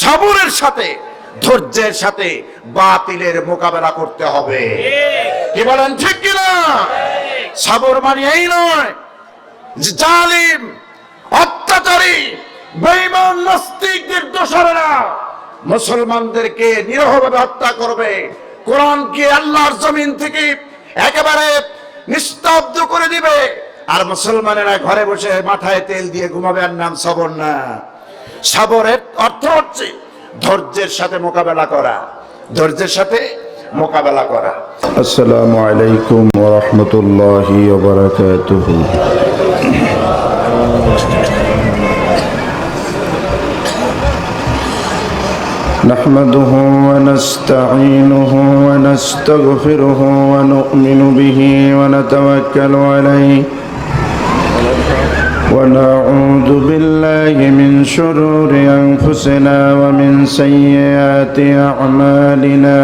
সবরের সাথে, ধৈর্যের সাথে বাতিলের মোকাবেলা করতে হবে। কি বলেন, ঠিক কিনা? সবর মানে এই নয় যে জালিম, অত্যাচারী, বেঈমান, নাস্তিকদের দোসরেরা মুসলমানদেরকে নিরীহভাবে হত্যা করবে, কোরআনকে আল্লাহর জমিন থেকে একেবারে নিস্তব্ধ করে দিবে, আর মুসলমানেরা ঘরে বসে মাথায় তেল দিয়ে ঘুমাবে, আর নাম সবর না। সবরের অর্থ হচ্ছে ধৈর্যের সাথে মোকাবেলা করা, ধৈর্যের সাথে মোকাবেলা করা। আসসালামু আলাইকুম ওয়া রাহমাতুল্লাহি ওয়া বারাকাতুহু। نحمده ونستعينه ونستغفره ونؤمن به ونتوكل عليه ونعوذ بالله من شرور أنفسنا ومن سيئات أعمالنا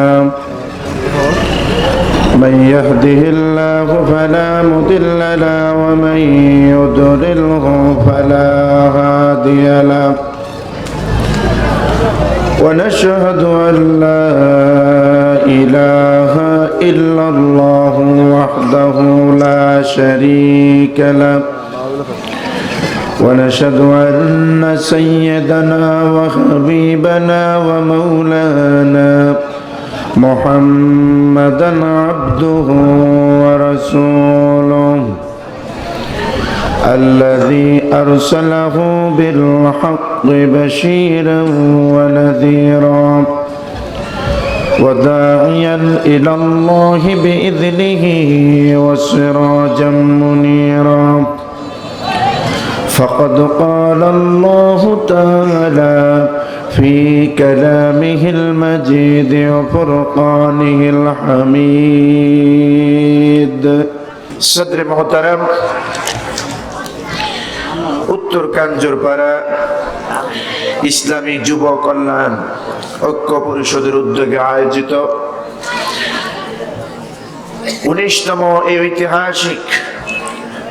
من يهده الله فلا مضل له ومن يضلله فلا هادي له ونشهد أن لا إله إلا الله وحده لا شريك له ونشهد أن سيدنا وحبيبنا ومولانا محمدا عبده ورسوله الذي أرسله بالحق بشيرا ونذيرا وداعيا إلى الله بإذنه وسراجا منيرا فقد قال الله تعالى في كلامه المجيد وفرقانه الحميد। صدر محترم উত্তর কাঞ্জরপাড়া ইসলামী যুব কল্যাণ ঐক্য পরিষদের উদ্যোগে আয়োজিত 19তম এই ঐতিহাসিক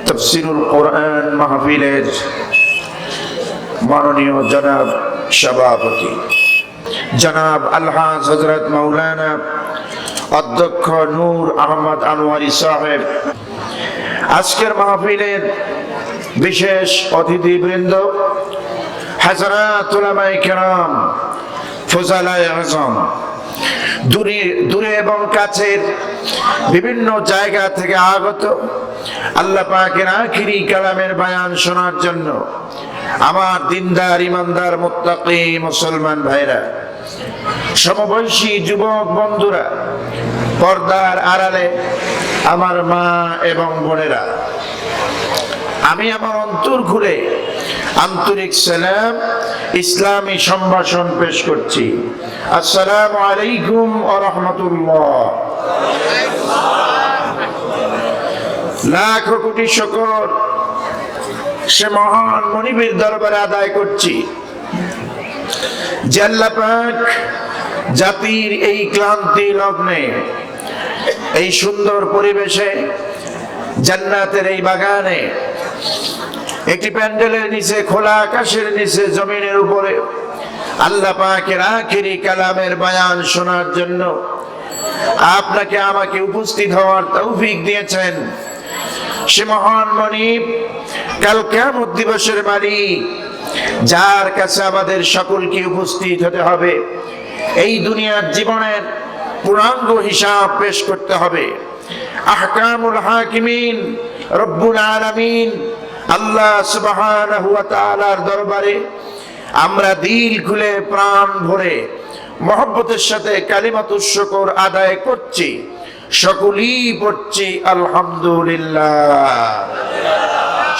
তাফসীরুল কোরআন মাহফিলের মাননীয় জনাব সভাপতি জনাব আলহাজ হযরত মাওলানা অধ্যক্ষ নূর আহমদ আনোয়ারি সাহেব, আজকের মাহফিলের বিশেষ অতিথিবৃন্দ, হাজরাত উলামায়ে কেরাম, ফুজালায়ে আযম, দূরে এবং কাছের বিভিন্ন জায়গা থেকে আগত আল্লাহ পাকের আখিরি কালামের বয়ান শোনার জন্য আমার দিনদার ইমানদার মুত্তাকি মুসলমান ভাইরা, সমবয়সী যুবক বন্ধুরা, পর্দার আড়ালে আমার মা এবং বোনেরা, আমি আমার অন্তর খুলে আন্তরিক সালাম, ইসলামী সম্ভাষণ পেশ করছি। আসসালামু আলাইকুম ওয়া রাহমাতুল্লাহ। লাখ কোটি শুকর সে মহান মনিবের দরবারে আদায় করছি যে আল্লাহ পাক জাতির এই ক্লান্তি লগ্নে, এই সুন্দর পরিবেশে, জান্নাতের এই বাগানে, একটি প্যান্ডেলের নিচে, খোলা আকাশের নিচে, জমিনের উপরে আল্লাহ পাকের আখিরি কালামের বয়ান শোনার জন্য আপনাকে আমাকে উপস্থিত হওয়ার তৌফিক দিয়েছেন। সে মহান মনিব, কাল কিয়ামত দিবসের মালিক, যার কাছে আমাদের সকলকে উপস্থিত হতে হবে, এই দুনিয়ার জীবনের পূর্ণাঙ্গ হিসাব পেশ করতে হবে। আহকামুল হাকিমিন রব্বুল আলামিন আল্লাহ সুবহানাহু ওয়া তাআলার দরবারে আমরা দিল খুলে প্রাণ ভরে মহব্বতের সাথে কালিমাতুশ শুকর আদায় করছি, সকলেই পড়ছি আলহামদুলিল্লাহ।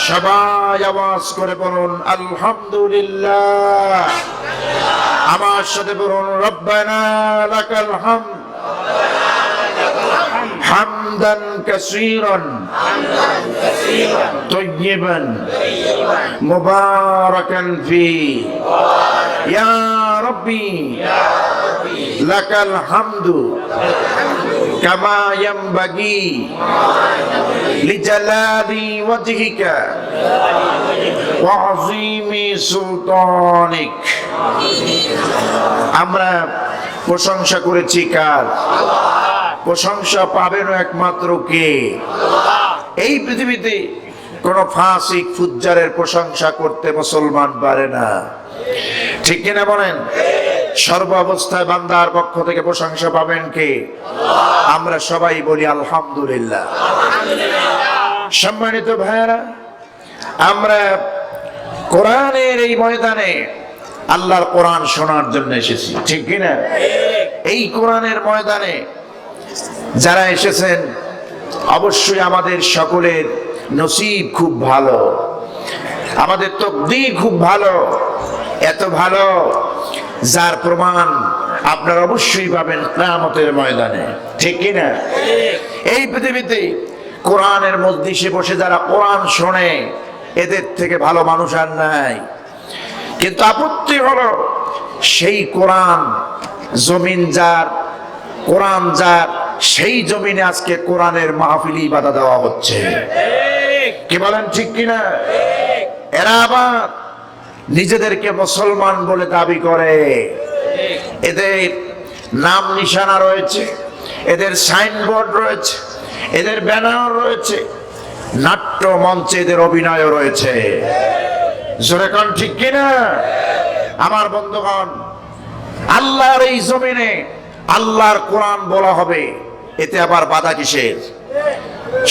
সবাই আওয়াজ করে বলুন আলহামদুলিল্লাহ। আমার সাথে বলুন রব্বানা লাকাল হামদ হামদান কাসীরান তাইয়িবান মুবারাকান ফি ইয়া রাব্বি লাকাল হামদু কামা ইয়ানবাগি লিজালালি ওয়াজহিকা ওয়া আযীমি সুলতানিক। আমরা প্রশংসা করেছি কার? প্রশংসা পাবেনও একমাত্র কে? এই পৃথিবীতে কোন ফাসিক ফুজ্জারের প্রশংসা করতে মুসলমান পারে না, ঠিক কিনা বলেন? সর্বাবস্থায় বান্দার পক্ষ থেকে প্রশংসা পাবেন কে? আমরা সবাই বলি আলহামদুলিল্লাহ। সম্মানিত ভাইয়েরা, আমরা কোরআনের এই ময়দানে আল্লাহর কোরআন শোনার জন্য এসেছি, ঠিক কিনা? এই কোরআনের ময়দানে যারা এসেছেন অবশ্যই আমাদের সকলের নসিব খুব ভালো, আমাদের তকদীর খুব ভালো, এত ভালো যার প্রমাণ আপনারা অবশ্যই পাবেন কিয়ামতের ময়দানে, ঠিক কিনা? এই পৃথিবীতে কোরআনের মজলিসে বসে যারা কোরআন শোনে এদের থেকে ভালো মানুষ আর নাই। কিন্তু আপত্তি হলো সেই কোরআন জমিন যার, কোরআন যার, সেই জমিনে আজকে কোরআনের মাহফিলি বাধা দেওয়া হচ্ছে, কি বলেন ঠিক কিনা? এরা আবার নিজেদেরকে মুসলমান বলে দাবি করে, এদের নাম নিশানা রয়েছে, এদের সাইনবোর্ড রয়েছে, এদের ব্যানার রয়েছে, নাট্য মঞ্চে এদের অভিনয় রয়েছে, জোরে কোন ঠিক কিনা? আমার বন্ধুগণ, আল্লাহর এই জমিনে আল্লাহর কোরআন বলা হবে, এতে আবার বাধা কিসের?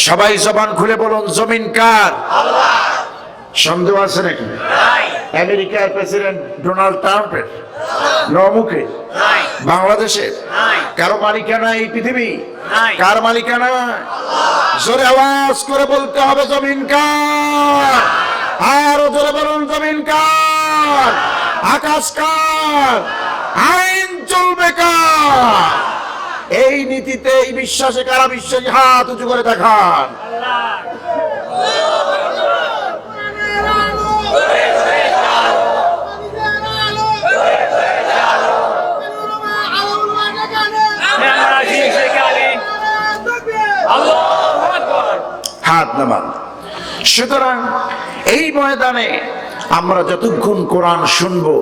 সবাই জবান খুলে বলুন, জমিন কার? আল্লাহ। সন্দেহ আছে নাকি? আমেরিকার প্রেসিডেন্ট ডোনাল্ড ট্রাম্পের? নমুখে বাংলাদেশের? কারো মালিকানা এই পৃথিবী? কার মালিকানা? জোরে আওয়াজ করে বলতে হবে, জমিন কার? আরো জোরে বলুন, জমিন কার? আকাশ কার? আইন চলবে কার? এই নীতিতে, এই বিশ্বাসে কারা বিশ্বাসী? হাত উঁচু করে দেখান। হাত নামান। সুতরাং এই ময়দানে আমরা যতক্ষণ কোরআন শুনবো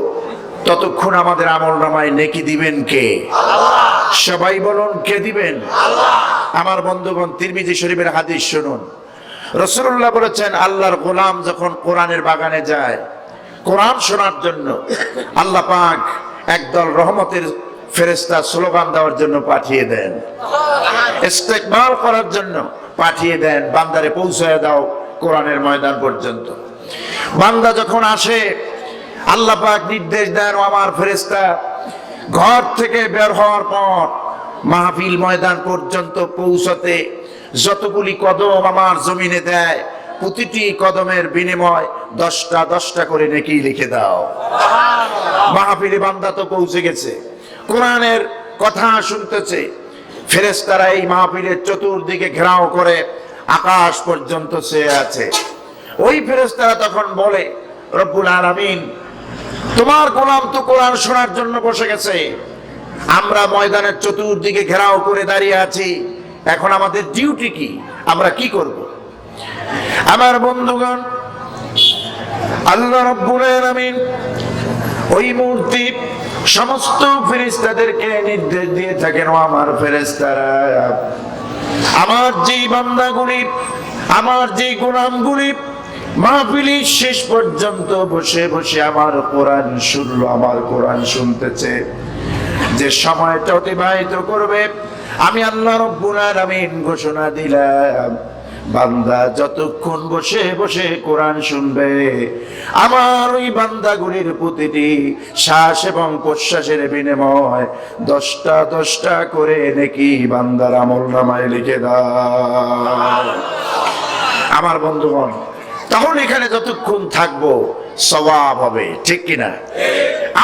ততক্ষণ আমাদের আমলনামায় নেকি দিবেন কে? আল্লাহ। সবাই বলুন, কে দিবেন? আল্লাহ। আমার বন্ধুগণ, তিরমিজি শরীফের হাদিস শুনুন। রাসূলুল্লাহ বলেছেন, আল্লাহর গোলাম যখন কোরআনের বাগানে যায় কোরআন শোনার জন্য, আল্লাহ পাক একদল রহমতের ফেরেশতা স্লোগান দেওয়ার জন্য পাঠিয়ে দেন, ইস্তেকবাল করার জন্য পাঠিয়ে দেন, বান্দারে পৌঁছায় দাও কোরআনের ময়দান পর্যন্ত। বান্দা যখন আসে আল্লাহ পাক নির্দেশ দেন, ও আমার ফেরেশতা ঘর থেকে বের হওয়ার পর মাহফিল ময়দান পর্যন্ত পৌঁছতে যতগুলি কদম আমার জমিনে দেয় প্রতিটি কদমের বিনিময় 10টা করে নেকি লিখে দাও। মাহফিলে বান্দা তো পৌঁছে গেছে, কোরআনের কথা শুনতেছে, ফেরেশতারা এই মাহফিলের চতুর্দিকে ঘেরাও করে আকাশ পর্যন্ত চেয়ে আছে। ওই ফেরেশতারা তখন বলে, রব্বুল আলামিন, তোমার গোলাম তো কোরআন শোনার জন্য বসে গেছে, আমরা ময়দানের চতুর্দিকে ঘেরাও করে দাঁড়িয়ে আছি, এখন আমাদের ডিউটি কি? আমরা কি করব? আমার বন্ধুগণ, আল্লাহ রাব্বুল আলামিন ওই মুহূর্তে সমস্ত ফেরেশতাদেরকে নির্দেশ দিয়ে থাকেন, ও আমার ফেরেশতারা, আমার যেই বান্দাগুলি, আমার যেই গোলামগুলি মাহফিলের শেষ পর্যন্ত বসে বসে আমার কোরআন শুনলো, আমার কোরআন শুনতেছে, যে সময়টা অতিবাহিত করবে, আমি আল্লাহ রাব্বুল আলামিন ঘোষণা দিলাম, বান্দা যতক্ষণ বসে বসে কোরআন শুনবে আমার ওই বান্দাগুলির প্রতিটি শ্বাস এবং প্রশ্বাসের বিনিময় 10টা করে নেকি বান্দার আমলনামায় লিখে দাও। আমার বন্ধুগণ, তাহলে এখানে যতক্ষণ থাকবো সওয়াব হবে, ঠিক কিনা?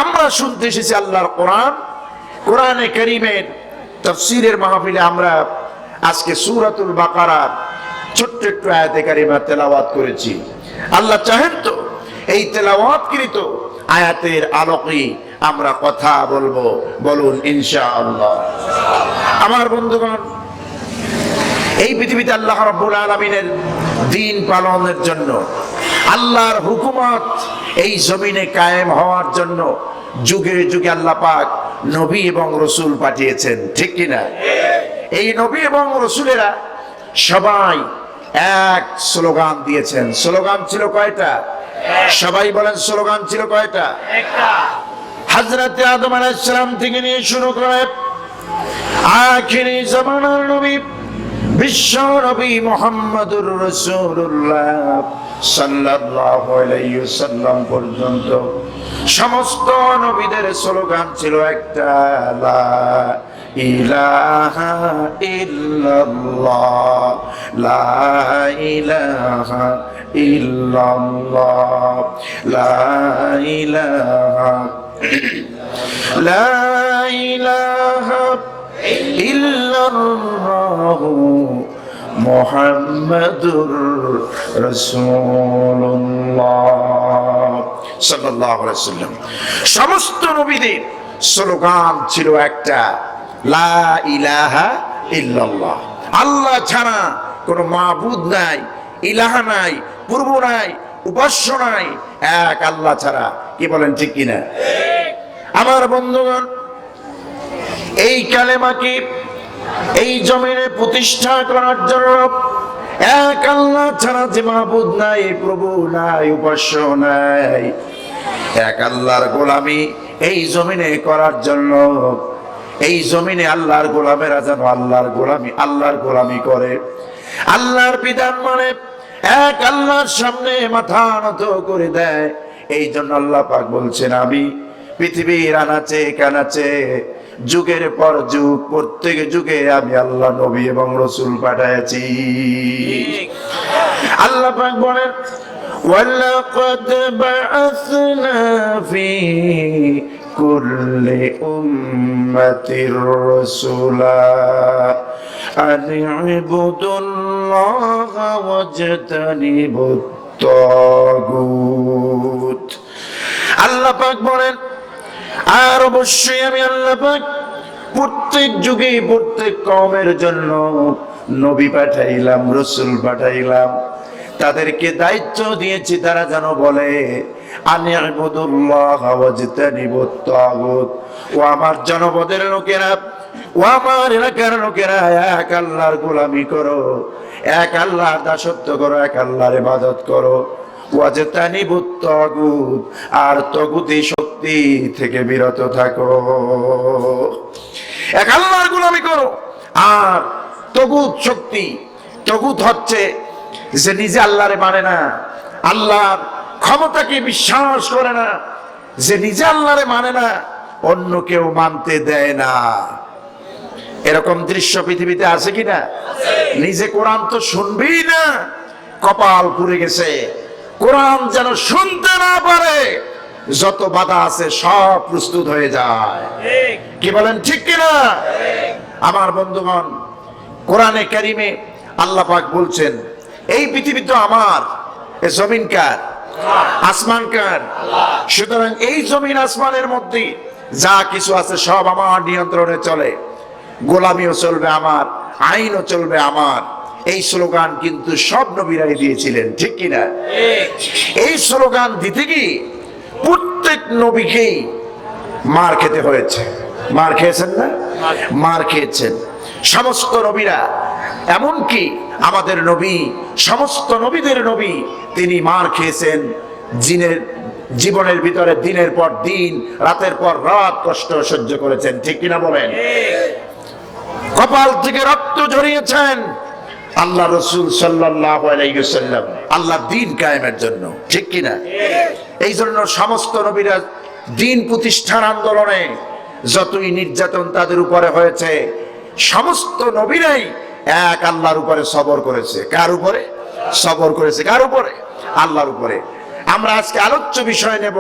আমরা শুনতে এসেছি আল্লাহর কোরআন, কোরআনে কারীমের তাফসীরের মাহফিলে আমরা আজকে সূরাতুল বাকারার ছোট্ট একটু আয়াতে কারিমা তেলাওয়াত করেছি। আল্লাহ চাহেন তো এই তেলাওয়াতকৃত আয়াতের আলোকে আমরা কথা বলবো, বলুন ইনশাআল্লাহ। আমার বন্ধুগণ, এই পৃথিবীতে আল্লাহ রাব্বুল আলামিনের দ্বীন পালনের জন্য, আল্লাহর হুকুমত এই জমিনে কায়েম হওয়ার জন্য যুগে যুগে আল্লাহ পাক নবী এবং রসুল পাঠিয়েছেন, ঠিক কিনা? এই নবী এবং রসুলেরা সবাই এক স্লোগান দিয়েছেন। স্লোগান ছিল কয়টা? সবাই বলেন, স্লোগান ছিল কয়টা? হযরত আদম আলাইহিস সালাম থেকে নিয়ে শুরু করে আখিরি জামানার নবী বিশ্ব নবী মুহাম্মদুর রাসূলুল্লাহ সাল্লাল্লাহু আলাইহি ওয়াসাল্লাম পর্যন্ত সমস্ত নবীদের স্লোগান ছিল একটা, লা ইলাহা ইল্লাল্লাহ, লা ইলাহা ইল্লাল্লাহ, লা ইলাহা, লা ইলাহা ইল্লাল্লাহ মুহাম্মাদুর রাসূলুল্লাহ সাল্লাল্লাহু আলাইহি ওয়াসাল্লাম। সমস্ত নবীদের স্লোগান ছিল একটা, লা ইলাহা ইল্লাল্লাহ, আল্লাহ ছাড়া কোনো মাবুদ নাই, ইলাহা নাই, পূর্ব নাই, উপাস্য নাই, এক আল্লাহ ছাড়া। কি বলেন, ঠিক কিনা? আমার বন্ধুগণ, এই কালেমাকে এই জমিনে প্রতিষ্ঠা করার জন্য এক আল্লাহ ছাড়া যে মাবুদ নাই, প্রভু নাই, উপাস্য নাই, এক আল্লাহর গোলামি এই জমিনে করার জন্য, এই জমিনে আল্লাহর গোলামেরা যেন আল্লাহর গোলামি করে, আল্লাহর বিধান মানে এক আল্লাহর সামনে মাথা নত করে দেয়। এই জন্য আল্লাহ পাক বলছেন, আমি পৃথিবীর আনাচে কানাচে যুগের পর যুগ প্রত্যেক যুগে আমি আল্লাহ নবী এবং রসুল পাঠাইছি। আল্লাহ পাক বলেন, ওয়ালাকাদ বাআসনা ফি কুল্লি উম্মাতির রাসূলা আন ইবুদুল্লাহা ওয়াজতানিবুত তাগুত। আল্লাহ পাক বলেন, আর অবশ্যই আমি আল্লাহ পাক প্রত্যেক যুগে প্রত্যেক কওমের জন্য নবী পাঠাইলাম, রসুল পাঠাইলাম, তাদেরকে দায়িত্ব দিয়েছি তারা যেন বলে আনি ইবুদুল্লাহ ওয়াজতানিবুত তাগুত। ও আমার জনপদের লোকেরা, ও আমার এলাকার লোকেরা, এক আল্লাহর গোলামি করো, এক আল্লাহর দাসত্ব করো, এক আল্লাহর ইবাদত করো, ওয়াজতানিবুত তাগুত, আর তাগুতি শক্তি থেকে বিরত থাকো। এক আল্লাহর গোলামি করো। আর তাগুত শক্তি, তাগুত হচ্ছে যে নিজে আল্লাহরে মানে না, আল্লাহর ক্ষমতাকে বিশ্বাস করে না, যে নিজে আল্লাহরে মানে না, অন্য কেউ মানতে দেয় না। এরকম দৃশ্য পৃথিবীতে আছে কিনা? নিজে কোরআন তো শুনবেই না, কপাল পুড়ে গেছে, কোরআন যেন শুনতে না পারে, যত বাধা আছে সব প্রস্তুত হয়ে যায়। কি বলেন, ঠিক কিনা? আমার বন্ধুগণ, কোরআনে কারিমে আল্লাহ পাক বলছেন, এই পৃথিবী তো আমার, এ জমিন কার? আসমান কার? সুতরাং এই জমিন আসমানের মধ্যে যা কিছু আছে সব আমার নিয়ন্ত্রণে চলে, গোলামিও চলবে আমার, আইনও চলবে আমার। এই স্লোগান কিন্তু সব নবীরাই দিয়েছিলেন, ঠিক কিনা? এই স্লোগান দিতে গিয়ে প্রত্যেক নবীকেই মার খেতে হয়েছে। মার খেয়েছেন না? মার খেয়েছেন সমস্ত নবীরা। এমনকি আমাদের নবী, সমস্ত নবীদের নবী, তিনি মার খেয়েছেন জীবনের ভিতরে, দিনের পর দিন, রাতের পর রাত কষ্ট সহ্য করেছেন, ঠিক কিনা বলেন? কপাল থেকে রক্ত ঝরিয়েছেন আল্লাহ রসুল সাল্লাল্লাহু আলাইহি ওয়াসাল্লাম আল্লাহ দ্বীন কায়েমের জন্য, ঠিক কিনা? এই জন্য সমস্ত নবীরা দ্বীন প্রতিষ্ঠান আন্দোলনে যতই নির্যাতন তাদের উপরে হয়েছে, সমস্ত নবীরাই এক আল্লাহর উপরে সবর করেছে। কার উপরে সবর করেছে? কার উপরে? আল্লাহর উপরে। আমরা আজকে আলোচ্য বিষয় নেব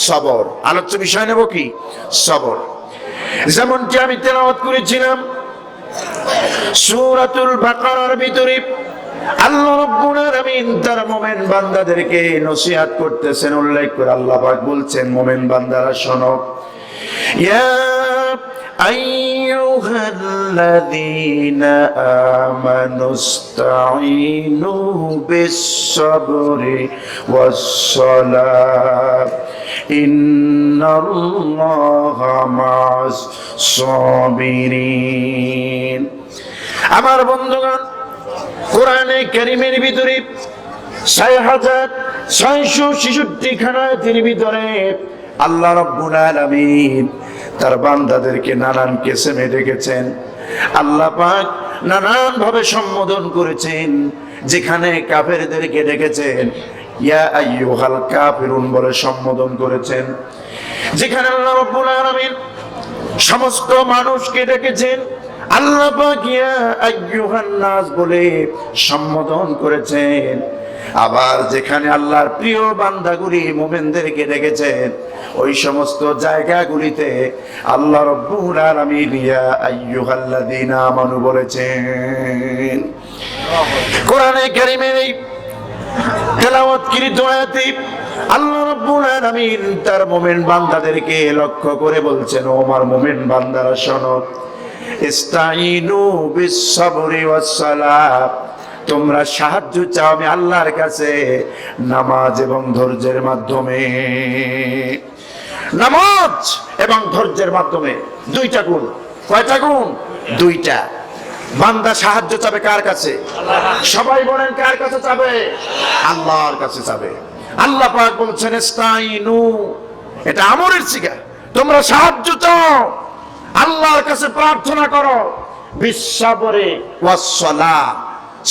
সবর। আলোচ্য বিষয় নেব কি? সবর। যেমনটি আমি তেলাওয়াত করেছিলাম সূরাতুল বাকারার ভিতরে, আল্লাহ রাব্বুল আলামিন তার মুমিন বান্দাদেরকে নসিহত করতেছেন, উল্লেখ করে আল্লাহ পাক বলছেন, মুমিন বান্দারা শোনো, ইয়া আইয়ুহাল্লাযীনা আমানুস্তাঈনু বিস-সাবরি ওয়াস-সালাহ ইন্নাল্লাহা মা'আস الصابرين আমার বন্ধুগণ কোরআনে কারীমের ভিতরে 6666 খানাতের ভিতরে আল্লাহ রাব্বুল আলামিন তার বান্দাদেরকে নানান কিসমে ডেকেছেন। আল্লাহ পাক নানান ভাবে সম্বোধন করেছেন। যেখানে কাফেরদেরকে ডেকেছেন ইয়া আইয়ুহাল কাফিরুন বলে সম্বোধন করেছেন। যেখানে আল্লাহ রাব্বুল আলামিন সমস্ত মানুষকে ডেকেছেন আল্লাহ পাক ইয়া আইয়ুহান নাস বলে সম্বোধন করেছেন। আবার যেখানে আল্লাহর প্রিয় বান্দাগুলি মুমিনদেরকে ডেকেছেন ওই সমস্ত জায়গাগুলিতে আল্লাহ রাব্বুল আলামিন ইয়া আইয়ুহাল্লাযীনা আমানু বলেছেন। কোরআনে কারীমের এই তেলাওয়াতকৃত আয়াতে আল্লাহ রাব্বুল আলামিন তার মুমিন বান্দাদেরকে লক্ষ্য করে বলছেন, ও আমার মুমিন বান্দারা শোনো, ইস্তাইনু বিস-সাবরি ওয়াস-সালাত, তোমরা সাহায্য চাও আমি আল্লাহর কাছে নামাজ এবং ধৈর্যের মাধ্যমে। নামাজ এবং ধৈর্যের মাধ্যমে দুইটা গুণ। কয়টা গুণ? দুইটা। বান্দা সাহায্য চাবে কার কাছে? সবাই বলেন কার কাছে চাবে? আল্লাহর কাছে চাবে। আল্লাহ পাক বলছেন ইস্তাইনু, এটা আমরের সিগা, তোমরা সাহায্য চাও আল্লাহর কাছে প্রার্থনা করো বিস-সাবরি ওয়াস-সালাত,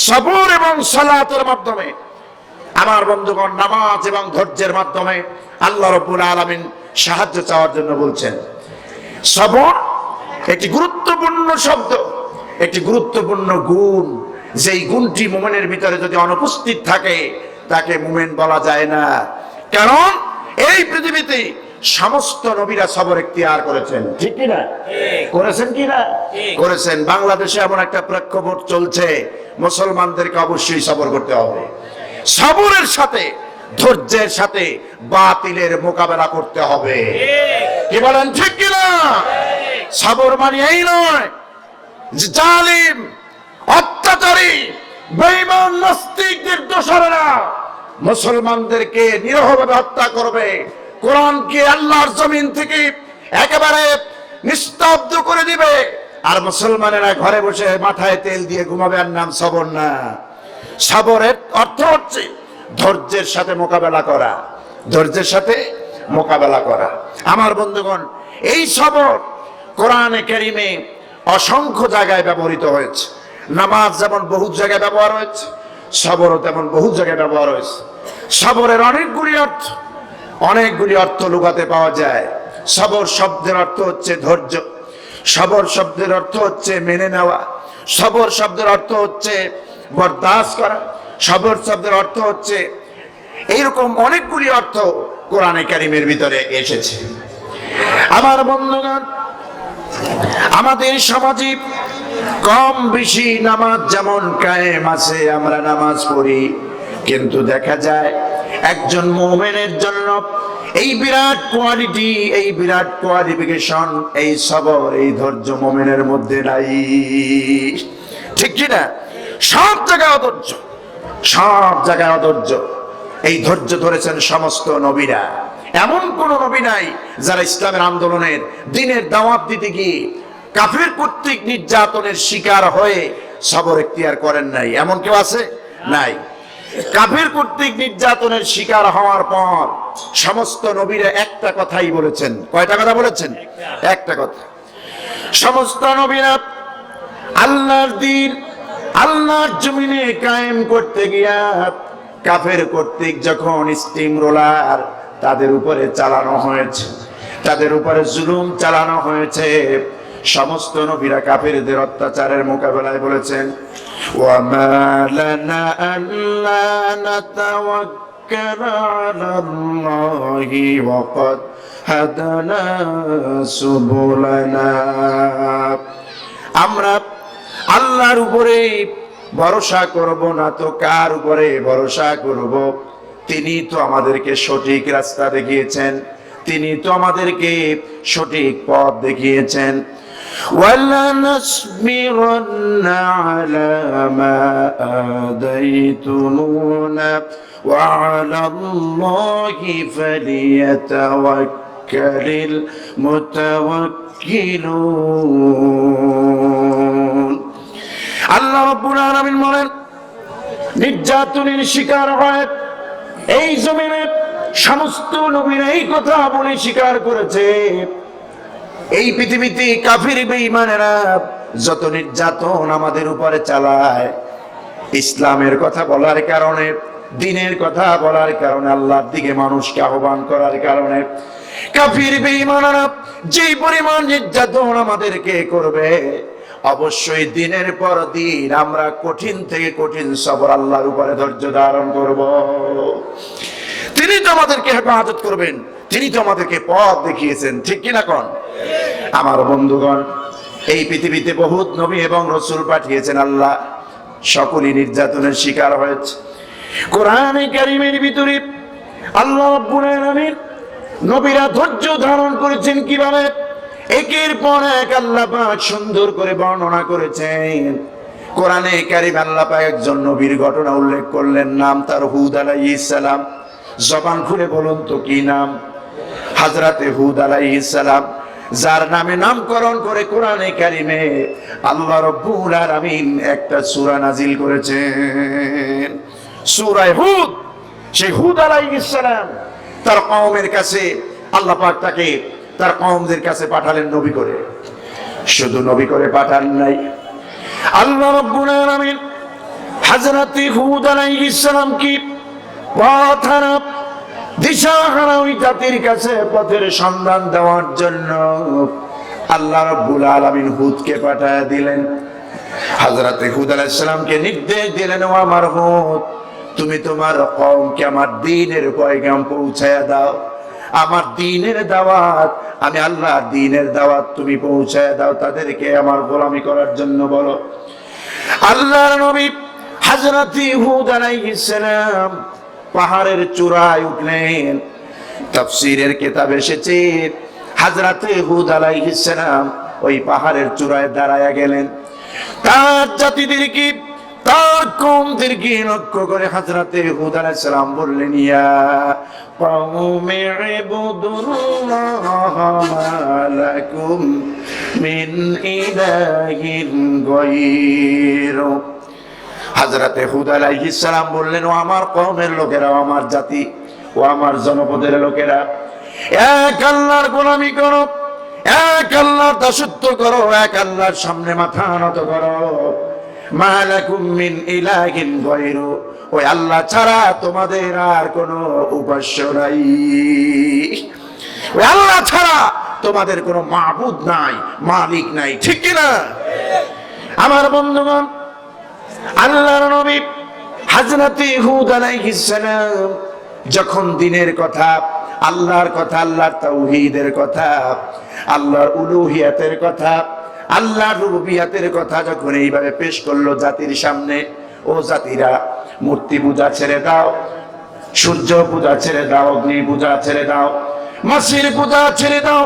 সবর এবং সালাতের মাধ্যমে। আমার বন্ধুগণ নামাজ এবং ধৈর্যের মাধ্যমে আল্লাহ রাব্বুল আলামিন সাহায্য চাওয়ার জন্য বলছেন। সবর একটি গুরুত্বপূর্ণ শব্দ, একটি গুরুত্বপূর্ণ গুণ। যেই গুণটি মুমিনের ভিতরে যদি অনুপস্থিত থাকে তাকে মুমিন বলা যায় না। কারণ এই পৃথিবীতে সমস্ত নবীরা সবর ইখতিয়ার করেছেন, ঠিক কি না? করেছেন কি না? করেছেন। বাংলাদেশে এমন একটা প্রেক্ষাপট চলছে, মুসলমানদেরকে অবশ্যই সবর করতে হবে। সবরের সাথে ধৈর্যের সাথে বাতিলের মোকাবেলা করতে হবে। কি বলেন, ঠিক কি না? সবর মানে এই নয় যে জালিম, অত্যাচারী, বেঈমান, নাস্তিকদের দোসরেরা মুসলমানদেরকে নিরীহভাবে হত্যা করবে, কোরআনকে আল্লাহর জমিন থেকে একেবারে নিস্তব্ধ করে দিবে, আর মুসলমানেরা ঘরে বসে মাথায় তেল দিয়ে ঘুমাবে, আর নাম সবর না। সবরের অর্থ হচ্ছে ধৈর্যের সাথে মোকাবেলা করা, ধৈর্যের সাথে মোকাবেলা করা। আমার বন্ধুগণ এই সবর কোরআনে কারীমে অসংখ্য জায়গায় ব্যবহৃত হয়েছে। নামাজ যেমন বহু জায়গায় ব্যবহার হয়েছে, সবরও তেমন বহু জায়গায় ব্যবহার হয়েছে। সবরের অনেকগুলি অর্থ লুগাতে পাওয়া যায়। সবর শব্দের অর্থ হচ্ছে ধৈর্য, সবর শব্দের অর্থ হচ্ছে মেনে নেওয়া, সবর শব্দের অর্থ হচ্ছে বরদাস্ত করা, সবর শব্দের অর্থ হচ্ছে, এইরকম অনেকগুলি অর্থ কোরআনে কারীমের ভিতরে এসেছে। আমার বন্ধুগণ আমাদের সমাজে কম বেশি নামাজ যেমন কায়েম আছে, আমরা নামাজ পড়ি, কিন্তু দেখা যায় একজন মুমিনের জন্য এই বিরাট কোয়ালিটি, এই বিরাট কোয়ালিফিকেশন, এই সবর, এই ধৈর্য মুমিনের মধ্যে নাই, ঠিক কি না? সব জায়গায় অধৈর্য, সব জায়গায় অধৈর্য। এই ধৈর্য ধরেছেন সমস্ত নবীরা। এমন কোন নবী নাই যারা ইসলামের আন্দোলনের দিনের দাওয়াত দিতে গিয়ে কাফির কর্তৃক নির্যাতনের শিকার হয়ে সবর ইখতিয়ার করেন নাই। এমন কেউ আছে? নাই। কাফির কর্তৃক নির্যাতনের শিকার হওয়ার পর সমস্ত নবীরা একটা কথাই বলেছেন। কয়টা কথা বলেছেন? একটা কথা। সমস্ত নবীরা আল্লাহর দ্বীন, আল্লাহর জমিনে কায়েম করতে গিয়া কাফের কর্তৃক যখন স্টিম রোলার তাদের উপরে চালানো হয়েছে, তাদের উপরে জুলুম চালানো হয়েছে, সমস্ত নবীরা কাফেরদের অত্যাচারের মোকাবেলায় বলেছেন, ওয়ামা লানা আল্লা নাতাওয়াক্কালা আলাল্লাহি ওয়া ক্বাদ হাদানা সুবুলানা, আমরা আল্লাহর উপরে ভরসা করব না তো কার উপরে ভরসা করব? তিনি তো আমাদেরকে সঠিক রাস্তা দেখিয়েছেন, তিনি তো আমাদেরকে সঠিক পথ দেখিয়েছেন। وَلَنَصْبِرَنَّ عَلَى مَا آذَيْتُمُونَا وَعَلَى اللَّهِ فَلْيَتَوَكَّلِ يتوكل المتوكلون আল্লাহ রাব্বুল আলামিন বলেন নির্যাতনের শিকার হয় এই জমিনে সমস্ত নবীরা এই কথা বলে স্বীকার করেছে। এই পৃথিবীতে কাফির বেঈমানেরা যত নির্যাতন আমাদের উপরে চালায়, ইসলামের কথা বলার কারণে, দ্বীনের কথা বলার কারণে, আল্লাহর দিকে মানুষকে আহ্বান করার কারণে কাফির বেঈমানেরা যেই পরিমাণ নির্যাতন আমাদেরকে করবে, অবশ্যই দিনের পর দিন আমরা কঠিন থেকে কঠিন সবর আল্লাহর উপরে ধৈর্য ধারণ করব। তিনি তো আমাদেরকে হেফাজত করবেন, তিনি তো আমাদেরকে পথ দেখিয়েছেন, ঠিক কিনা কোন? আমার বন্ধুগণ, এই পৃথিবীতে বহুত নবী এবং রাসূল পাঠিয়েছেন আল্লাহ, সকলেই নির্যাতনের শিকার হয়েছে। কোরআনে কারীমের ভিতরে আল্লাহ রাব্বুল আলামিন নবীরা ধৈর্য ধারণ করেছেন কিভাবে, একের পর এক আল্লাহ পাক সুন্দর করে বর্ণনা করেছেন। কোরআনে কারীম আল্লাহ পাক একজন নবীর ঘটনা উল্লেখ করলেন, নাম তার হুদ আলাইহিস সালাম। জবান খুলে বলুন তো কি নাম? হযরতে হুদ আলাইহিস সালাম, যার নামে নামকরণ করে কোরআনে কারীমে আল্লাহ রাব্বুল আলামিন একটা সূরা নাজিল করেছেন, সূরা হুদ। সেই হুদ আলাইহিস সালাম তার কওমের কাছে আল্লাহ পাক তাকে তার কওমদের কাছে পাঠালেন নবী করে। শুধু নবী করে পাঠান নাই, আল্লাহ রাব্বুল আলামিন হযরত হুদ আলাইহিস সালাম কি পথহারা দিশাহারা ওই জাতির কাছে পথের সন্ধান দেওয়ার জন্য আল্লাহ রাব্বুল আলামিন হুদকে পাঠিয়ে দিলেন। হযরত হুদ আলাইহিস সালামকে নির্দেশ দিলেন, ও আমার হুদ, তুমি তোমার কওমকে আমার দ্বীনের পয়গাম পৌঁছায়া দাও, আমার দ্বীনের দাওয়াত, আমি আল্লাহর দ্বীনের দাওয়াত তুমি পৌঁছায়া দাও, তাদেরকে আমার গোলামি করার জন্য বলো। আল্লাহর নবী হযরত হুদ আলাইহিস সালাম পাহাড়ের চূড়ায় উঠলেন। তাফসীরের কিতাব এসেছে হযরত হুদ আলাইহিস সালাম ওই পাহাড়ের চূড়ায় দাঁড়ায়া গেলেন। তার জাতিদেরকে, তার কওমদেরকে লক্ষ্য করে হযরত হুদ আলাইহিস সালাম বললেন, ইয়া কওমি ইবুদুল্লাহ মা লাকুম মিন ইলাহিন গায়রু। হযরত হুদ আলাইহিস সালাম বললেন, ও আমার কওমের লোকেরা, ও আমার জাতি, ও আমার জনপদের লোকেরা, এক আল্লাহর গোলামি করো, এক আল্লাহর দাসত্ব করো, এক আল্লাহর সামনে মাথা নত করো। মা লাকুম মিন ইলাহিন গায়রু, ওই আল্লাহ ছাড়া তোমাদের আর কোনো উপাস্য নাই, ওই আল্লাহ ছাড়া তোমাদের কোনো মাবুদ নাই, মালিক নাই, ঠিক কি না? আমার বন্ধুগণ, আল্লাহর নবী হযরত হুদ আলাইহিস সালাম যখন দ্বীনের কথা, আল্লাহর কথা, আল্লাহর তাওহীদের কথা, আল্লাহর উলুহিয়াতের কথা, আল্লাহর রুবুবিয়াতের কথা যখন এইভাবে পেশ করলো জাতির সামনে, ও জাতিরা, মূর্তি পূজা ছেড়ে দাও, সূর্য পূজা ছেড়ে দাও, অগ্নি পূজা ছেড়ে দাও, মাসির পূজা ছেড়ে দাও,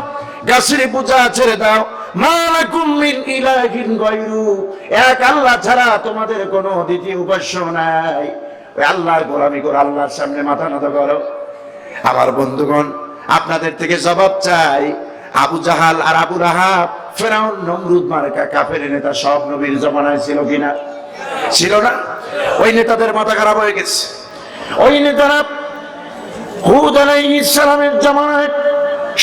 গাছের পূজা ছেড়ে দাও, মা লাকুম মিন ইলাহিন গায়রু, এক আল্লাহ ছাড়া তোমাদের কোনো দ্বিতীয় উপাস্য নাই, ওই আল্লাহর গোলামি করো, আল্লাহর সামনে মাথা নত করো। আমার বন্ধুগণ, আপনাদের থেকে জবাব চাই, আবু জাহাল আর আবু লাহাব, ফেরাউন, নমরুদ মার্কা কাফের নেতা সব নবীর জমানায় ছিল কিনা? ছিল না? ওই নেতাদের মাথা খারাপ হয়ে গেছে। ওই নেতারা হুদ আলাইহিস সালামের জামানায়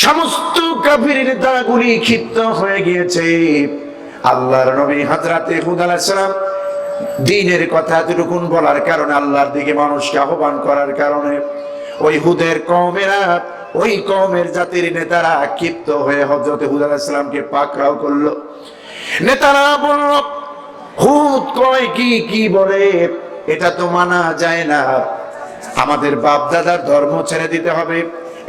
সমস্ত কাফির নেতাগুলি ক্ষিপ্ত হয়ে গিয়েছে। আল্লাহর নবী হযরত হুদ আলাইহিস সালাম দ্বীনের কথা এতটুকুন বলার কারণে, আল্লাহর দিকে মানুষকে আহ্বান করার কারণে ওই হুদের কওমেরা, ওই কওমের জাতির নেতারা ক্ষিপ্ত হয়ে হযরত হুদ আলাইহিস সালামকে পাকড়াও করলো। নেতারা বলল, হুদ কয় কি কি বলে, এটা তো মানা যায় না, আমাদের বাপ দাদার ধর্ম ছেড়ে দিতে হবে,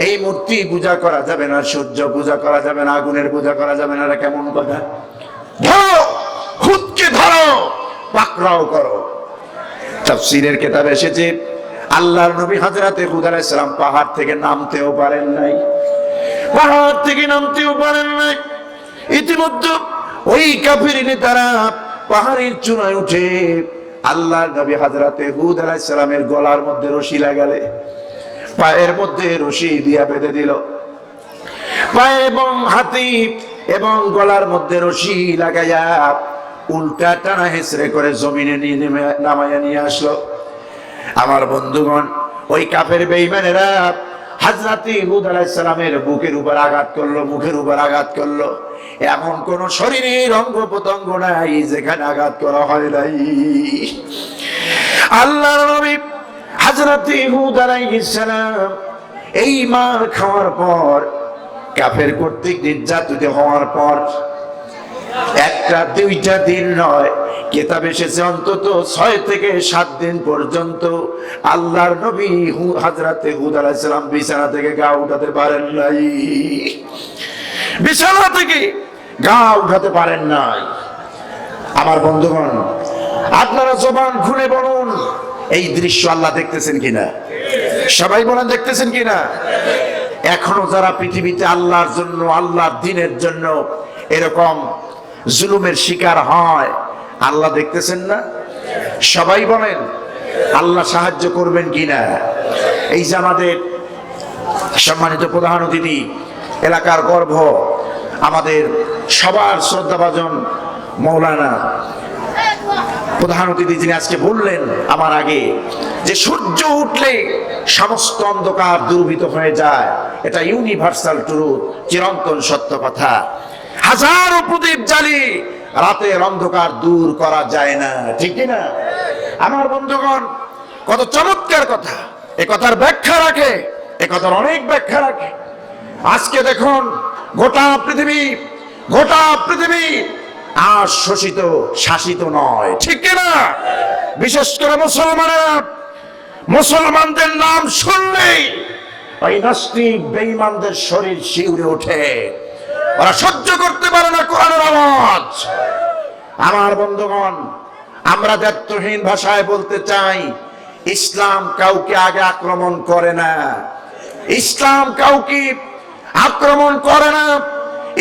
এই মূর্তি পূজা করা যাবে না, সূর্য পূজা করা যাবে না, আগুনের পূজা করা যাবে না, এটা কেমন কথা? ধরো, হুদকে ধরো, পাকড়াও করো। তাফসীরের কিতাবে এসেছে আল্লাহর নবী হযরত হুদ আলাইহিস সালাম পাহাড় থেকে নামতেও পারেন নাই, পাহাড় থেকে নামতেও পারেন নাই। ইতিমধ্যে ওই কাফির নেতারা পাহাড়ের চূড়ায় উঠে আল্লাহর নবী হযরত হুদ আলাইহিস সালামের গলার মধ্যে রশি লাগালে, পায়ের মধ্যে রশি দিয়া বেঁধে দিল। পায়ে এবং হাতি এবং গলার মধ্যে রশি লাগাইয়া উল্টা টানা হেসরে করে জমিনে নামাইয়া নিয়ে আসলো। আমার বন্ধুগণ, ওই কাফের বেঈমানেরা হযরত হুদ আলাইহিস সালামের বুকের উপর আঘাত করলো, মুখের উপর আঘাত করলো। এমন কোন শরীরের অঙ্গ প্রত্যঙ্গ নাই যেখানে আঘাত করা হয় নাই। আল্লাহর নবী হযরত হুদ আলাইহিস সালাম এই মার খাওয়ার পর, কাফের কর্তৃক নির্যাতিত হওয়ার পর, একটা দুইটা দিন নয়, কিতাব এসেছে অন্তত 6 থেকে 7 দিন পর্যন্ত আল্লাহর নবী হযরত হুদ আলাইহিস সালাম বিছানা থেকে গা উঠাতে পারেন নাই। বিছানা থেকে গা উঠাতে পারেন নাই। আমার বন্ধুগণ, আপনারা জবান খুলে বলুন, এই দৃশ্য আল্লাহ দেখতেছেন কিনা? সবাই বলেন দেখতেছেন কিনা? এখনো যারা পৃথিবীতে আল্লাহর জন্য, আল্লাহর দ্বীনের জন্য এরকম জুলুমের শিকার হয়, আল্লাহ দেখতেছেন না? সবাই বলেন আল্লাহ সাহায্য করবেন কিনা? এই যে আমাদের সম্মানিত প্রধান অতিথি, এলাকার গর্ব, আমাদের সবার শ্রদ্ধাভাজন মৌলানা প্রধান অতিথি, যিনি আজকে বললেন আমার আগে যে সূর্য উঠলে সমস্ত অন্ধকার দূরীভূত হয়ে যায়, এটা ইউনিভার্সাল ট্রুথ, চিরন্তন সত্য কথা। হাজারো প্রদীপ জ্বালিয়ে রাতের অন্ধকার দূর করা যায় না, ঠিক না? আমার বন্ধুগণ, কত চমৎকার কথা! এ কথার ব্যাখ্যা রাখে, এ কথার অনেক ব্যাখ্যা রাখে। আজকে দেখুন, গোটা পৃথিবী আর শোষিত শাসিত নয়, ঠিক না? বিশেষ করে মুসলমানদের নাম শুনলেই ওই নাস্তিক বেঈমানদের শরীর শিউরে ওঠে। ওরা সহ্য করতে পারে না কোরআনের আওয়াজ। আমার বন্ধুগণ, আমরা দায়িত্বহীন ভাষায় বলতে চাই, ইসলাম কাউকে আগে আক্রমণ করে না, ইসলাম কাউকে আক্রমণ করে না,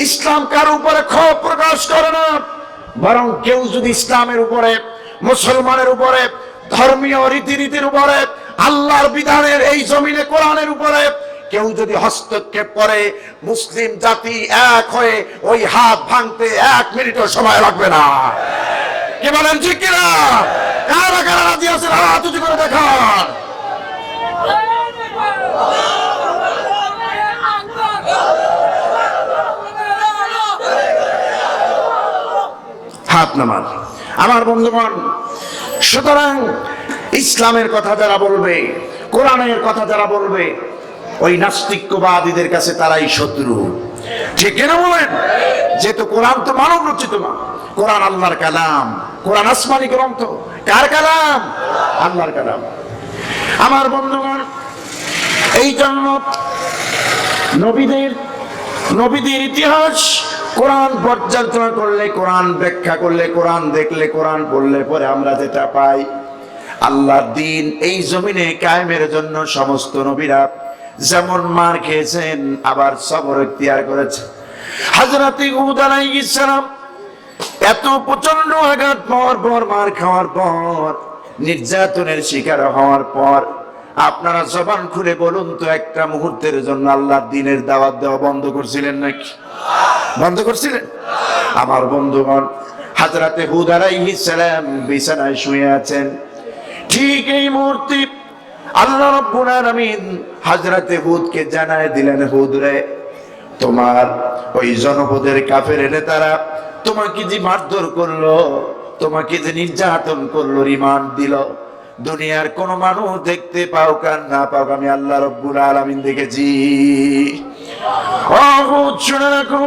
ইসলাম কারো উপরে ক্ষোভ প্রকাশ করে না। বরং কেউ যদি ইসলামের উপরে, মুসলমানের উপরে, ধর্মীয় রীতিনীতির উপরে, আল্লাহর বিধানের এই জমিনে কোরআনের উপরে কেউ যদি হস্তক্ষেপ করে, মুসলিম জাতি এক হয়ে ওই হাত ভাঙতে 1 মিনিটও সময় লাগবে না। কি বলেন, ঠিক কিনা? কারা কারা রাজি আছেন হাত উঁচু করে দেখান। হাত নামান। আমার বন্ধুগণ, সুতরাং ইসলামের কথা যারা বলবে, কোরআনের কথা যারা বলবে, ওই নাস্তিক্যবাদীদের কাছে তারাই শত্রু, ঠিক কিনা বলেন? যেহেতু কোরআন তো মানব রচিত না, কোরআন আল্লাহর কালাম, কোরআন আসমানি গ্রন্থ। কার কালাম? আল্লাহর কালাম। আমার বন্ধুগণ, এই জন্য নবীদের ইতিহাস কোরআন পর্যালোচনা করলে, কোরআন ব্যাখ্যা করলে, কোরআন দেখলে, কোরআন পড়লে পরে আমরা যেটা পাই, আল্লাহর দ্বীন এই জমিনে কায়েমের জন্য সমস্ত নবীরা যেমন মার খেয়েছেন, আবার সবর ইখতিয়ার করেছে। হযরত হুদ আলাইহিস সালাম এত প্রচন্ড আঘাত পাওয়ার পর, মার খাওয়ার পর, নির্যাতনের শিকার হওয়ার পর, আপনারা জবান খুলে বলুন তো, একটা মুহূর্তের জন্য আল্লাহর দ্বীনের দাওয়াত দেওয়া বন্ধ করছিলেন নাকি? বন্ধ করছিলেন? আমার বন্ধুগণ, হযরত হুদ আলাইহিস সালাম বিছানায় শুয়ে আছেন। ঠিক এই মুহূর্তে আল্লাহ রাব্বুল আলামিন হযরত হুদকে জানায় দিলেন, হুদ রে, তোমার ওই জনপদের কাফের নেতারা তোমাকে যে মারধর করলো, তোমাকে যে নির্যাতন করলো, রিমান্ড দিল, দুনিয়ার কোন মানুষ দেখতে পাও কার না পাও, আমি আল্লাহ রাব্বুল আলামিন দেখেছি। ও হুদ, শুনে রাখো,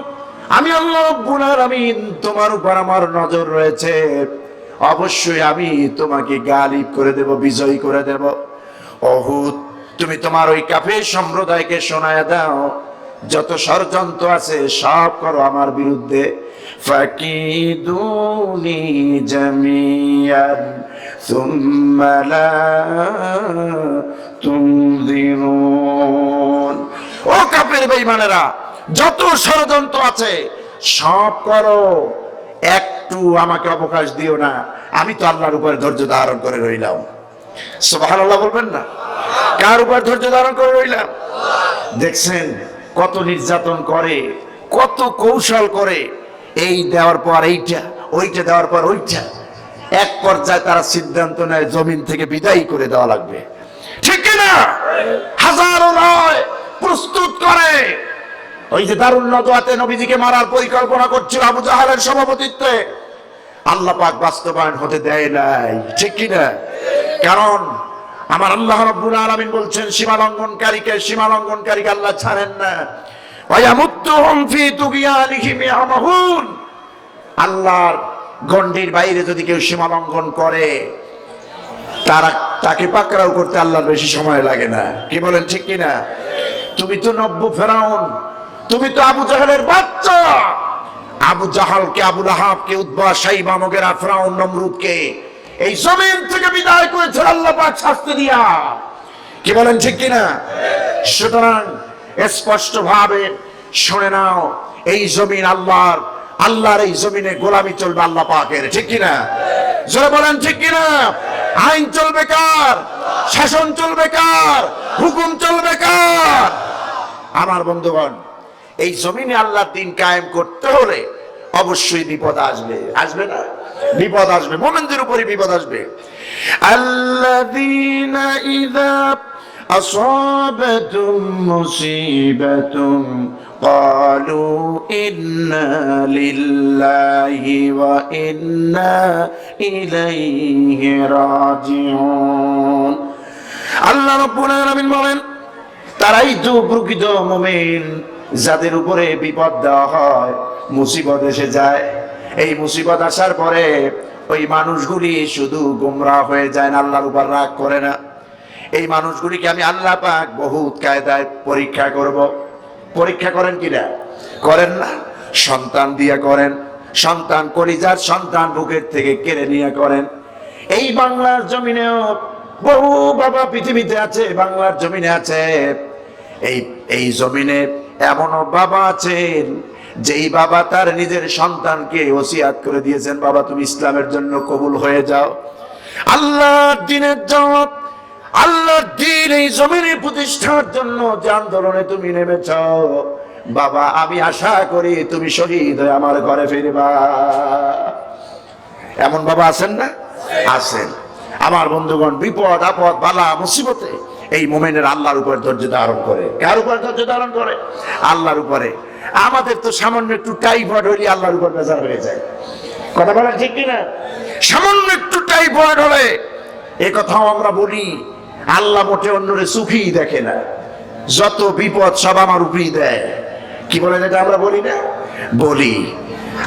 আমি আল্লাহ রাব্বুল আলামিন, তোমার উপর আমার নজর রয়েছে। অবশ্যই আমি তোমাকে গালিব করে দেব, বিজয়ী করে দেব। ও হুদ, তুমি তোমার ওই কাফের সম্প্রদায়কে শোনায় দাও, যত ষড়যন্ত্র আছে সব করো আমার বিরুদ্ধে। ফাকিদুনি জামিয়ান সুম্মা লা তুনজিরুন। ও কাফের বেঈমানেরা, যত ষড়যন্ত্র আছে সব করো, একটু আমাকে অবকাশ দিও না। আমি তো আল্লাহর উপর ধৈর্য ধারণ করে রইলাম। সুবহানাল্লাহ বলবেন না? কার উপর ধৈর্য ধারণ করে রইলাম? দেখছেন কত নির্যাতন করে, কত কৌশল করে, এই দেওয়ার পর এইটা, ওইটা দেওয়ার পর ওইটা। এক পর্যায়ে তারা সিদ্ধান্ত নেয় জমিন থেকে বিদায় করে দেওয়া লাগবে, ঠিক কিনা? হাজারো নয়, প্রস্তুত করে। ওই যে দারুন নদওয়াতে নবীজিকে মারার পরিকল্পনা করছিল আবু জাহালের সভাপতিত্বে, আল্লাহ পাক বাস্তবায়ন হতে দেয় নাই, ঠিক কিনা? কারণ আমার আল্লাহ রাব্বুল আলামিন বলছেন, সীমালঙ্ঘনকারীকে আল্লাহ ছাড়েন না। ওয়ায়ামুদ্দুহুম ফি তুগয়ানিহিম ইয়ামাহুন। আল্লাহর গণ্ডির বাইরে যদি কেউ সীমালঙ্ঘন করে, তাকে পাকড়াও করতে আল্লাহর বেশি সময় লাগে না। কি বলেন, ঠিক কিনা? তুমি তো নব্য ফেরাউন, তুমি তো আবু জাহেলের বাচ্চা। আবু জাহালকে, আবু লাহাবকে, উতবা, শাইবা, মুগীরা, ফিরাউন, নমরুদকে এই জমিন থেকে বিদায় করেছেন আল্লাহ পাক শাস্তি দিয়া। কি বলেন, ঠিক কিনা? সুতরাং স্পষ্ট ভাবে শুনে নাও, এই জমিন আল্লাহর এই জমিনে গোলামি চলবে আল্লাহ পাকের, ঠিক কিনা? জোরে বলেন, ঠিক কিনা? আইন চলবে কার? শাসন চলবে কার? হুকুম চলবে কার? আমার বন্ধুগণ, এই জমিনে আল্লাহর দ্বীন কায়েম করতে হলে অবশ্যই বিপদ আসবে, আসবে না? বিপদ আসবে, মুমিনদের উপরে বিপদ আসবে। আল্লাযীনা ইযা আসাবাতুম মুসিবাতুন ক্বালু ইন্না লিল্লাহি ওয়া ইন্না ইলাইহি রাজিউন। আল্লাহ রাব্বুল আলামিন বলেন, তারাই তো প্রকৃত মুমিন যাদের উপরে বিপদ দেওয়া হয়, মুসিবত এসে যায়। এই মুসিবত আসার পরে ওই মানুষগুলি শুধু গোমরাহ হয়ে যায় না, আল্লাহর উপর রাগ করে না। এই মানুষগুলিকে আমি আল্লাহ পাক বহুত কায়দায় পরীক্ষা করব। পরীক্ষা করেন কিনা? করেন না? সন্তান দিয়া করেন, সন্তান কলিজার সন্তান বুকের থেকে কেড়ে নিয়ে করেন। এই বাংলার জমিনেও বহু বাবা পৃথিবীতে আছে, বাংলার জমিনে আছে। এই জমিনে এমনও বাবা আছেন, যেই বাবা তার নিজের সন্তানকে ওসিয়াত করে দিয়েছেন, বাবা তুমি ইসলামের জন্য কবুল হয়ে যাও, আল্লাহর দ্বীনের জন্য, আল্লাহর দ্বীন এই জমিনে প্রতিষ্ঠার জন্য যে আন্দোলনে তুমি নেমেছ, বাবা আমি আশা করি তুমি শহীদ হয়ে আমার ঘরে ফিরবা। এমন বাবা আছেন না? আছেন। আমার বন্ধুগণ, বিপদ আপদ বালা মুসিবতে এই মুমিনের আল্লাহর উপর ধৈর্য ধারণ করে। কার উপর ধৈর্য ধারণ করে? আল্লাহর উপরে। আমাদের তো সামান্য একটু টাইফয়েড হলে আল্লাহর উপর বেজার হয়ে যায়। কথা বলা ঠিক কিনা? সামান্য একটু টাইফয়েড হলে এ কথাও আমরা বলি, আল্লাহ মোটে অন্যরে সুখী দেখে না, যত বিপদ সব আমার উপরেই দেয়। কি বলে এটা আমরা বলি না? বলি।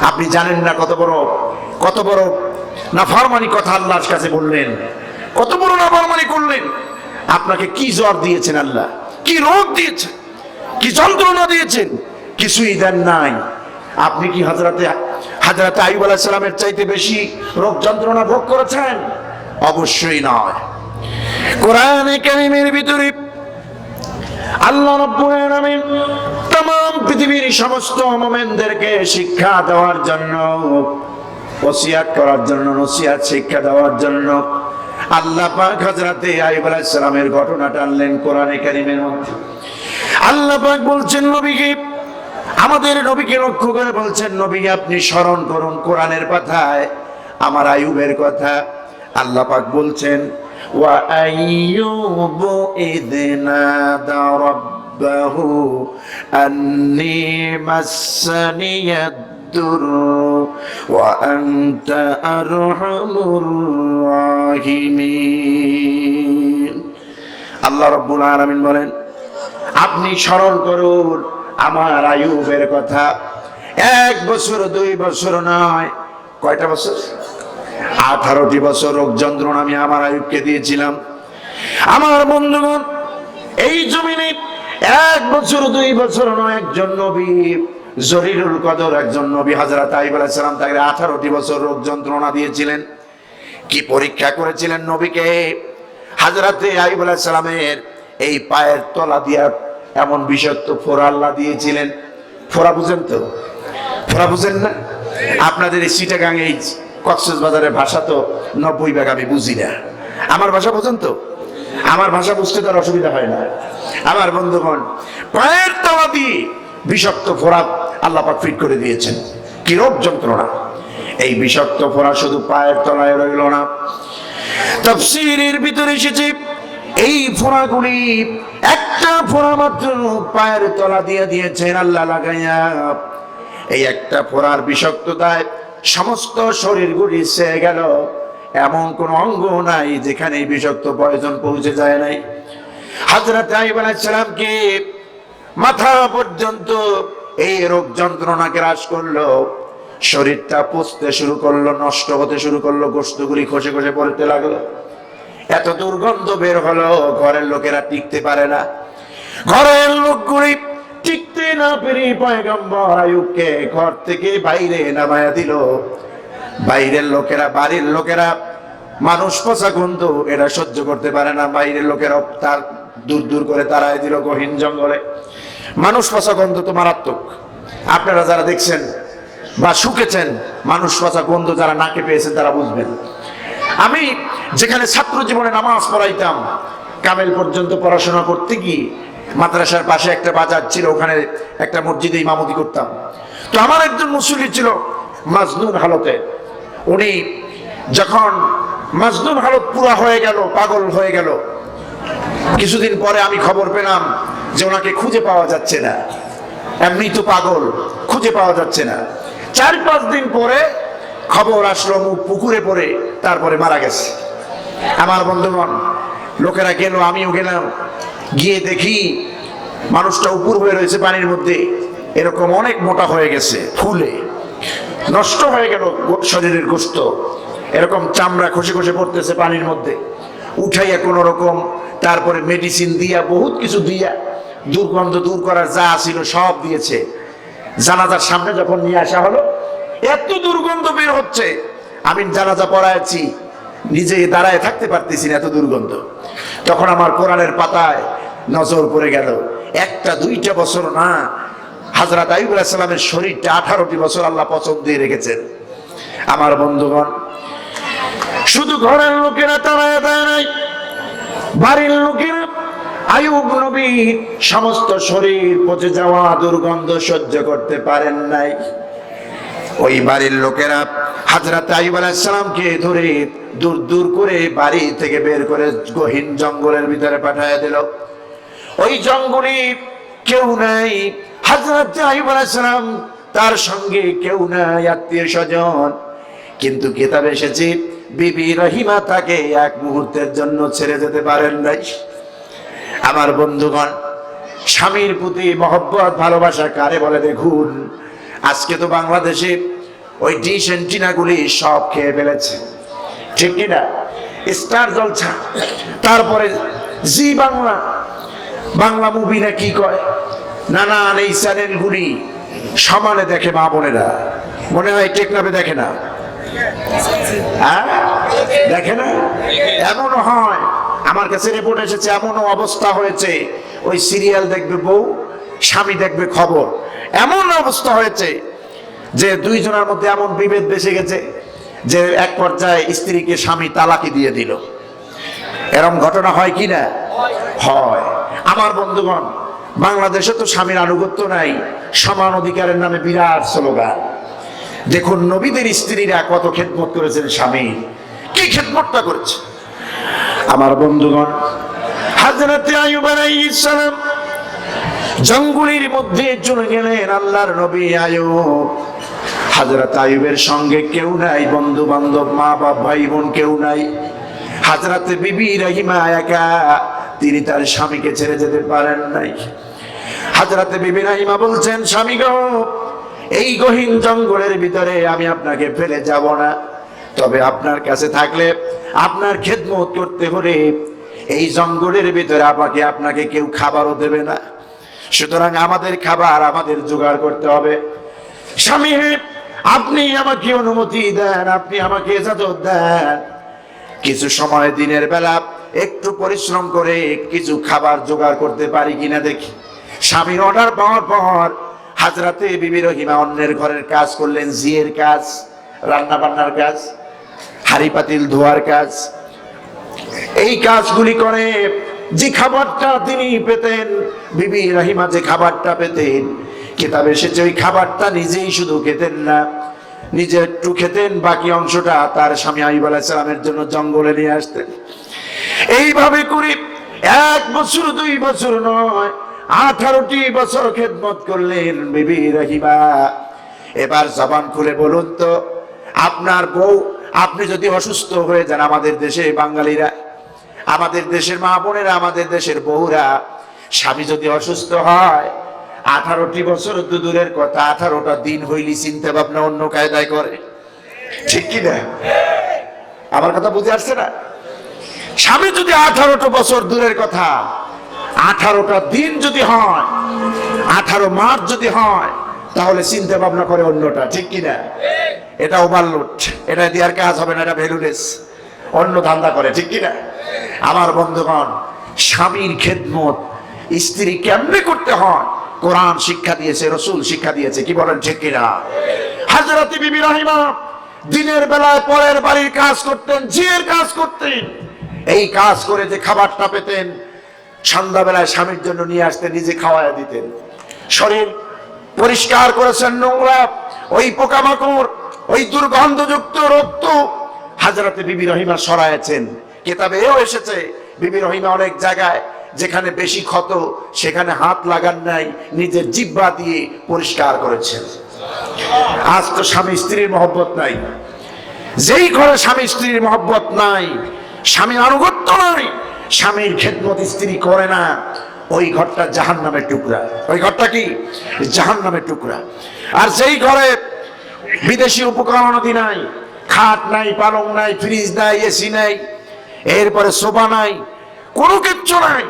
আপনি জানেন না কত বড় নাফরমানি কথা আল্লাহর কাছে বললেন, কত বড় নাফরমানি করলেন। আপনাকে কি জ্বর দিয়েছেন আল্লাহ, কি রোগ দিয়েছেন, কি যন্ত্রণা দিয়েছেন? কিছুই দেন নাই। আপনি কি হযরতে আইয়ুব আলাইহিস সালামের চাইতে বেশি রোগ যন্ত্রণা ভোগ করেছেন? অবশ্যই নয়। কোরআনে কারীমের ভিতরে আল্লাহ রাব্বুল আলামিন तमाम পৃথিবীর সমস্ত মুমিনদেরকে শিক্ষা দেওয়ার জন্য, ওসিয়াত করার জন্য, নসিহত শিক্ষা দেওয়ার জন্য আল্লাহ পাক হযরতে আইয়ুব আলাইহিস সালামের ঘটনা টানলেন কোরআনে কারীমের মধ্যে। আল্লাহ পাক বলছেন নবীকে, আমাদের নবীকে লক্ষ্য করে বলছেন, নবী আপনি স্মরণ করুন কোরআনের পাতায় আমার আইয়ুবের কথা। আল্লাহ পাক বলছেন, ওয়া আইয়ুবু ইয নাদা রাব্বাহু আন্নী মাসসানিয়াদ দুররু ওয়া আনতা আরহামুর রাহিমিন। আল্লাহ রাব্বুল আলামিন বলেন, আপনি স্মরণ করুন আমার আইয়ুবের কথা। 1 বছর 2 বছর নয়, কয়টা বছর? 18টি বছর রোগ যন্ত্রণা আমি আমার আইয়ুবকে দিয়েছিলাম। আমার বন্ধুগণ, এই জমিনে 1 বছর 2 বছর নয়, একজন নবী জলিলুল কদর, একজন নবী হযরত আইয়ুব আলাইহিস সালাম, তাকে 18টি বছর রোগ যন্ত্রণা দিয়েছিলেন। কি পরীক্ষা করেছিলেন নবীকে? হযরতে আইয়ুব আলাইহিস সালামের এই পায়ের তলা দিয়া এমন বিষাক্ত ফোড়া আল্লাহ দিয়েছিলেন। ফোড়া বুঝেন তো? ফোড়া বুঝেন না? আপনাদের এই চিটাগাং এই কক্সবাজারের ভাষা তো 90% আমি বুঝি না। আমার ভাষা বুঝেন তো? আমার ভাষা বুঝতে তার অসুবিধা হয় না। আমার বন্ধুগণ, পায়ের তলা দিয়ে বিষাক্ত ফোড়া আল্লাহ পাক ফিট করে দিয়েছেন। কি রোগ যন্ত্রণা! এই বিষাক্ত ফোড়া শুধু পায়ের তলায় রইল না, তাফসীরের ভিতরে এসেছে এই ফোড়াগুলি একটা ফোড়া মাত্র পায়ের তলা দিয়ে দিয়েছেন আল্লাহ লাগাইয়া। এই একটা ফোড়ার বিষাক্ততায় সমস্ত শরীর গুলিছে গেল, এমন কোন অঙ্গ নাই যেখানে বিষাক্ত পয়জন পৌঁছে যায় নাই। হযরত আইয়ুব আলাইহিস সালামকে মাথা পর্যন্ত এই রোগ যন্ত্রণা গ্রাস করলো, শরীরটা পচতে শুরু করলো, নষ্ট হতে শুরু করলো, গোশতগুলি খসে খসে পড়তে লাগলো, এত দুর্গন্ধ বের হলো ঘরের লোকেরা টিকতে পারে না। ঘরের লোকগুলি টিকতে না পেরে পয়গম্বর আইয়ুবকে ঘর থেকে বাইরে নামায়া দিল। বাইরের লোকেরা, বাড়ির লোকেরা মানুষ পচা গন্ধ এরা সহ্য করতে পারে না, বাইরের লোকেরা তার দূর দূর করে তাড়ায় দিল গহীন জঙ্গলে। মানুষ পচা গন্ধ তো মারাত্মক। আপনারা যারা দেখছেন বা শুকেছেন মানুষ পচা গন্ধ, যারা নাকে পেয়েছেন তারা বুঝবেন। আমি যেখানে ছাত্র জীবনে নামাজ পড়াইতাম, কামেল পর্যন্ত পড়াশোনা করতে গিয়ে মাদ্রাসার পাশে একটা বাজার ছিল, ওখানে একটা মসজিদে ইমামতি করতাম। তো আমার একজন মুসল্লি ছিল মাজনুন হালতে। উনি যখন মাজনুন হালত পুরা হয়ে গেল, পাগল হয়ে গেল, কিছুদিন পরে আমি খবর পেলাম যে ওনাকে খুঁজে পাওয়া যাচ্ছে না। এমনি তো পাগল, খুঁজে পাওয়া যাচ্ছে না। 4-5 দিন পরে খবর আসলো মুখ পুকুরে পড়ে তারপরে মারা গেছে। আমার বন্ধুগণ, লোকেরা গেল, আমিও গেলাম, গিয়ে দেখি মানুষটা উপর হয়ে রয়েছে পানির মধ্যে, এরকম অনেক মোটা হয়ে গেছে, ফুলে নষ্ট হয়ে গেল শরীরের গোশত, এরকম চামড়া খসে খসে পড়তেছে পানির মধ্যে। উঠাইয়া কোন রকম তারপরে মেডিসিন দিয়া, বহুত কিছু দিয়া, দুর্গন্ধ দূর করার যা ছিল সব দিয়েছে। জানাজার সামনে যখন নিয়ে আসা হলো, এত দুর্গন্ধ বের হচ্ছে, আমি জানাজা পড়াইছি, নিজে দাঁড়ায় থাকতে পারতেছি না, এত দুর্গন্ধ। তখন আমার কোরআনের পাতায় নজর পড়ে গেল, 1-2 বছর না, হযরত আইয়ুব আলাইহিস সালামের শরীরটা 18টি বছর আল্লাহ পছন্দ দিয়ে রেখেছেন। আমার বন্ধুগণ, শুধু ঘরের লোকেরা তাড়ায় দেয় নাই, বাড়ির লোকেরা আইয়ুব নবীর সমস্ত শরীর পচে যাওয়া দুর্গন্ধ সহ্য করতে পারেন নাই। ওই বাড়ির লোকেরা হযরত আইয়ুব আলাইহিস সালামকে ধরে দূর দূর করে বাড়ি থেকে বের করে গহীন জঙ্গলের ভিতরে পাঠিয়ে দিল। ওই জঙ্গলে কেউ নাই, হযরত আইয়ুব আলাইহিস সালাম, তার সঙ্গে কেউ নাই, আত্মীয় স্বজন। কিন্তু কিতাবে এসেছে বিবি রহিমা তাকে এক মুহূর্তের জন্য ছেড়ে যেতে পারেন নাই। আমার বন্ধুগণ, স্বামীর প্রতি মহব্বত ভালোবাসা কারে বলে দেখুন। আজকে তো বাংলাদেশে ওই ডিশ এন্টিনাগুলি সব খেয়ে ফেলেছে, ঠিক কিনা? স্টার জলসা, তারপরে জি বাংলা, বাংলা মুভি না কি কয়, নানান এই চ্যানেলগুলি সমানে দেখে মা বোনেরা। মনে হয় টেকনাফে দেখে না, দেখে না? এমনও হয়, আমার কাছে রিপোর্ট এসেছে, এমনও অবস্থা হয়েছে, ওই সিরিয়াল দেখবে বউ, স্বামী দেখবে খবর। এমন অবস্থা হয়েছে যে দুইজনের মধ্যে এমন বিভেদ বেসে গেছে যে এক পর্যায়ে স্ত্রীকে স্বামী তালাকি দিয়ে দিল। এরকম ঘটনা হয় কি না? হয়। আমার বন্ধুগণ, বাংলাদেশে তো স্বামীর আনুগত্য নাই, সমান অধিকারের নামে বিরাট স্লোগান। দেখুন নবীদের স্ত্রীরা কত খেদমত করেছেন স্বামীর, কি খেদমতটা করেছে। আমার বন্ধুগণ, হযরত আইয়ুব আলাইহিস সালাম জঙ্গলের মধ্যে চলে গেলেন। আল্লাহর নবী আইয়ুব, হযরত আইয়ুবের সঙ্গে কেউ নাই, বন্ধু বান্ধব, মা বাপ, ভাই বোন কেউ নাই। হযরত বিবি রহিমা একা, তিনি তার স্বামীকে ছেড়ে যেতে পারেন নাই। হযরত বিবি রহিমা বলছেন, স্বামী গো, এই গহীন জঙ্গলের ভিতরে আমি আপনাকে ফেলে যাব না, তবে আপনার কাছে থাকলে আপনার খেদমত করতে হলে এই জঙ্গলের ভিতরে আপনাকে কেউ খাবারও দেবে না, সুতরাং আমাদের খাবার আমাদের জোগাড় করতে হবে। স্বামী, আপনি আমাকে অনুমতি দেন, আপনি আমাকে ইজাজত দেন, কিছু সময় দিনের বেলা একটু পরিশ্রম করে কিছু খাবার জোগাড় করতে পারি কিনা দেখি। স্বামীর অর্ডার পাওয়ার পর হযরতে বিবি রহিমা অন্যের ঘরের কাজ করলেন, জিয়ের কাজ, রান্না বান্নার কাজ, হাড়ি পাতিল ধোয়ার কাজ, এই কাজগুলি করে যে খাবারটা তিনি পেতেন, বিবি রহিমা যে খাবারটা পেতেন, কিতাবে এসেছে ওই খাবারটা নিজেই শুধু খেতেন না, নিজে একটু খেতেন, বাকি অংশটা তার স্বামী আইয়ুব আলাইহিস সালামের জন্য জঙ্গলে নিয়ে আসতেন। এইভাবে করে 1 বছর 2 বছর নয়, 18টি বছর খেদমত করলেন বিবি রহিমা। এবার জবান খুলে বলুন তো, আপনার বউ, আপনি যদি অসুস্থ হয়ে যান, আমাদের দেশে বাঙালিরা, আমাদের দেশের মা বোনেরা, আমাদের দেশের বউরা, স্বামী যদি অসুস্থ হয়, 18টি বছর তো দূরের কথা, 18টা দিন হইলি চিন্তা ভাবনা অন্য কায়দায় করে, ঠিক কি না? আমার কথা বুঝে আসছে না? স্বামী যদি 18টা বছর দূরের কথা, 18টা দিন যদি হয়, 18 মাস যদি হয়, তাহলে চিন্তা ভাবনা করে অন্যটা, ঠিক কি না? এটা ওভারলোড, এটা দেওয়ার কাজ হবে না, এটা ভ্যালুলেস, অন্য ধান্দা করে, ঠিক কি না? আমার বন্ধুগণ, স্বামীর খেদমত স্ত্রী কেমনে করতে হয় কোরআন শিক্ষা দিয়েছে, রসুল শিক্ষা দিয়েছে, কি বলেন ঠিক কিনা? হযরত বিবি রহিমা দিনের বেলায় পরের বাড়ির কাজ করতেন, ঝিয়ের কাজ করতেন। এই কাজ করে যে খাবারটা পেতেন, সন্ধ্যাবেলায় স্বামীর জন্য নিয়ে আসতেন, নিজে খাওয়ায় দিতেন। শরীর পরিষ্কার করেছেন, নোংরা ওই পোকামাকড়, ওই দুর্গন্ধযুক্ত রক্ত হযরত বিবি রহিমা সরায়েছেন। কিতাবে এও এসেছে, বিবি রহিমা অনেক জায়গায় যেখানে বেশি ক্ষত সেখানে হাত লাগান নাই, নিজের জিহ্বা দিয়ে পরিষ্কার করেছেন। আজ তো স্বামী স্ত্রীর মহব্বত নাই। যেই ঘরে স্বামী স্ত্রীর মহব্বত নাই, স্বামীর আনুগত্য নাই, স্বামীর খেদমত স্ত্রী করে না, ওই ঘরটা জাহান্নামের টুকরা। ওই ঘরটা কি? জাহান্নামের টুকরা। আর যেই ঘরে বিদেশি উপকরণাদি নাই, খাট নাই, পালং নাই, ফ্রিজ নাই, এসি নাই, এরপরে সোফা নাই, কোনো কিচ্ছু নাই,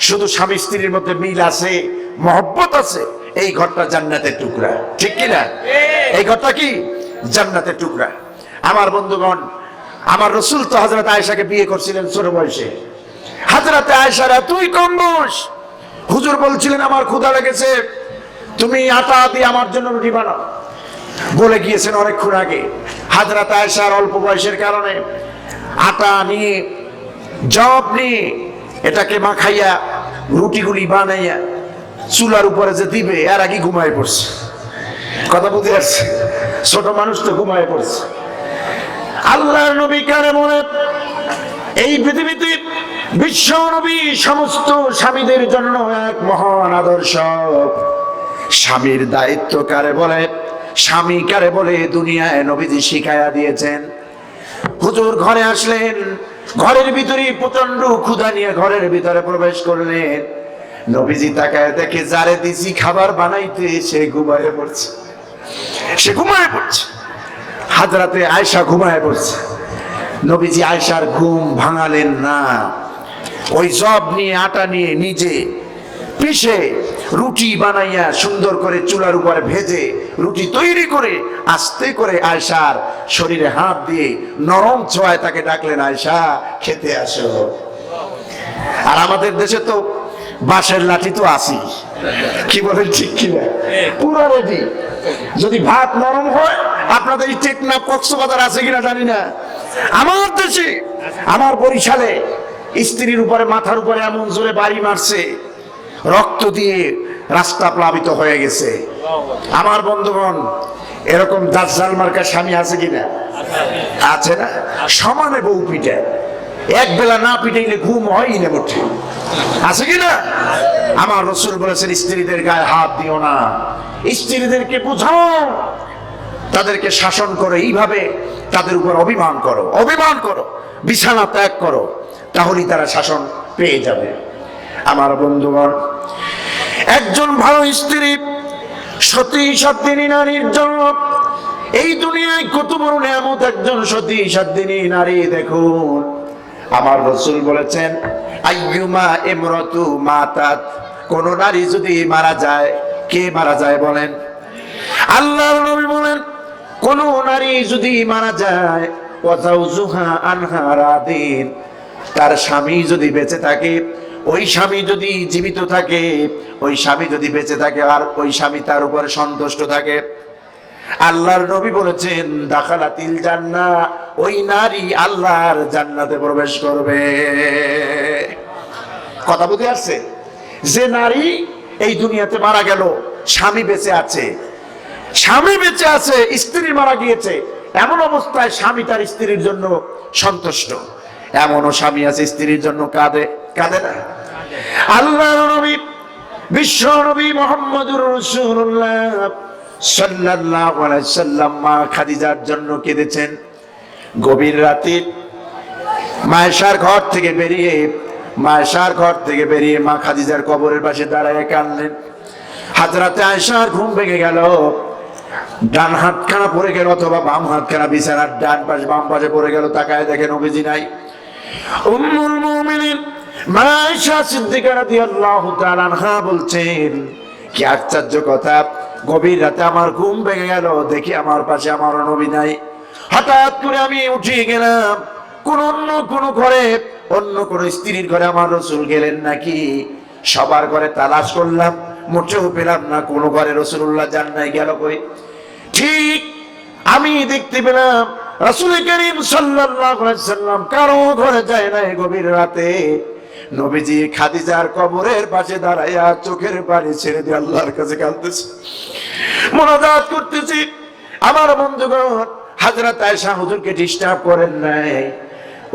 শুধু স্বামী স্ত্রীর মধ্যে মিল আছে, মহব্বত আছে, এই ঘরটা জান্নাতের টুকরা, ঠিক কি না? এই ঘরটা কি? জান্নাতের টুকরা। আমার বন্ধুগণ, আমার রসুল তো হযরত আয়েশাকে বিয়ে করছিলেন ছোট বয়সে। হযরত আয়েশার এতই কম বয়স, হুজুর বলছিলেন আমার ক্ষুধা লেগেছে, তুমি আটা দিয়ে আমার জন্য রুটি বানাও, বলে গিয়েছেন অনেকক্ষণ আগে। হযরত আয়েশার অল্প বয়সের কারণে আটা নিয়ে, জব নিয়ে, এটাকে মাখাইয়া রুটিগুলি বানাইয়া চুলার উপরে যে দিবে, এর আগে ঘুমায় পড়ছে। কথা বুঝে আসছে? ছোট মানুষ তো ঘুমায় পড়ছে। আল্লাহর নবী কারে মনে, এই পৃথিবীতে বিশ্ব নবী সমস্ত স্বামীদের জন্য এক মহান আদর্শ। স্বামীর দায়িত্ব কারে বলে, স্বামী কারে বলে, দুনিয়ায় নবীজি শিখায়া দিয়েছেন। হুজুর ঘরে আসলেন, ঘরের ভিতরে প্রচন্ড ক্ষুধা নিয়ে ঘরের ভিতরে প্রবেশ করলেন। নবীজি তাকায় দেখে যারে দিছি খাবার বানাইতে, সে ঘুমায় পড়ছে, সে ঘুমায় পড়ছে। হযরতে আয়েশা ঘুমায় পড়ছে। নবীজি আয়েশার ঘুম ভাঙালেন না। ওই জব নিয়ে, আটা নিয়ে নিজে পিষে রুটি বানাইয়া সুন্দর করে চুলার উপরে ভেজে রুটি তৈরি করে আস্তে করে আয়েশার শরীরে হাত দিয়ে নরম ছোঁয়ায় তাকে ডাকলেন, আয়েশা খেতে আসো। আর আমাদের দেশে তো বাঁশের লাঠি তো আসি, কি বলেন ঠিক কিনা? পুরো রেডি। যদি ভাত নরম হয়, আপনাদের টেকনাফ কক্সবাজার আছে কিনা জানি না, আমার দেশে, আমার বরিশালে স্ত্রীর উপরে, মাথার উপরে এমন জোরে বাড়ি মারছে, রক্ত দিয়ে রাস্তা প্লাবিত হয়ে গেছে। আমার বন্ধুগণ, এরকম দাজ্জাল মার্কা স্বামী আছে কিনা? আছে না? সমানে বউ পিটায়, এক বেলা না পিটাইলে ঘুম হয়ই না মোটে, আছে কিনা? আমার রসুল বলেছেন, স্ত্রীদের গায়ে হাত দিও না, স্ত্রীদেরকে বুঝাও, তাদেরকে শাসন করো, এইভাবে তাদের উপর অভিমান করো, অভিমান করো, বিছানা ত্যাগ করো, তাহলেই তারা শাসন পেয়ে যাবে। আমার বন্ধুগণ, একজন ভালো স্ত্রী সতী সাধ্বিনী নারীর জন্য এই দুনিয়ায় কত বড় নিয়ামত। একজন সতী সাধ্বিনী নারী, দেখুন আমার রাসূল বলেছেন, আইয়ুমা ইমরাতু মাতাত, কোন নারী যদি মারা যায়, কে মারা যায় বলেন? আল্লাহর নবী বলেন, কোন নারী যদি মারা যায়, ওয়া যাওজুহা আনহা রাদিন, তার স্বামী যদি বেঁচে থাকে, ওই স্বামী যদি জীবিত থাকে, ওই স্বামী যদি বেঁচে থাকে, আর ওই স্বামী তার উপরে সন্তুষ্ট থাকে, আল্লাহর নবী বলেছেন, দাখালাতিল জান্নাহ, ওই নারী আল্লাহর জান্নাতে প্রবেশ করবে। কথা বুঝে আসছে? যে নারী এই দুনিয়াতে মারা গেল, স্বামী বেঁচে আছে, স্বামী বেঁচে আছে, স্ত্রী মারা গিয়েছে, এমন অবস্থায় স্বামী তার স্ত্রীর জন্য সন্তুষ্ট। এমনও স্বামী আছে স্ত্রীর জন্য কাঁদে, কাঁদে না? আল্লাহর নবী বিশ্ব নবী মুহাম্মদুর রাসূলুল্লাহ সাল্লাল্লাহু আলাইহি সাল্লাম মা খাদিজার জন্য কেঁদেছেন। গভীর রাতে মায়েশার ঘর থেকে বেরিয়ে মা খাদিজার কবরের পাশে দাঁড়ায় কাঁদলেন। হযরতে আয়েশার ঘুম ভেঙে গেল, ডান হাতখানা পড়ে গেল অথবা বাম হাতখানা বিছানার ডান পাশ বাম পাশে পড়ে গেল। তাকায় দেখে নবীজি নাই। উম্মুল মুমিনিন মা আয়েশা সিদ্দিকা রাদিয়াল্লাহু তাআলা আনহা বলছেন, কি আশ্চর্য কথা, গভীর রাতে আমার ঘুম ভেঙে গেল, দেখি আমার পাশে আমার নবী নাই। হঠাৎ করে আমি উঠে গেলাম, অন্য কোন স্ত্রীর ঘরে আমার রাসূল গেলেন নাকি। সবার ঘরে তালাশ করলাম, মোটেও পেলাম না, কোন ঘরে রাসূলুল্লাহ যান নাই, গেল কই? ঠিক আমি দেখতে পেলাম রাসূল করিম সাল্লাল্লাহু আলাইহি সাল্লাম কারো ঘরে যায় নাই। গভীর রাতে নবীজি খাদিজার কবরের পাশে দাঁড়াইয়া চোখের পানি ছেড়ে দিয়ে আল্লাহর কাছে কাঁদতেছে, মুনাজাত করতেছি। আমার বন্ধুগণ, হযরত আয়েশা হুজুরকে ডিস্টার্ব করেন নাই।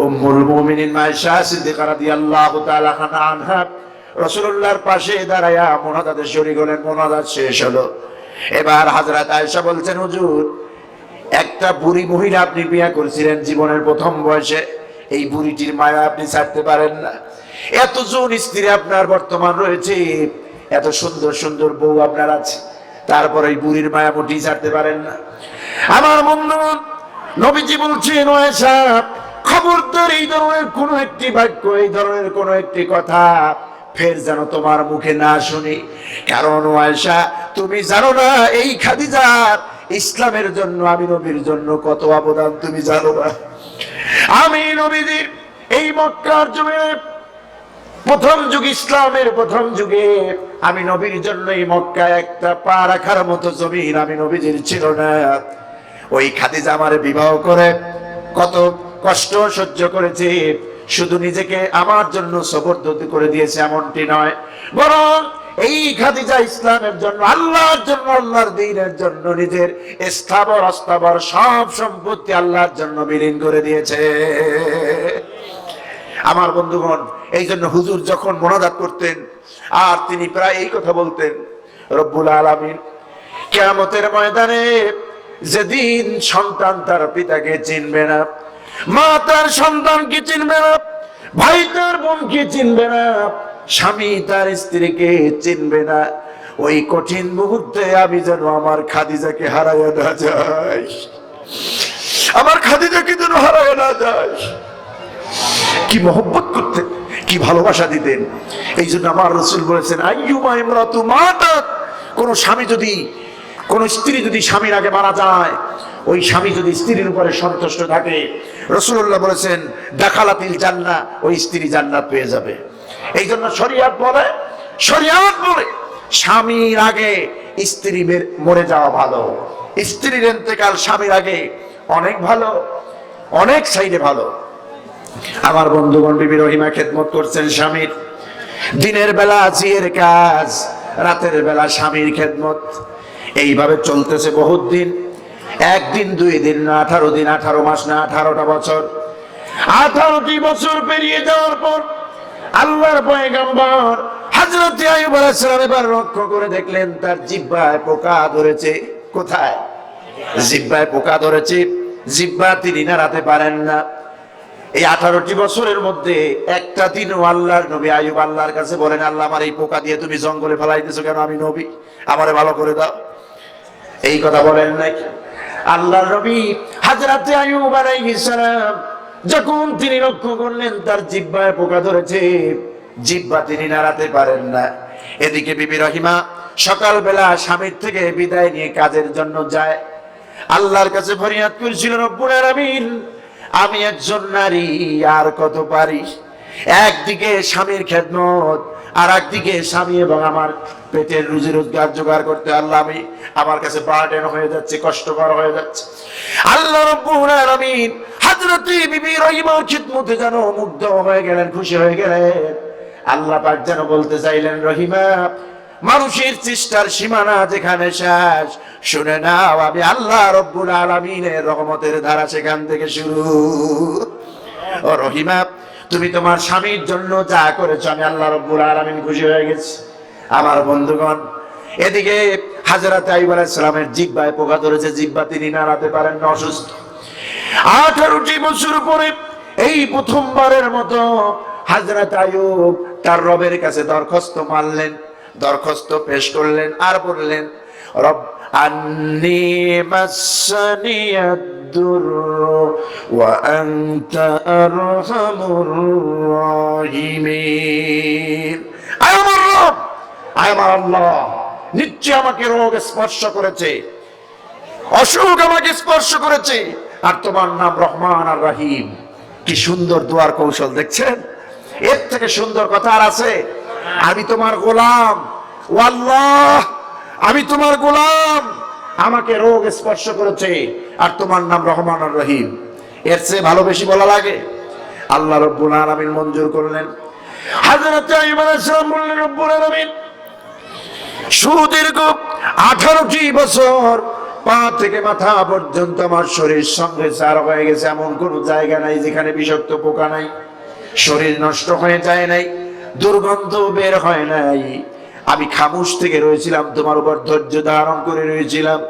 উম্মুল মুমিনিন আয়েশা সিদ্দিকা রাদিয়াল্লাহু তাআলা আনহা রাসূলুল্লাহর পাশে দাঁড়ায়া মুনাজাতে শরীক হলেন। মুনাজাত শেষ হলো। এবার হযরত আয়েশা বলছেন, হুজুর, একটা বুড়ি মহিলা আপনি বিয়ে করেছিলেন জীবনের প্রথম বয়সে, এই বুড়িটির মায়া আপনি ছাড়তে পারেন না। এত জন স্ত্রী আপনার বর্তমান রয়েছে, এত সুন্দর সুন্দর বউ আপনার আছে, তারপর এই বুড়ির মায়া মোটেই ছাড়তে পারেন না। আমার বন্ধুগণ, নবীজি বলছেন, আয়েশা খবরদার এই ধরনের কোন একটি বাক্য, এই ধরনের কোন একটি কথা ফের যেন তোমার মুখে না শুনি। কারণ আয়েশা, তুমি জানো না এই খাদিজার ইসলামের জন্য, আমি নবীর জন্য কত অবদান তুমি জানো না। আমি নবীজির এই মক্কার জমিনে প্রথম যুগ, ইসলামের প্রথম যুগে আমি নবীর জন্য এই মক্কায় একটা পা রাখার মতো জমিন আমি নবীজির ছিল না। ওই খাদিজা আমারে বিবাহ করে কত কষ্ট সহ্য করেছে, শুধু নিজেকে আমার জন্য সবরদতি করে দিয়েছে এমনটি নয়, বরং এই খাদিজা ইসলামের জন্য, আল্লাহর জন্য, আল্লাহর দ্বীনের জন্য নিজের স্থাবর অস্থাবর সব সম্পত্তি আল্লাহর জন্য বিলীন করে দিয়েছে। আমার বন্ধুগণ, এই জন্য হুজুর যখন মুনাজাত করতেন আর তিনি প্রায় এই কথা বলতেন, রব্বুল আলামিন কিয়ামতের ময়দানে যেদিন সন্তান তার পিতাকে চিনবে না, মা তার সন্তানকে চিনবে না, ভাই তার বোনকে চিনবে না, স্বামী তার স্ত্রীকে চিনবে না, ওই কঠিন মুহূর্তে আমি যেন আমার খাদিজাকে হারাইয়া না যাই, আমার খাদিজাকে যেন হারাইয়া না যাই। কি মহব্বত করতেন, কি ভালোবাসা দিতেন। এই জন্য আমার রাসূল বলেছেন, আইয়ুমা ইমরাতু মাতাত, কোন স্বামী যদি, কোন স্ত্রী যদি স্বামীর আগে মারা যায়, ওই স্বামী যদি স্ত্রীর উপরে সন্তুষ্ট থাকে, রাসূলুল্লাহ বলেছেন দাখালাতিল জান্নাহ, ওই স্ত্রী জান্নাত পেয়ে যাবে। এই জন্য শরীয়ত বলে স্বামীর আগে স্ত্রী মরে যাওয়া ভালো, স্ত্রীর ইন্তেকাল স্বামীর আগে অনেক ভালো, অনেক সাইডে ভালো। আমার বন্ধুগণ, বিবি রহিমা খেদমত করছেন স্বামীর, দিনের বেলা জিয়ের কাজ, রাতের বেলা স্বামীর খেদমত, এইভাবে চলতেছে বহুত দিন। একদিন, 2 দিন না, 18 দিন, 18 মাস না, 18টা বছর, 18টি বছর পেরিয়ে যাওয়ার পর আল্লাহর পয়গম্বর হযরত আইয়ুব আলাইহিস সালাম এবার লক্ষ্য করে দেখলেন তার জিহ্বায় পোকা ধরেছে। কোথায়? জিহ্বায় পোকা ধরেছে, জিহ্বা তিনি নাড়াতে পারেন না। এই 18টি বছরের মধ্যে একটা দিনও আল্লাহর নবী আইয়ুব আল্লাহর কাছে বলেন, আল্লাহ, আমার এই পোকা দিয়ে তুমি জঙ্গলে ফেলাইতেছো কেন? আমি নবী, আমারে ভালো করে দাও। এই কথা বলেন নাই। আল্লাহর নবী হযরত আইয়ুব আলাইহিস সালাম যখন তিনি লক্ষ্য করলেন তার জিহ্বায় পোকা ধরেছে, জিহ্বা তিনি নাড়াতে পারেন না। এদিকে বিবি রহিমা সকালবেলা স্বামীর থেকে বিদায় নিয়ে কাজের জন্য যায়, আল্লাহর কাছে ফরিয়াদ করেছিল, রব্বুল আলামিন, আমি একজন নারী, আর কত পারি? একদিকে স্বামীর খেদমত, আর একদিকে স্বামী এবং আমার পেটের রুজি রোজগার জোগাড় করতে, আল্লাহ, আমি আমার কাছে বার্ডেন হয়ে যাচ্ছে, কষ্টকর হয়ে যাচ্ছে। আল্লাহ রাব্বুল আলামিন হযরত বিবি রহিমার খিদমতে যেন মুগ্ধ হয়ে গেলেন, খুশি হয়ে গেলেন। আল্লাহ পাক যেন বলতে চাইলেন, রহিমা, মানুষের চেষ্টার সীমানা যেখানে শেষ, শুনে নাও আমি আল্লাহ রব্বুল আলামিনের রহমতের ধারা সেখান থেকে শুরু। ও রহিমা, তুমি তোমার স্বামীর জন্য যা করেছো আমি আল্লাহ রব্বুল আলামিন খুশি হয়ে গেছি। আমার বন্ধুগণ, এদিকে হযরত আইয়ুব আলাইহিস সালামের জিহ্বায় পোকা ধরেছে, জিহ্বা তিনি নাড়াতে পারেন না, অসুস্থ। 18টি বছর পরে এই প্রথমবারের মতো হযরত আইয়ুব তার রবের কাছে দরখাস্ত মানলেন, দরখাস্ত পেশ করলেন আর বললেন, রব আন্নী মাসসানিয়াদ-দুররু ওয়া আনতা আরহামুর রাহিমিন। আয় আমার রব, আয় আমার আল্লাহ, নিশ্চয় আমাকে রোগ স্পর্শ করেছে, অসুখ আমাকে স্পর্শ করেছে, আর তোমার নাম রহমান আর রহিম। কি সুন্দর দোয়ার কৌশল দেখছেন? এর থেকে সুন্দর কথা আর আছে? আমি তোমার গোলাম, ও আল্লাহ, আমি তোমার গোলাম, আমাকে রোগ স্পর্শ করেছে, আর তোমার নাম রহমান আর রহিম। এর চেয়ে ভালোবেসি বলা লাগে? আল্লাহ রব্বুল আলামিন মঞ্জুর করলেন। হযরত আইয়ুব আলাইহিস সালাম বললেন, রব্বুল আলামিন, সুদীর্ঘ 18টি বছর পা থেকে মাথা পর্যন্ত আমার শরীর সঙ্গে চার হয়ে গেছে, এমন কোন জায়গা নাই যেখানে বিষাক্ত পোকা নাই, শরীর নষ্ট হয়ে যায় নাই, দুর্গন্ধ বের হয় নাই। আমি খামোশ থেকে রয়েছিলাম, তোমার উপর ধৈর্য ধারণ করে রয়েছিলাম,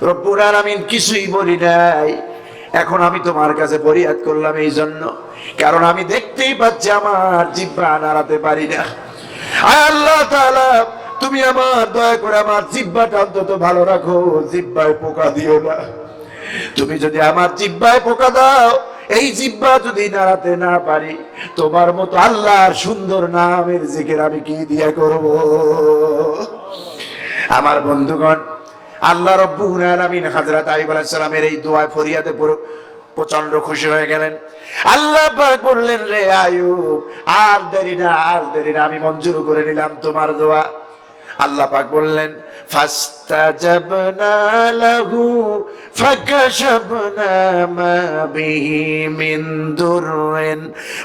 রব্বুল আলামিন কিছুই বলি নাই। এখন আমি তোমার কাছে ফরিয়াদ করলাম এই জন্য, কারণ আমি দেখতেই পাচ্ছি আমার জিহ্বা নাড়াতে পারি না। আয় আল্লাহ তাআলা, তুমি আমার দয়া করে আমার জিহ্বাটা অন্তত ভালো রাখো, জিহ্বায় পোকা দিও না। তুমি যদি আমার জিহ্বায় পোকা দাও, এই জিহ্বা যদি নাড়াতে না পারি, তোমার মতো আল্লাহর সুন্দর নামের জিকির আমি কি দিয়ে করব? আমার বন্ধুগণ, আল্লাহ রাব্বুল আলামিন হযরত আইয়ুব আলাইহিস সালামের এই দোয়া ফরিয়াদে প্রচন্ড খুশি হয়ে গেলেন। আল্লাহ পাক বললেন, রে আইয়ুব, আর দেরি না, আর দেরি না, আমি মঞ্জুর করে নিলাম তোমার দোয়া। আল্লাহ পাক বললেন, ফাস্তাজাবনা লাহু ফাকাশাফনা মা বিহি মিন দুররিন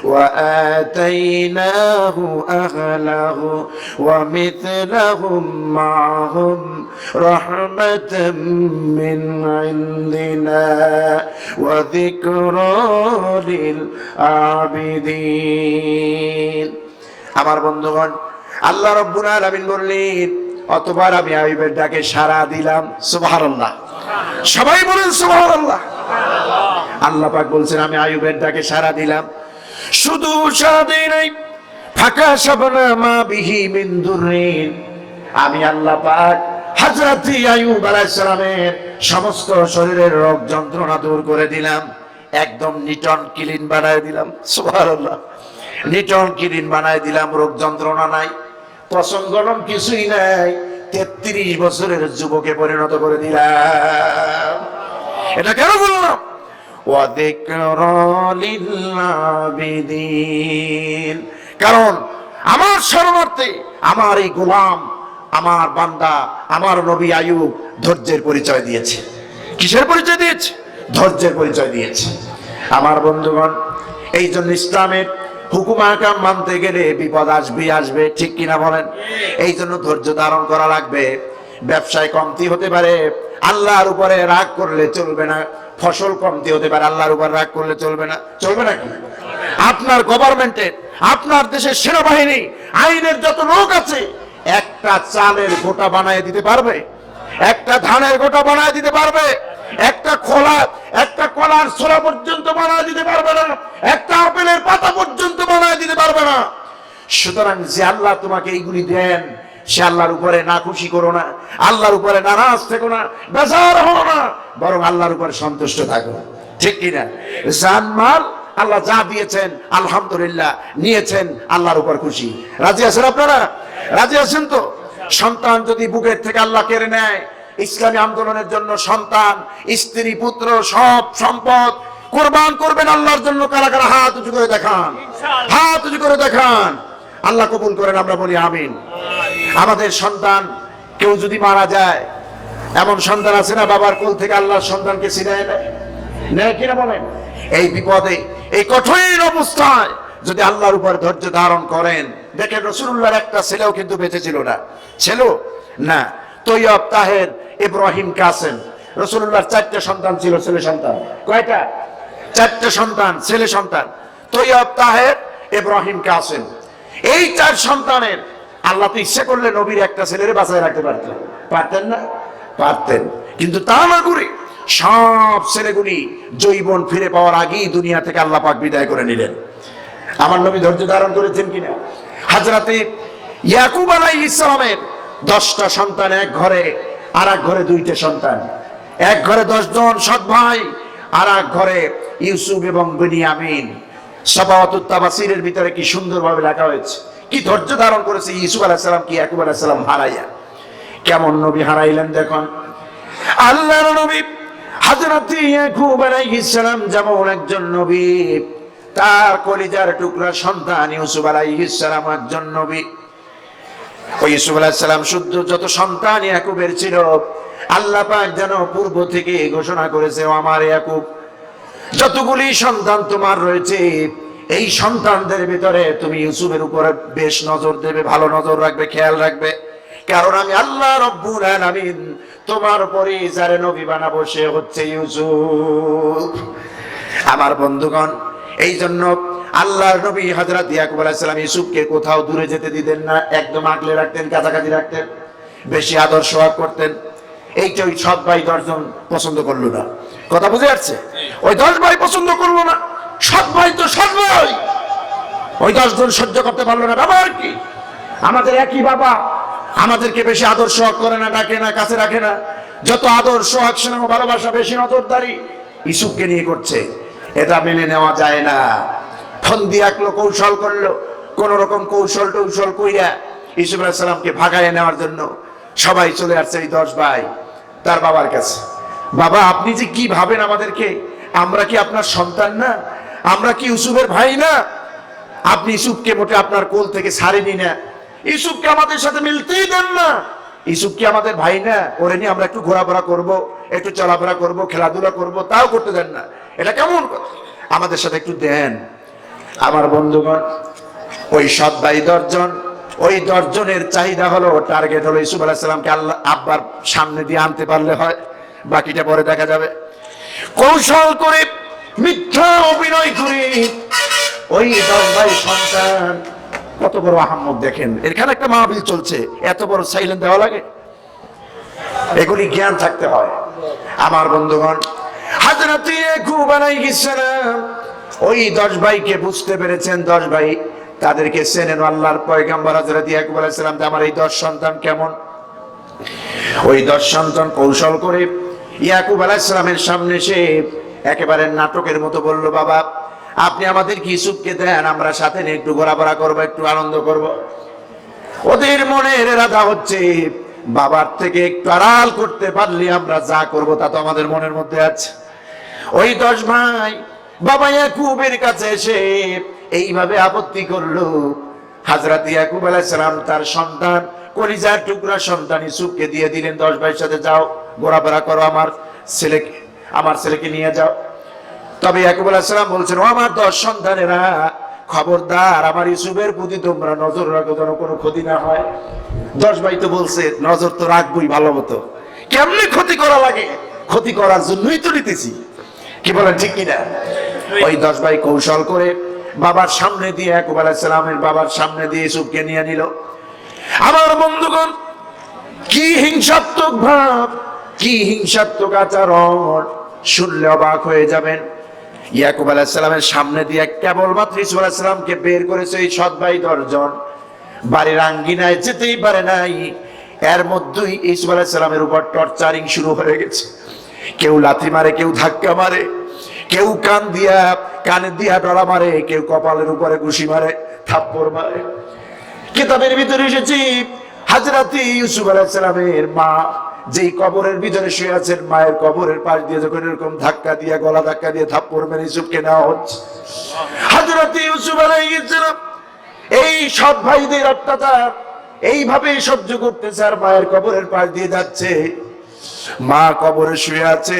ওয়া আতাইনাহু আহলাহু ওয়া মিথলাহুম মা'হুম রাহমাতাম মিন ইনদিনা ওয়া যিকরা লিল আবিদিন। আমার বন্ধুগণ, আল্লাহ রাব্বুল আলামিন বললেন, অতবার আমি আইয়ুবের ডাকে সাড়া দিলাম। সুবহানাল্লাহ, সবাই বলেন সুবহানাল্লাহ। আল্লাহ পাক বলছেন, আমি আইয়ুবের ডাকে সাড়া দিলাম। শুধু সাড়া দেই নাই, ফাকাশাফনা মা বিহি মিন দুররিন, আমি আল্লাহ পাক হযরত আইয়ুব আলাইহিস সালামের সমস্ত শরীরের রোগ যন্ত্রণা দূর করে দিলাম, একদম নিটন ক্লিন বানায় দিলাম। সুবহানাল্লাহ, নিটন ক্লিন বানায় দিলাম, রোগ যন্ত্রণা নাই, প্রসঙ্গলম কিছুই নাই, 33 বছরের যুবকে পরিণত করে দিলাম। এটা কেন বললাম? ওয়া যিকরা লিল আবিদিন, কারণ আমার শরণার্থী, আমার এই গোলাম, আমার বান্দা, আমার নবী আইয়ুব ধৈর্যের পরিচয় দিয়েছে। কিসের পরিচয় দিয়েছে? ধৈর্যের পরিচয় দিয়েছে। আমার বন্ধুগণ, এই জন্য ইসলামের হুকুম আহকাম মানতে গেলে বিপদ আসবে, ঠিক কিনা বলেন? এই জন্য ধৈর্য ধারণ করা লাগবে। ব্যবসায় কমতি হতে পারে, আল্লাহর উপরে রাগ করলে চলবে না। ফসল কমতি হতে পারে, আল্লাহর উপর রাগ করলে চলবে না। চলবে নাকি? আপনার গভর্নমেন্টের, আপনার দেশের সেনাবাহিনী, আইনের যত লোক আছে, একটা চালের গোটা বানায় দিতে পারবে? একটা ধানের গোটা বানায় দিতে পারবে? একটা কলার ছোলা পর্যন্ত বানায় দিতে পারবে না, একটা আপেলের পাতা পর্যন্ত বানায় দিতে পারবে না। সুতরাং যে আল্লাহ তোমাকে এইগুলি দেন, সে আল্লাহর উপরে না খুশি করো না, আল্লাহর উপরে নারাজ থেকো না, বেজার হও না, বরং আল্লাহর উপরে সন্তুষ্ট থাকো। ঠিক কিনা? জানমাল আল্লাহ যা দিয়েছেন আলহামদুলিল্লাহ, নিয়েছেন, আল্লাহর উপর খুশি। রাজি আছেন আপনারা? রাজি আছেন তো? সন্তান যদি বুকের থেকে আল্লাহ কেড়ে নেয়, ইসলামী আন্দোলনের জন্য সন্তান, স্ত্রী, পুত্র, সব সম্পদ কোরবান করবেন আল্লাহর জন্য। কারা কারা হাত উঁচু করে দেখান, হাত উঁচু করে দেখান। আল্লাহ কবুল করেন, আমরা বলি আমিন। আমাদের সন্তান কেউ যদি মারা যায়, এমন সন্তান আছে না বাবার কোল থেকে আল্লাহর সন্তানকে ছিনিয়ে নেয়? নেয় কিনা বলেন? এই বিপদে, এই কঠিন অবস্থায় যদি আল্লাহর উপর ধৈর্য ধারণ করেন, দেখেন রাসূলুল্লাহর একটা ছেলেও কিন্তু বেঁচে ছিল না। ছিল না। তৈয়ব, তাহের, ইব্রাহিম, কাসেম। রাসূলুল্লাহর 4টা সন্তান ছিল, ছেলে সন্তান। কয়টা? 4টা সন্তান, ছেলে সন্তান। তৈয়ব, তাহের, ইব্রাহিম, কাসেম। এই 4 সন্তানের আল্লাহ তো ইচ্ছা করলে নবীর একটা ছেলেরে বাঁচায় রাখতে পারতেন। পারতেন না? পারতেন। কিন্তু তা না করে সব ছেলেগুলি জৈবন ফিরে পাওয়ার আগেই দুনিয়া থেকে আল্লাহ পাক বিদায় করে নিলেন। আমার নবী ধৈর্য ধারণ করেছেন কিনা? হযরতে ইয়াকুব আলাইহিস সালামের 10টা সন্তান এক ঘরে, আর এক ঘরে 2টে সন্তান। এক ঘরে 10 জন সৎ ভাই, আর এক ঘরে ইউসুফ এবং বিনিয়ামিন। সাবাওয়াতুত তাফসীরের ভিতরে কি সুন্দরভাবে লেখা হয়েছে, কি ধৈর্য ধারণ করেছে ইউসুফ আলাইহিস সালাম কি ইয়াকুব আলাইহিস সালাম হারাইয়া। কেমন নবী হারাইলেন দেখুন। আল্লাহর নবী হযরত ইয়াকুব আলাইহিস সালাম যেমন একজন নবী, তার কলিজার টুকরা সন্তান ইউসুফ আলাইহিস সালাম একজন নবী। ওই ইউসুফ আলাইহিস সালাম শুদ্ধ যত সন্তান ইয়াকুবের ছিল, আল্লাহ পাক যেন পূর্ব থেকে ঘোষণা করেছে, ও আমার ইয়াকুব, যতগুলি সন্তান তোমার রয়েছে, এই সন্তানদের ভিতরে তুমি ইউসুফের উপরে বেশ নজর দেবে, ভালো নজর রাখবে, খেয়াল রাখবে। কারণ আমি আল্লাহ রব্বুল আলামিন তোমার উপরে যারে নবী বানাবো সে হচ্ছে ইউসুফ। আমার বন্ধুগণ, এই জন্য আল্লাহর নবী হযরত ইয়াকুব আলাইহিস সালাম ইউসুফকে কোথাও দূরে যেতে দিতেন না, একদম আগলে রাখতেন, কাছাকাছি রাখতেন, বেশি আদর সোহাগ করতেন। এইটা ওই সৎ ভাই 10 জন পছন্দ করলো না। কথা বুঝে যাচ্ছে? ওই 10 ভাই পছন্দ করলো না। সৎ ভাই তো সৎ ভাই, ওই 10 জন সহ্য করতে পারলো না। বাবা আর কি, আমাদের একই বাবা, আমাদেরকে বেশি আদর সোহাগ করে না, ডাকে না, কাছে রাখে না। যত আদর সোহাগ স্নেহ ভালোবাসা, বেশি নজরদারি ইউসুফকে নিয়ে করছে। এটা মেনে নেওয়া যায় না। ফন্দি আঁকলো, কৌশল করলো, কোন রকম কৌশল টৌশল কইরা ইউসুফ আলাইহিস সালামকে ভাগায় নেওয়ার জন্য সবাই চলে আসছে এই 10 ভাই তার বাবার কাছে। বাবা, আপনি যে কি ভাবেন আমাদেরকে, আমরা কি আপনার সন্তান না? আমরা কি ইউসুফের ভাই না? আপনি ইউসুফকে মোটে আপনার কোল থেকে ছাড়েনি না। ইউসুফকে আমাদের সাথে মিলতেই দেন না। ইউসুফ কি আমাদের ভাই না? ওরে নিয়ে আমরা একটু ঘোরাফেরা করব, একটু চলাফেরা করব, খেলাধুলা করব, তাও করতে দেন না। এটা কেমন কথা? আমাদের সাথে একটু দেন। আমার বন্ধুগণ, ওই সৎ ভাই 10 জন, ওই 10 জনের চাহিদা হলো, টার্গেট হলো ইউসুফ আলাইহিস সালামকে আল্লাহ আব্বার সামনে দিয়ে আনতে পারলে হয়, বাকিটা পরে দেখা যাবে। কৌশল করে, মিথ্যা অভিনয় করে ওই 10 ভাই সন্তান, কত বড় আহাম্মদ দেখেন। এখানে একটা মাহফিল চলছে, এত বড় সাইলেন্ট দেওয়া লাগে? এগুলি জ্ঞান থাকতে হয়। আমার বন্ধুগণ, হযরত ইয়াকুব আলাইহিস সালাম ওই 10 ভাইকে বুঝতে পেরেছেন। 10 ভাই তাদেরকে চেনেন। আল্লাহর পয়গম্বর হযরত ইয়াকুব আলাইহিস সালাম যে আমার এই 10 সন্তান কেমন। ওই 10 সন্তান কৌশল করে ইয়াকুব আলাইহিস সালামের সামনে এসে একেবারে নাটকের মতো বলল, বাবা আপনি আমাদের ইউসুফকে দেন, আমরা সাথে নিয়ে একটু ঘোরাফেরা করবো, একটু আনন্দ করব। ওদের মনের ইরাদা হচ্ছে, বাবার থেকে একটু আড়াল করতে পারলে আমরা যা করব তা তো আমাদের মনের মধ্যে আছে। ওই 10 ভাই বাবা ইয়াকুবের কাছে এসে এইভাবে আপত্তি করলো। হযরত ইয়াকুব আলাইহিস সালাম তার সন্তান, কলিজার টুকরা সন্তান ইউসুফকে দিয়ে দিলেন, 10 ভাইয়ের সাথে যাও, ঘোরাফেরা করো, আমার ছেলেকে নিয়ে যাও। তবে ইয়াকুব আলাইহিস সালাম বলছেন, ও আমার 10 সন্তানেরা, খবরদার আমার ইউসুফের প্রতি তোমরা নজর রাখো যেন কোনো ক্ষতি না হয়। 10 ভাই তো বলছে নজর তো রাখবই, ভালো মতো। কেমনে ক্ষতি করা লাগে? ক্ষতি করার জন্যই তো নিতেছি। কি বলেন, ঠিক কিনা? ওই 10 ভাই কৌশল করে বাবার সামনে দিয়ে, ইয়াকুব আলাইহিস সালামের বাবার সামনে দিয়ে ইউসুফকে নিয়ে নিল। আমার বন্ধুগণ, কি হিংসাত্মক ভাব, কি হিংসাত্মক আচরণ, শুনলে অবাক হয়ে যাবেন। ইয়াকুব আলাইহিস সালামের সামনে দিয়ে কেবলমাত্র ইউসুফ আলাইহিস সালামকে বের করেছে এই সৎ ভাই 10 জন। বাড়ির আঙ্গিনায় যেতেই পারে নাই, এর মধ্যেই ইউসুফ আলাইহিস সালামের উপর টর্চারিং শুরু হয়ে গেছে। কেউ লাথি মারে, কেউ ধাক্কা মারে, কেউ কানে দিয়া ডলা মারে, কেউ কপালের উপরে ঘুষি মারে, থাপ্পড় মারে। কিতাবের ভিতরে এসেছে হযরত ইউসুফ আলাইহিস সালামের মা যেই কবরের ভিতরে শুয়ে আছেন, মায়ের কবরের পাশ দিয়ে যখন এরকম ধাক্কা দিয়ে, গলা ধাক্কা দিয়ে থাপ্পড় মেরে ইউসুফকে নেওয়া হচ্ছে। হযরত ইউসুফ আলাইহিস সালাম এই সৎ ভাইদের অত্যাচার এইভাবে সহ্য করতেছে, আর মায়ের কবরের পাশ দিয়ে যাচ্ছে। মা কবরে শুয়ে আছে,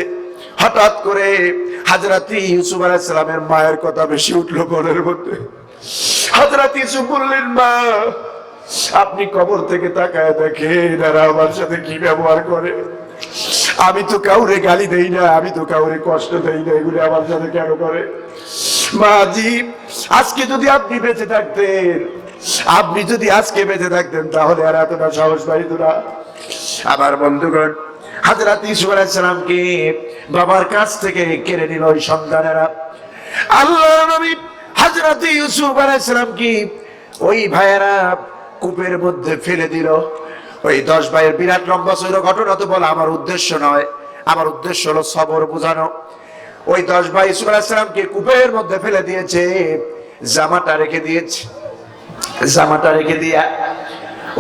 হঠাৎ করে হযরত ইউসুফ আলাইহিস সালামের মায়ের কথা বেশি উঠলো মনের মধ্যে। হযরত ইউসুফ বললেন, মা আপনি কবর থেকে তাকায় দেখেন এরা আমার সাথে কি ব্যবহার করে। আমি তো কাউরে গালি দেই না, আমি তো কাউরে কষ্ট দেই না, এগুলো আমার সাথে কেন করে? মাজি আজকে যদি আপনি বেঁচে থাকতেন, আপনি যদি আজকে বেঁচে থাকতেন তাহলে আর এতটা সাহস পাইতো না। আমার বন্ধুগণ, হযরত ইউসুফ আলাইহিস সালামকে বাবার কাছ থেকে কেড়ে নিল ওই সন্তানেরা। আল্লাহর নবী হযরত ইউসুফ আলাইহিস সালামকে ওই ভাইয়েরা কূপের মধ্যে ফেলে দিল। ওই 10 ভাইয়ের বিরাট লম্বা চৌড়া ঘটনা তো বলা আমার উদ্দেশ্য নয়, আমার উদ্দেশ্য হলো সবর বোঝানো। ওই 10 ভাই ইউসুফ আলাইহিস সালামকে কূপের মধ্যে ফেলে দিয়েছে, জামাটা রেখে দিয়েছে। জামাটা রেখে দিয়া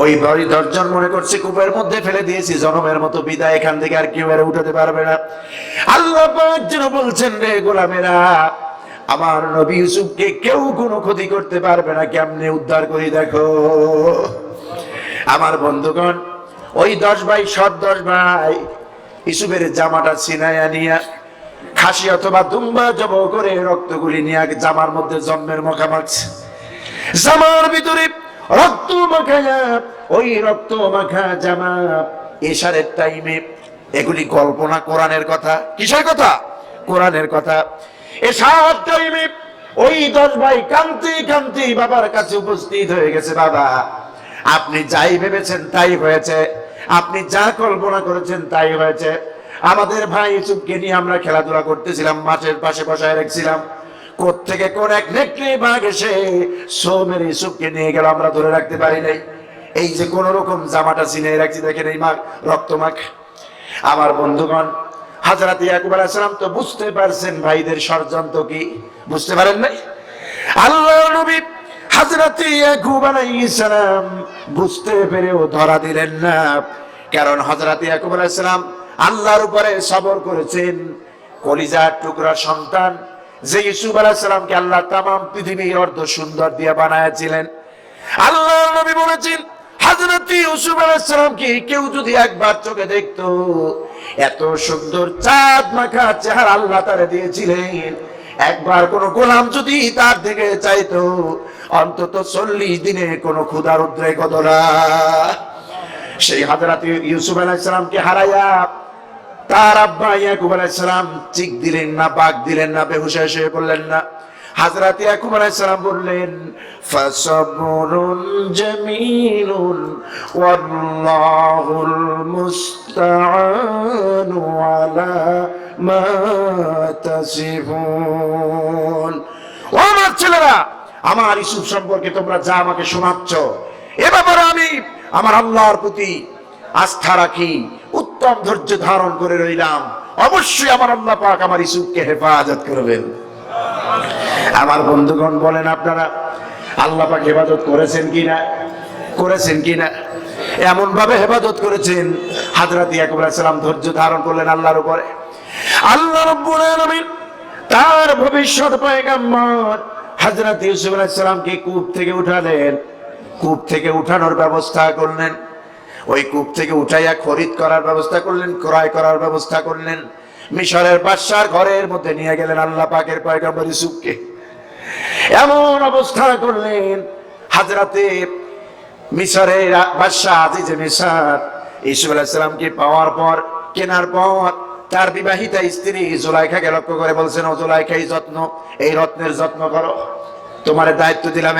ওই 10 জন মনে করছে কূপের মধ্যে ফেলে দিয়েছি, জনমের মতো বিদায়, এখান থেকে আর কেউ আর উঠাতে পারবে না। আল্লাহ পাক যেন বলছেন, রে গোলামেরা, আমার নবী ইউসুফকে কেউ কোনো ক্ষতি করতে পারবে না, কেমনে উদ্ধার করি দেখো। আমার বন্ধুগণ, ওই 10 ভাই, সব 10 ভাই ইউসুফের জামাটা ছিনাইয়া নিয়া খাসি অথবা দুম্বা জব করে রক্তগুলি নিয়ে জামার মধ্যে জন্মের মাখা মাখছে। জামার ভিতরে রক্ত মাখায়া, ওই রক্ত মাখা জামা এশারের টাইমে, এগুলি কল্পনা, কোরআনের কথা। কিসের কথা? কোরআনের কথা। এশার টাইমে ওই 10 ভাই কাঁদতে কাঁদতে বাবার কাছে উপস্থিত হয়ে গেছে। বাবা, আপনি যাই ভেবেছেন তাই হয়েছে, আপনি যা কল্পনা করেছেন তাই হয়েছে। আমাদের ভাই ইউসুফকে নিয়ে আমরা খেলাধুলা করতেছিলাম, মাঠের পাশে বসায় রেখেছিলাম। কোত্থেকে কোন এক নেকড়ে বাঘ এসে সোমের ইউসুফকে নিয়ে গেল, আমরা ধরে রাখতে পারি নাই। এই যে কোন রকম জামাটা ছিনিয়ে রাখছি, দেখেন এই রক্ত মাখ। আমার বন্ধুগণ, হযরত ইয়াকুব আলাইহিস সালাম তো বুঝতে পারছেন ভাইদের ষড়যন্ত্র কি, বুঝতে পারেন নাই? আল্লাহর নবী হযরত ইয়াকুব আলাইহিস সালাম বুঝতে পেরেও ধরা দিলেন না, কারণ হযরত ইয়াকুব আলাইহিস সালাম আল্লাহর উপরে সবর করেছেন। কলিজার টুকরা সন্তান যে ইউসুফ আলাইহিস সালামকে আল্লাহ তামাম পৃথিবীর অর্ধ সুন্দর দিয়ে বানায়াছিলেন। আল্লাহর নবী বলেছেন, হযরত ইউসুফ আলাইহিস সালামকে কেউ যদি একবার চোখে দেখতো, এত সুন্দর চাঁদ মাখা চেহারা আল্লাহ তারে দিয়েছিলেন, একবার কোন গোলাম যদি তার দিকে চাইতো, অন্তত 40 দিনে কোনো ক্ষুধার উদ্রেক হতো না। সেই হযরত ইউসুফ আলাইহিস সালামকে হারাইয়া তার আব্বা ইয়াকুব আলাইহিস সালাম চিক দিলেন না, বাক দিলেন না, বেহুশ হয়ে পড়লেন না। হযরত ইয়াকুব আলাইহিস সালাম বললেন, ফাসাবরুন জামিলুন ওয়াল্লাহুল মুস্তাআনু আলা মা তাসিফুন। ও আমার ছেলেরা, আমার ইউসুফ সম্পর্কে তোমরা যা আমাকে শোনাচ্ছ, এ ব্যাপারে আমি আমার আল্লাহর প্রতি আস্থা রাখি, উত্তম ধৈর্য ধারণ করে রইলাম। অবশ্যই আমার আল্লাহ পাক আমার ইউসুফকে হেফাজত করবেন। আমার বন্ধুগণ বলেন, আপনারা আল্লাহ পাক হেফাজত করেছেন কিনা? করেছেন কিনা? এমন ভাবে হেফাজত করেছেন, হযরত ইয়াকুব আলাইহিস সালাম ধৈর্য ধারণ করলেন আল্লাহর উপরে। আল্লাহ রাব্বুল আলামিন তার ভবিষ্যৎ পয়গম্বর হযরত ইউসুফ আলাইহিস সালামকে কূপ থেকে উঠালেন। কূপ থেকে উঠানোর ব্যবস্থা করলেন, ওই কূপ থেকে উঠাইয়া খরিদ করার ব্যবস্থা করলেন, ক্রয় করার ব্যবস্থা করলেন। মিশরের বাদশার ঘরের মধ্যে নিয়ে গেলেন আল্লাহ পাকের পয়গম্বর ইউসুফকে। এমন অবস্থা করলেন, হযরতে মিশরের বাদশা আজিজে মিশর ইউসুফ আলাইহিস সালামকে পাওয়ার পর, কেনার পর, তার বিবাহিতা স্ত্রী জুলাইখাকে লক্ষ্য করে বলছেন, ও জুলাইখা, এই রত্নের যত্ন করো, তোমার দায়িত্ব দিলাম,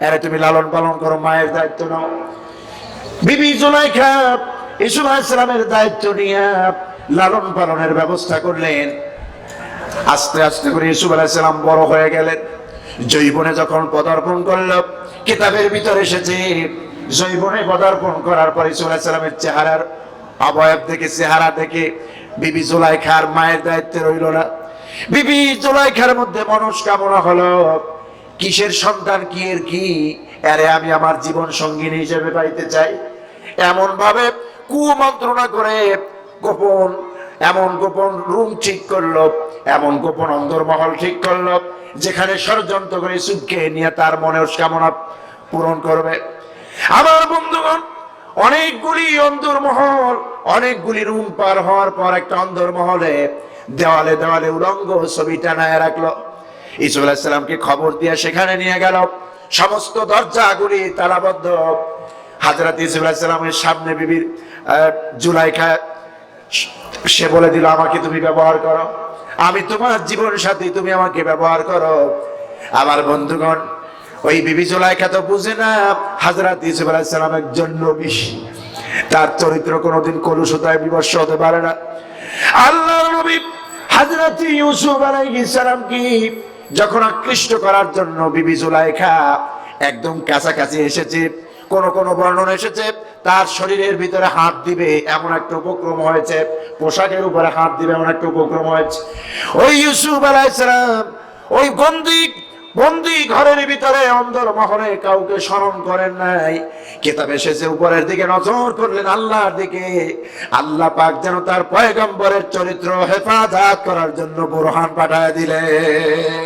এর তুমি লালন পালন করো, মায়ের দায়িত্ব নাও। বিবি জুলাইখা ইউসুফ আলাইহিস সালামের দায়িত্ব নিয়ে লালন পালনের ব্যবস্থা করলেন। আস্তে আস্তে করে ইউসুফ আলাইহিস সালাম বড় হয়ে গেলেন। যৌবনে যখন পদার্পণ করল, কিতাবের ভিতরে এসেছে, যৌবনে পদার্পণ করার পর ইউসুফ আলাইহিস সালামের চেহারার অবয়ব দেখে, চেহারা দেখে বিবি জুলাইখার মায়ের দায়িত্বে রইল না। বিবি জুলাইখার মধ্যে মনস্কামনা হলো, কিসের সন্তান, কি এর কি, আরে আমি আমার জীবন সঙ্গিনী হিসেবে পাইতে চাই। এমন ভাবে কুমন্ত্রণা করে এমন গোপন রুম ঠিক করলো, এমন গোপন অন্দরমহল ঠিক করলো, যেখানে ষড়যন্ত্র করে ইউসুফকে নিয়ে তার মনের কামনা পূরণ করবে। আমার বন্ধুগণ, অনেকগুলি অন্দরমহল, অনেকগুলি রুম পার হওয়ার পর একটা অন্দরমহলে দেওয়ালে দেওয়ালে উলঙ্গ ছবি টানায় রাখলো। ইউসুফ আলাইহিস সালামকে খবর দিয়ে সেখানে নিয়ে গেল। সমস্ত দরজাগুলি তালাবদ্ধ। হযরত ইউসুফ আলাইহিস সালামের সামনে বিবি জুলাইখা সে বলে দিল, আমাকে তুমি ব্যবহার করো, আমি তোমার জীবন সাথী, তুমি আমাকে ব্যবহার করো। আমার বন্ধুগণ, ওই বিবি জুলাইখা তো বুঝে না হযরত ইউসুফ আলাইহিস সালাম একজন নবী, তার চরিত্র কোনোদিন কলুষতায় বিবর্ষ হতে পারে না। আল্লাহর নবী হযরত ইউসুফ আলাইহিস সালাম কি যখন আকৃষ্ট করার জন্য বিবি জুলাইখা একদম কাছাকাছি এসেছে, কোন কোন বর্ণনা এসেছে তার শরীরের ভিতরে হাত দিবে এমন একটা উপক্রম হয়েছে, পোশাকের উপরে হাত দিবে এমন একটা উপক্রম হয়েছে। ওই ইউসুফ আলাইহিস সালাম ওই বন্দি ঘরের ভিতরে অন্দর মহলে কাউকে স্মরণ করেন নাই। কিতাব এসেছে উপরের দিকে নজর করলেন আল্লাহর দিকে, আল্লাহ পাক যেন তার পয়গম্বরের চরিত্র হেফাজত করার জন্য বুরহান পাঠায় দিলেন।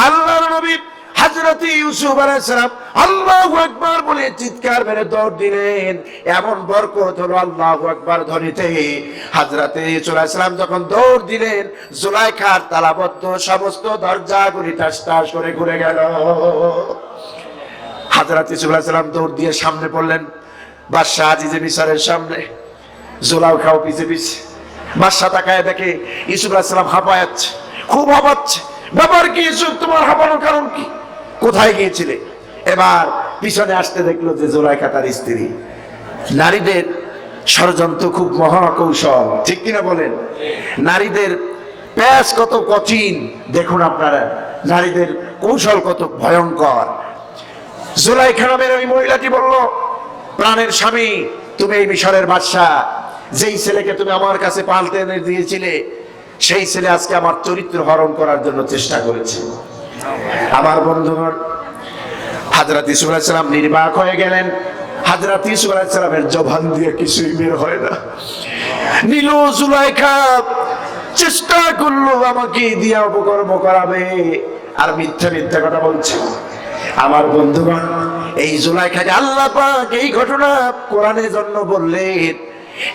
আল্লাহর নবী হযরত ইউসুফ আলাইহিস সালাম আল্লাহু আকবার বলে চিৎকার মেরে দৌড় দিলেন। এমন বরকত হলো আল্লাহু আকবার ধ্বনিতে। হযরত ইউসুফ আলাইহিস সালাম যখন দৌড় দিলেন, জুলাইখার তালাবদ্ধ সমস্ত দরজাগুলি টাস টাস করে ঘুরে গেল। হযরত ইউসুফ আলাইহিস সালাম দৌড় দিয়ে সামনে পড়লেন বাদশা আজিজে মিসরের সামনে। জুলাইখাও পিছে পিছে। বাদশা তাকায় দেখে ইউসুফ আলাইহিস সালাম হাঁপাচ্ছে, খুব হাঁপাচ্ছে। ব্যাপার কি ইউসুফ, তোমার হাঁপানোর কারণ কি? কোথায় গিয়েছিলে? এবার পিছনে আসতে দেখলো যে জুলাইখা তার স্ত্রী। নারীদের ষড়যন্ত্র খুব মহাকৌশল, ঠিক কিনা বলেন? নারীদের প্যাচ কত কঠিন দেখুন আপনারা, নারীদের কৌশল কত ভয়ঙ্কর। জুলাইখা নামের ওই মহিলাটি বলল, প্রাণের স্বামী, তুমি এই মিশরের বাদশা, যেই ছেলেকে তুমি আমার কাছে পাল্টে এনে দিয়েছিলে সেই ছেলে আজকে আমার চরিত্র হরণ করার জন্য চেষ্টা করেছে। আমার বন্ধুগণ, হযরত ইউসুফ আলাইহিস সালাম নির্বাক হয়ে গেলেন। হযরত ইউসুফ আলাইহিস সালামের জবান দিয়ে কিছুই বের হয় না। নীল জুলাইখা চেষ্টা করলো আমাকে দিয়া অপকর্ম করাবে, আর মিথ্যা মিথ্যা কথা বলছে। আমার বন্ধুগণ, এই জুলাইখাকে আল্লাহ পাক এই ঘটনা কোরআনের জন্য বললেন।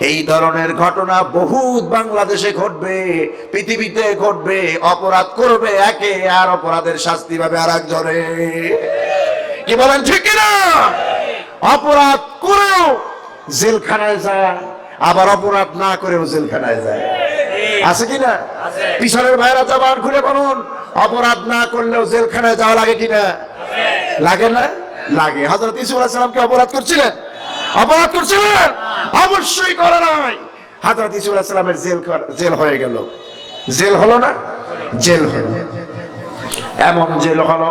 এই ধরনের ঘটনা বহুত বাংলাদেশে ঘটবে, পৃথিবীতে ঘটবে। অপরাধ করবে একে, আর অপরাধের শাস্তি পাবে আর একজনে। কি বলেন, ঠিক কিনা? অপরাধ করেও জেলখানায় যায়, আবার অপরাধ না করেও জেলখানায় যায়। আছে কিনা? পিছনের ভাইরা জবান খুলে বলুন, অপরাধ না করলেও জেলখানায় যাওয়া লাগে কিনা? লাগে না? লাগে। হযরত ইউসুফ আলাইহিস সালাম কি অপরাধ করছিলেন? অপরাধ করছিলেন? অবশ্যই করে নাই। হযরত ইউসুফ আলাইহিস সালামের জেল হয়ে গেল। জেল হলো না? জেল হলো। এমন জেল হলো,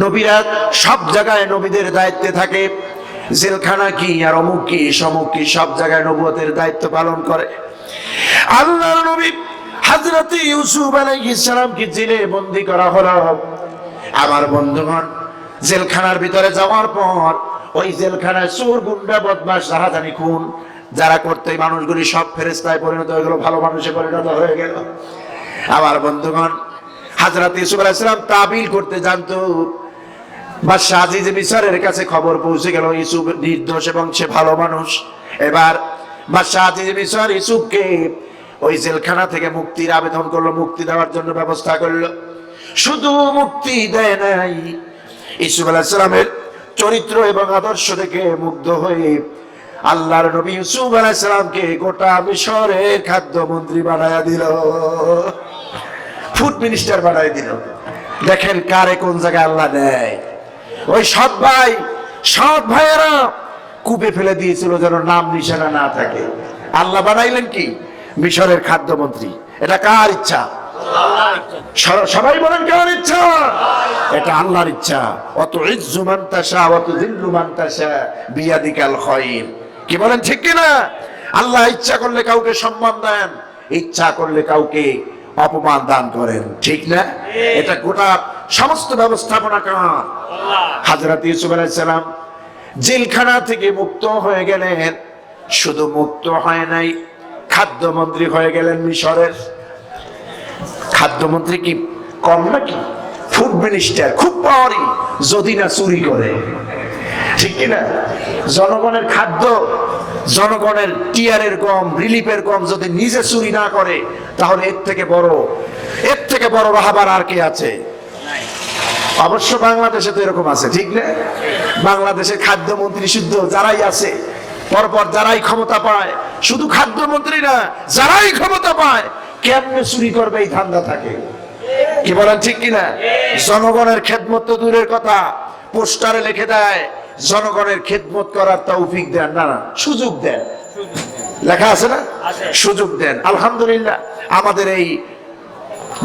নবীরা সব জায়গায় নবীদের দায়িত্বে থাকে। জেলখানা কি আর অমুক কি সমুক কি, সব জায়গায় নবুয়তের দায়িত্ব পালন করে। আল্লাহর নবী হযরত ইউসুফ আলাইহিস সালামকে জেলে বন্দী করা হলো। আমার বন্ধুগণ, জেলখানার ভিতরে যাওয়ার পর ওই জেলখানায় চোর, গুন্ডা, বদমাশ, রাহাজানি, খুন যারা করতে, মানুষগুলি সব ফেরেশতায় পরিণত হয়ে গেল, ভালো মানুষে পরিণত হয়ে গেল। আমার বন্ধুগণ, হযরত ইউসুফ আলাইহিস সালাম তাবিল করতে জানতো। বাদশা আজিজ মিসরের কাছে খবর পৌঁছে গেল ইউসুফ নির্দোষ এবং সে ভালো মানুষ। এবার বাদশা আজিজ মিসর ইউসুফকে ওই জেলখানা থেকে মুক্তির আবেদন করলো, মুক্তি দেওয়ার জন্য ব্যবস্থা করলো। শুধু মুক্তি দেয় নাই, ইউসুফ আলাইহিস সালামের চরিত্র এবং আদর্শ দেখে মুগ্ধ হয়ে আল্লাহর নবী ইউসুফ আলাইহিস সালামকে গোটা মিশরের খাদ্যমন্ত্রী বানায়া দিল, ফুড মিনিস্টার বানায় দিল। দেখেন কারে কোন জায়গায় আল্লাহ দেয়। ওই সৎ ভাইয়েরা কূপে ফেলে দিয়েছিল যেন নাম নিশানা না থাকে, আল্লাহ বানাইলেন কি মিশরের খাদ্যমন্ত্রী। এটা কার ইচ্ছা? সবাই বলেন কার ইচ্ছা? এটা আল্লাহর ইচ্ছা। অত ইজ্জু মান তাশা ওয়া তুযিল্লু মান তাশা বিয়াদিকাল খায়র। কি বলেন, ঠিক কি না? আল্লাহ ইচ্ছা করলে কাউকে সম্মান দেন, ইচ্ছা করলে কাউকে অপমান দান করেন, ঠিক না? এটা গোটা সমস্ত ব্যবস্থাপনা কার? হযরত ইউসুফ আলাইহিস সালাম জেলখানা থেকে মুক্ত হয়ে গেলেন। শুধু মুক্ত হয় নাই, খাদ্যমন্ত্রী হয়ে গেলেন মিশরের। খাদ্যমন্ত্রী কি কম নাকি? ফুড মিনিস্টার খুব পাওয়ারি, যদি না চুরি করে, ঠিক কিনা? জনগণের খাদ্য জনগণের টিয়ারের গম, রিলিফের গম যদি নিজে চুরি না করে, তাহলে এর থেকে বড় রাহাবার আর কে আছে? অবশ্য বাংলাদেশে তো এরকম আছে, ঠিক না? বাংলাদেশের খাদ্যমন্ত্রী শুদ্ধ যারাই আছে, পরপর যারাই ক্ষমতা পায়, শুধু খাদ্যমন্ত্রী না, যারাই ক্ষমতা পায় কেমনে চুরি করবে এই ধান্দা থাকে। কি বলেন ঠিক কিনা? জনগণের খেদমত তো দূরের কথা, পোস্টারে লিখে দেয় জনগণের খেদমত করার তৌফিক দেন, না সুযোগ দেন, লেখা আছে না, সুযোগ দেন। আলহামদুলিল্লাহ আমাদের এই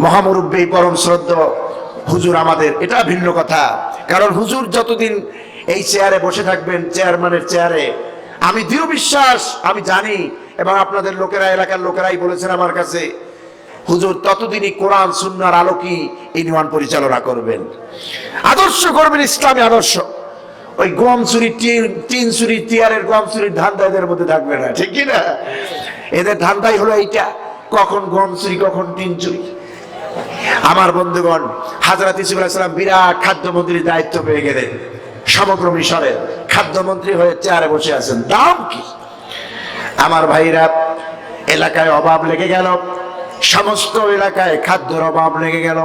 মহামুরব্বী পরম শ্রদ্ধা হুজুর, আমাদের এটা ভিন্ন কথা, কারণ হুজুর যতদিন এই চেয়ারে বসে থাকবেন, চেয়ারম্যানের চেয়ারে, আমি দৃঢ় বিশ্বাস, আমি জানি, এবং আপনাদের লোকেরা, এলাকার লোকেরাই বলেছেন আমার কাছে, হুজুর ততদিনই কোরআন সুন্নাহর আলোকেই ইউনিয়ন পরিচালনা করবেন, আদর্শ করবেন, ইসলামী আদর্শ। ওই গম চুরি, টিন চুরি, টিয়ারের গম চুরির ধান্দা এদের মধ্যে থাকবে না, ঠিক কি না? এদের ধান্দাই হলো এইটা, কখন গম চুরি, কখন টিন চুরি। আমার বন্ধুগণ, হযরত ইউসুফ আলাইহিস সালাম বিরাট খাদ্যমন্ত্রীর দায়িত্ব পেয়ে গেলেন, সমগ্র মিশরের খাদ্যমন্ত্রী হয়ে চেয়ারে বসে আছেন। দাম কি আমার ভাইরা, এলাকায় অভাব লেগে গেল, সমস্ত এলাকায় খাদ্যের অভাব লেগে গেল,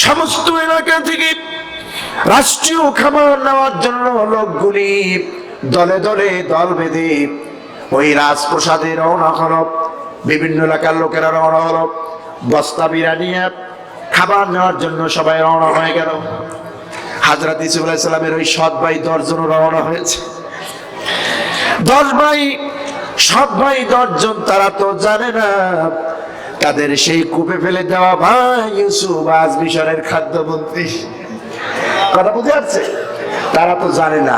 সমস্ত এলাকা থেকে রাষ্ট্রীয় খাবার নেওয়ার জন্য লোকগুলি দলে দলে দল বেঁধে ওই রাজপ্রাসাদে রওনা হলো। বিভিন্ন এলাকার লোকেরা রওনা হলো, বস্তা বিড়া নিয়ে খাবার নেওয়ার জন্য সবাই রওনা হয়ে গেল। হযরত ইউসুফ আলাইহিস সালামের ওই সৎ ভাই 10 জন রওনা হয়েছে। 10 ভাই, সৎ ভাই 10 জন, তারা তো জানে না তাদের সেই কূপে ফেলে দেওয়া ভাই ইউসুফ আজ মিশরের খাদ্যমন্ত্রী। কথা বুঝে আসছে? তারা তো জানে না,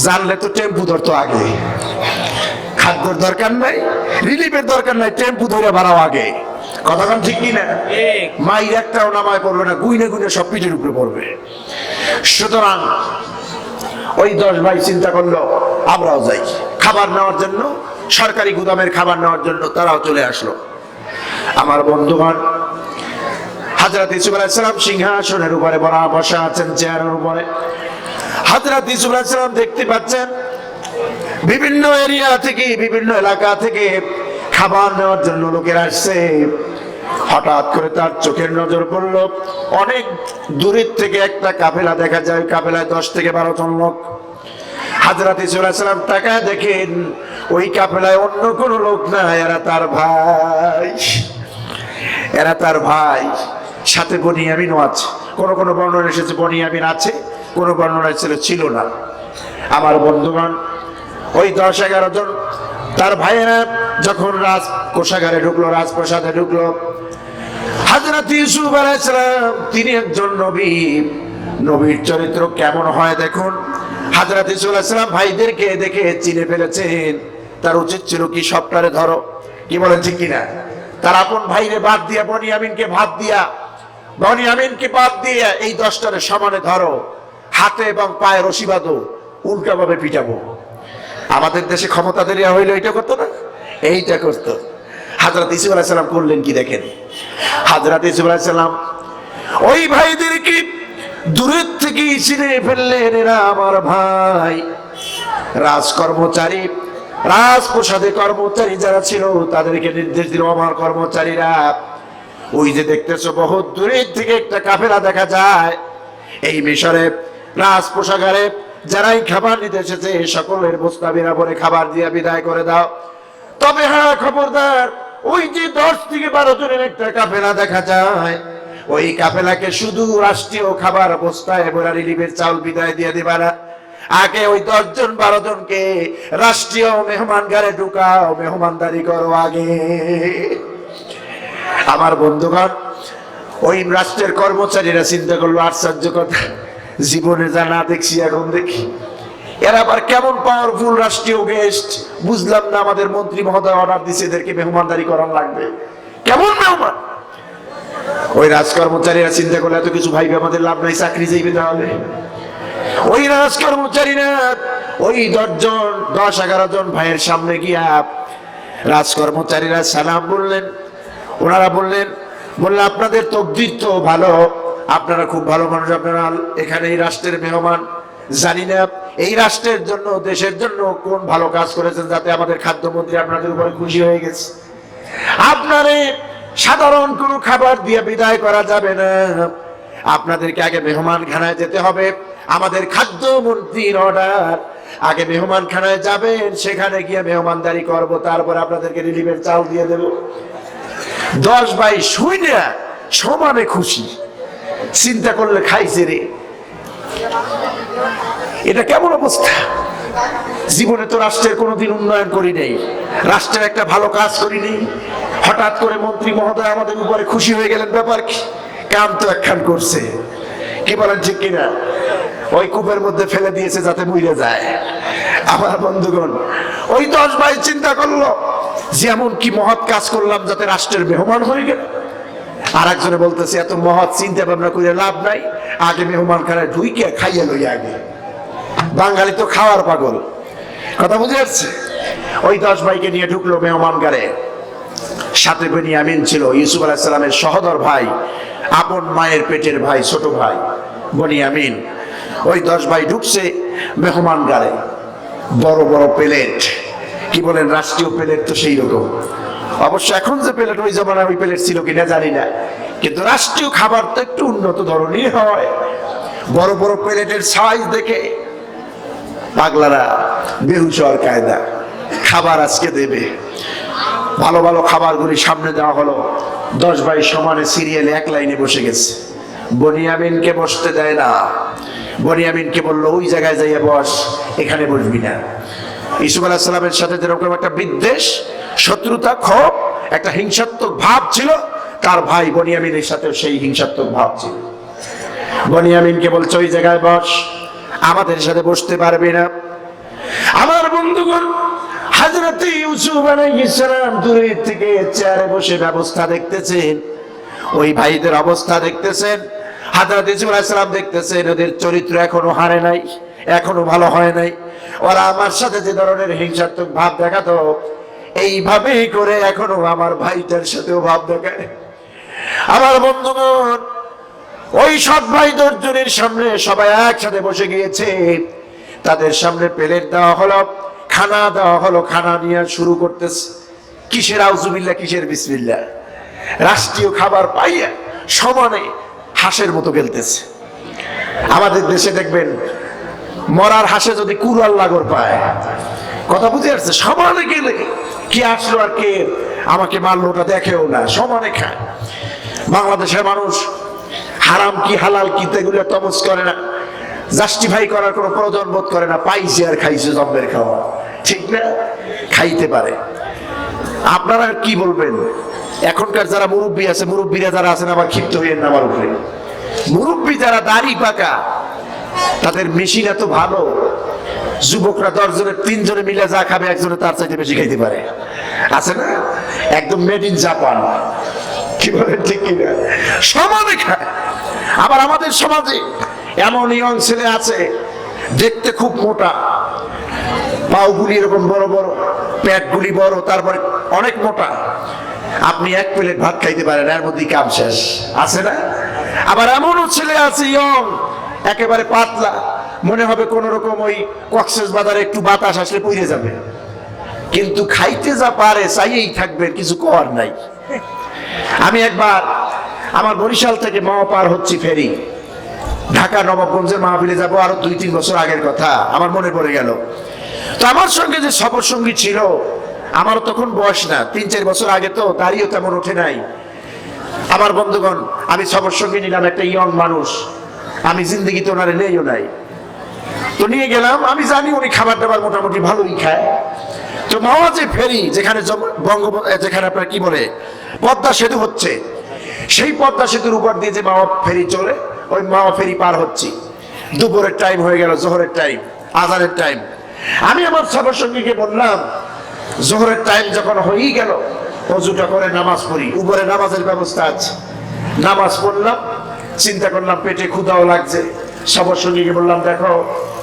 জানলে তো টেম্পু ধরতো আগে। খাদ্যর দরকার নাই, রিলিফের দরকার নাই, টেম্পু ধরে বাড়াও আগে। কথা বল ঠিক কিনা? মাইর একটাও নামায় পড়বে না, গুইনে গুইনে সব পিঠের উপরে পড়বে। সুতরাং ওই 10 ভাই চিন্তা করলো আমরাও যাই খাবার নেওয়ার জন্য, সরকারি গুদামের খাবার নেওয়ার জন্য। তারাও চলে আসলো। আমার বন্ধুগণ, হযরত ইউসুফ আলাইহিস সালাম সিংহাসনের উপরে বসা আছেন, চেয়ারের উপরে। হযরত ইউসুফ আলাইহিস সালাম দেখতে পাচ্ছেন বিভিন্ন এরিয়া থেকে, বিভিন্ন এলাকা থেকে খাবার নেওয়ার জন্য লোকের আসছে। হঠাৎ করে তার চোখের নজর পড়ল, অনেক দূরের থেকে একটা কাফেলা দেখা যায়, কাফেলায় 10 থেকে 12 জন লোক। হযরত ইউসুফ আলাইহিস সালাম তাকায় দেখেন ওই কাফেলায় অন্য কোনো লোক না, এরা তার ভাই, এরা তার ভাই। সাথে বনিয়ামিনও আছে। কোন কোন বর্ণনা এসেছে বনিয়ামিন আছে, কোন বর্ণনা ছিল না। আমার বন্ধুগণ, ওই 10-11 জন তার ভাইয়েরা যখন কোষাগারে ঢুকলো, রাজপ্রাসাদে ঢুকলো, হযরত ইউসুফ আলাইহিস সালাম তিনি একজন নবী, নবীর চরিত্র কেমন হয় দেখুন। হযরত ইউসুফ আলাইহিস সালাম ভাইদেরকে দেখে চিনে ফেলেছেন। তার উচিত ছিল কি সবটারে ধরো, কি বলেন ঠিক কিনা? তার আপন ভাইরে বাদ দিয়া, বনিয়ামিনকে বাদ দিয়ে এই 10টারে সমানে ধরো, হাতে এবং পায়ে রশি বাঁধো, উল্টা ভাবে পিটাবো। আমাদের দেশে ক্ষমতা দেয়া হইলো এটা করতো না, এইটা করতো। হযরত ইউসুফ আলাইহিস সালাম করলেন কি দেখেন। হযরত ইউসুফ আলাইহিস সালাম ওই ভাইদেরকে দূরের থেকে চিনে ফেললেন, এরা আমার ভাই। রাজকর্মচারী, রাজপ্রাসাদে কর্মচারী যারা ছিল তাদেরকে নির্দেশ দিল, আমার কর্মচারীরা, ওই যে দেখতেছো বহুত দূরের থেকে একটা কাফেলা দেখা যায়, এই মিশরে রাজপ্রাসাদে যারাই খাবার নিতে এসেছে সকলের বস্তা বিনা ভরে খাবার দিয়ে বিদায় করে দাও। তবে হ্যাঁ, খবরদার, ওই যে 10 থেকে 12 জনের একটা কাফেলা দেখা যায়, ওই কাফেলাকে শুধু রাষ্ট্রীয় খাবার বস্তায় ভরা রিলিফের চাউল বিদায় দিয়ে দিবা না। আগে ওই 10 জন 12 জনকে রাষ্ট্রীয় মেহমানগারে ঢুকাও, মেহমানদারি করো আগে। আমার বন্ধুগণ, ওই রাষ্ট্রের কর্মচারীরা চিন্তা করলো আশ্চর্য কথা, জীবনে যা না দেখছি এখন দেখি, এরা আবার কেমন পাওয়ারফুল রাষ্ট্রীয় গেস্ট, বুঝলাম না। আমাদের মন্ত্রী মহোদয় অর্ডার দিচ্ছে এদেরকে মেহমানদারি করার লাগবে, কেমন মেহমান। ওই রাজকর্মচারীরা চিন্তা করলে এত কিছু ভাইবে আমাদের লাভ নাই, চাকরি যাইবে তাহলে। ওই রাজকর্মচারীরা ওই 10-11 জন ভাইয়ের সামনে গিয়া রাজকর্মচারীরা সালাম বললেন। ওনারা বললেন আপনাদের তকদির তো ভালো, আপনারা খুব ভালো মানুষ, আপনারা এখানে এই রাষ্ট্রের মেহমান। জানি না এই রাষ্ট্রের জন্য, দেশের জন্য কোন ভালো কাজ করেছেন যাতে আমাদের খাদ্যমন্ত্রী আপনাদের উপরে খুশি হয়ে গেছে? আপনারে সাধারণ কোনো খাবার দিয়ে বিদায় করা যাবে না, আপনাদেরকে আগে মেহমানখানায় যেতে হবে। আমাদের খাদ্যমন্ত্রীর অর্ডার, আগে মেহমানখানায় যাবেন, সেখানে গিয়ে মেহমানদারি করব, তারপর আপনাদেরকে রিলিফের চাল দিয়ে দেব। 10 ভাই শুনে সমানে খুশি। চিন্তা করলে খাইছে রে, এটা কেমন অবস্থা? জীবনে তো রাষ্ট্রের কোনোদিন উন্নয়ন করি নেই, রাষ্ট্রের একটা ভালো কাজ করি নেই, হঠাৎ করে মন্ত্রী মহোদয় আমাদের উপরে খুশি হয়ে গেলেন। ব্যাপার কি? কাম তো একখান করছে, কি বলেন ঠিক কিনা? ওই কূপের মধ্যে ফেলে দিয়েছে যাতে মরে যায়। আমার বন্ধুগণ, ওই 10 ভাই চিন্তা করলো যে এমন কি মহৎ কাজ করলাম যাতে রাষ্ট্রের মেহমান হয়ে গেল। আর একজনে বলতেছে এত মহৎ চিন্তা ভাবনা করে লাভ নাই, আগে মেহমান খানায় ঢুইকে খাইয়ে লই আগে। বাঙালি তো খাওয়ার পাগল, কথা বুঝে যাচ্ছে। ওই 10 ভাইকে নিয়ে ঢুকলো মেহমান গারে। সাথে বেনিয়ামিন ছিল, ইউসুফ আলাইহিস সালামের সহোদর ভাই, আপন মায়ের পেটের ভাই, ছোট ভাই বেনিয়ামিন। ওই 10 ভাই ঢুকছে মেহমান গারে। বড় বড় প্লেট, কি বলেন, রাষ্ট্রীয় প্লেট তো সেই রকম। অবশ্য এখন যে প্লেট, ওই জমানায় ওই প্লেট ছিল কিনা জানি না, কিন্তু রাষ্ট্রীয় খাবার তো একটু উন্নত ধরনের হয়। বড় বড় প্লেটের সাইজ দেখে পাগলারা বেহুশ হওয়ার কায়দা। খাবার আজকে দেবে, ভালো ভালো খাবারগুলি সামনে দেওয়া হলো। 10 ভাই সমানে সিরিয়ালে এক লাইনে বসে গেছে। বেনিয়ামিনকে বসতে দেয় না। বেনিয়ামিনকে বললো ওই জায়গায় যাইয়া বস, এখানে বসবি না। ইউসুফ আলাইহিস সালামের সাথে যেরকম একটা বিদ্বেষ, শত্রুতা, ক্ষোভ, একটা হিংসাত্মক ভাব ছিল, তার ভাই বেনিয়ামিনের সাথেও সেই হিংসাত্মক ভাব ছিল। বেনিয়ামিনকে বলছে ওই জায়গায় বস, আমাদের সাথে বসতে পারবে না। আমার বন্ধুগণ, হযরত ইউসুফ আলাইহিস সালাম দূরের থেকে চেয়ারে বসে ব্যবস্থা দেখতেছেন, ওই ভাইদের অবস্থা দেখতেছেন। হযরত ইউসুফ আলাইহিস সালাম দেখতেছেন ওদের চরিত্র এখনো হারে নাই, এখনো ভালো হয় নাই। ওরা আমার সাথে যে ধরনের হিংসাত্মক ভাব দেখাতো, এইভাবেই করে এখনো আমার ভাইটার সাথেও ভাব দেখায়। আমার বন্ধুগণ, ওই সব ভাই 10 জনের সামনে সবাই একসাথে বসে গিয়েছে। তাদের সামনে প্লেট দেওয়া হলো, খানা দেওয়া হলো, খানা নিয়ে শুরু করতেছে। কিসের আউযুবিল্লাহ, কিসের বিসমিল্লাহ। রাষ্ট্রীয় খাবার পাইয়া সমানে হাঁসের মতো খেলতেছে। আমাদের দেশে দেখবেন মরার হাঁসে যদি কুড়াল লাগর পায়, কথা বুঝে আসছে, সমানে গেলে কি আসলো আর কে আমাকে মারলো ওটা দেখেও না, সমানে খায়। বাংলাদেশের মানুষ হারাম কি হালাল কি এগুলো তমস করে না, জাস্টিফাই করার কোনো প্রয়োজন বোধ করে না। পাইছে আর খাইছে, জম্মের খাওয়া, ঠিক না? খাইতে পারে। আপনারা কি বলবেন? এখনকার যারা মুরব্বী আছে, মুরব্বীরা যারা আছেন, আবার ক্ষিপ্ত হইয়েন না আমার উপরে। মুরব্বী যারা দাড়ি পাকা, তাদের মেশিন এত ভালো, যুবকরা 10 জনের 3 জনে মিলে যা খাবে, একজনে তার চাইতে বেশি খাইতে পারে, আছে না? একদম মেড ইন জাপান, কি বলেন ঠিক কিনা? সমানে খায়। আবার আমাদের সমাজে এমন ইয়ং ছেলে আছে, দেখতে খুব মোটা, পাগুলি এরকম বড় বড়, পেটগুলি বড়, তারপরে অনেক মোটা। আপনি 1 প্লেট ভাত খাইতে পারেন, এর মধ্যেই কাম শেষ, আছে না? আবার এমনও ছেলে আছে ইয়ং, একেবারে পাতলা, মনে হবে কোন রকম ওই কক্সবাজারে একটু বাতাস আসলে পড়ে যাবে, কিন্তু খাইতে যা পারে চাইয়েই থাকবে, কিছু করার নাই। আমি একবার আমার বরিশাল থেকে মাওয়া পার হচ্ছি ফেরি, ঢাকা নবাবগঞ্জের মাহফিলে যাবো, আরো 2-3 বছর আগের কথা আমার মনে পড়ে গেল। তো আমার সঙ্গে যে সফর সঙ্গী ছিল, আমারও তখন বয়স না, 3-4 বছর আগে, তো দাঁড়িয়েও তেমন ওঠে নাই। আমার বন্ধুগণ, আমি সফর সঙ্গী নিলাম একটা ইয়ং মানুষ, আমি জিন্দগিতে ওনারে নেইও নাই, তো নিয়ে গেলাম। আমি জানি উনি খাবার দাবার মোটামুটি ভালোই খায়। তো মাওয়া যে ফেরি, যেখানে যেখানে আপনার কি বলে পদ্মা সেতু হচ্ছে, সেই পদ্মা সেতুর উপর দিয়ে যে মাওয়া ফেরি চলে, ওই মাওয়া ফেরি পার হচ্ছি। দুপুরের টাইম হয়ে গেল, জোহরের টাইম, আজানের টাইম। আমি আমার সফর সঙ্গীকে বললাম, জোহরের টাইম যখন হয়েই গেল, অজুটা করে নামাজ পড়ি, উপরে নামাজের ব্যবস্থা আছে। নামাজ পড়লাম, চিন্তা করলাম পেটে ক্ষুধাও লাগছে। সফর সঙ্গীকে বললাম, দেখো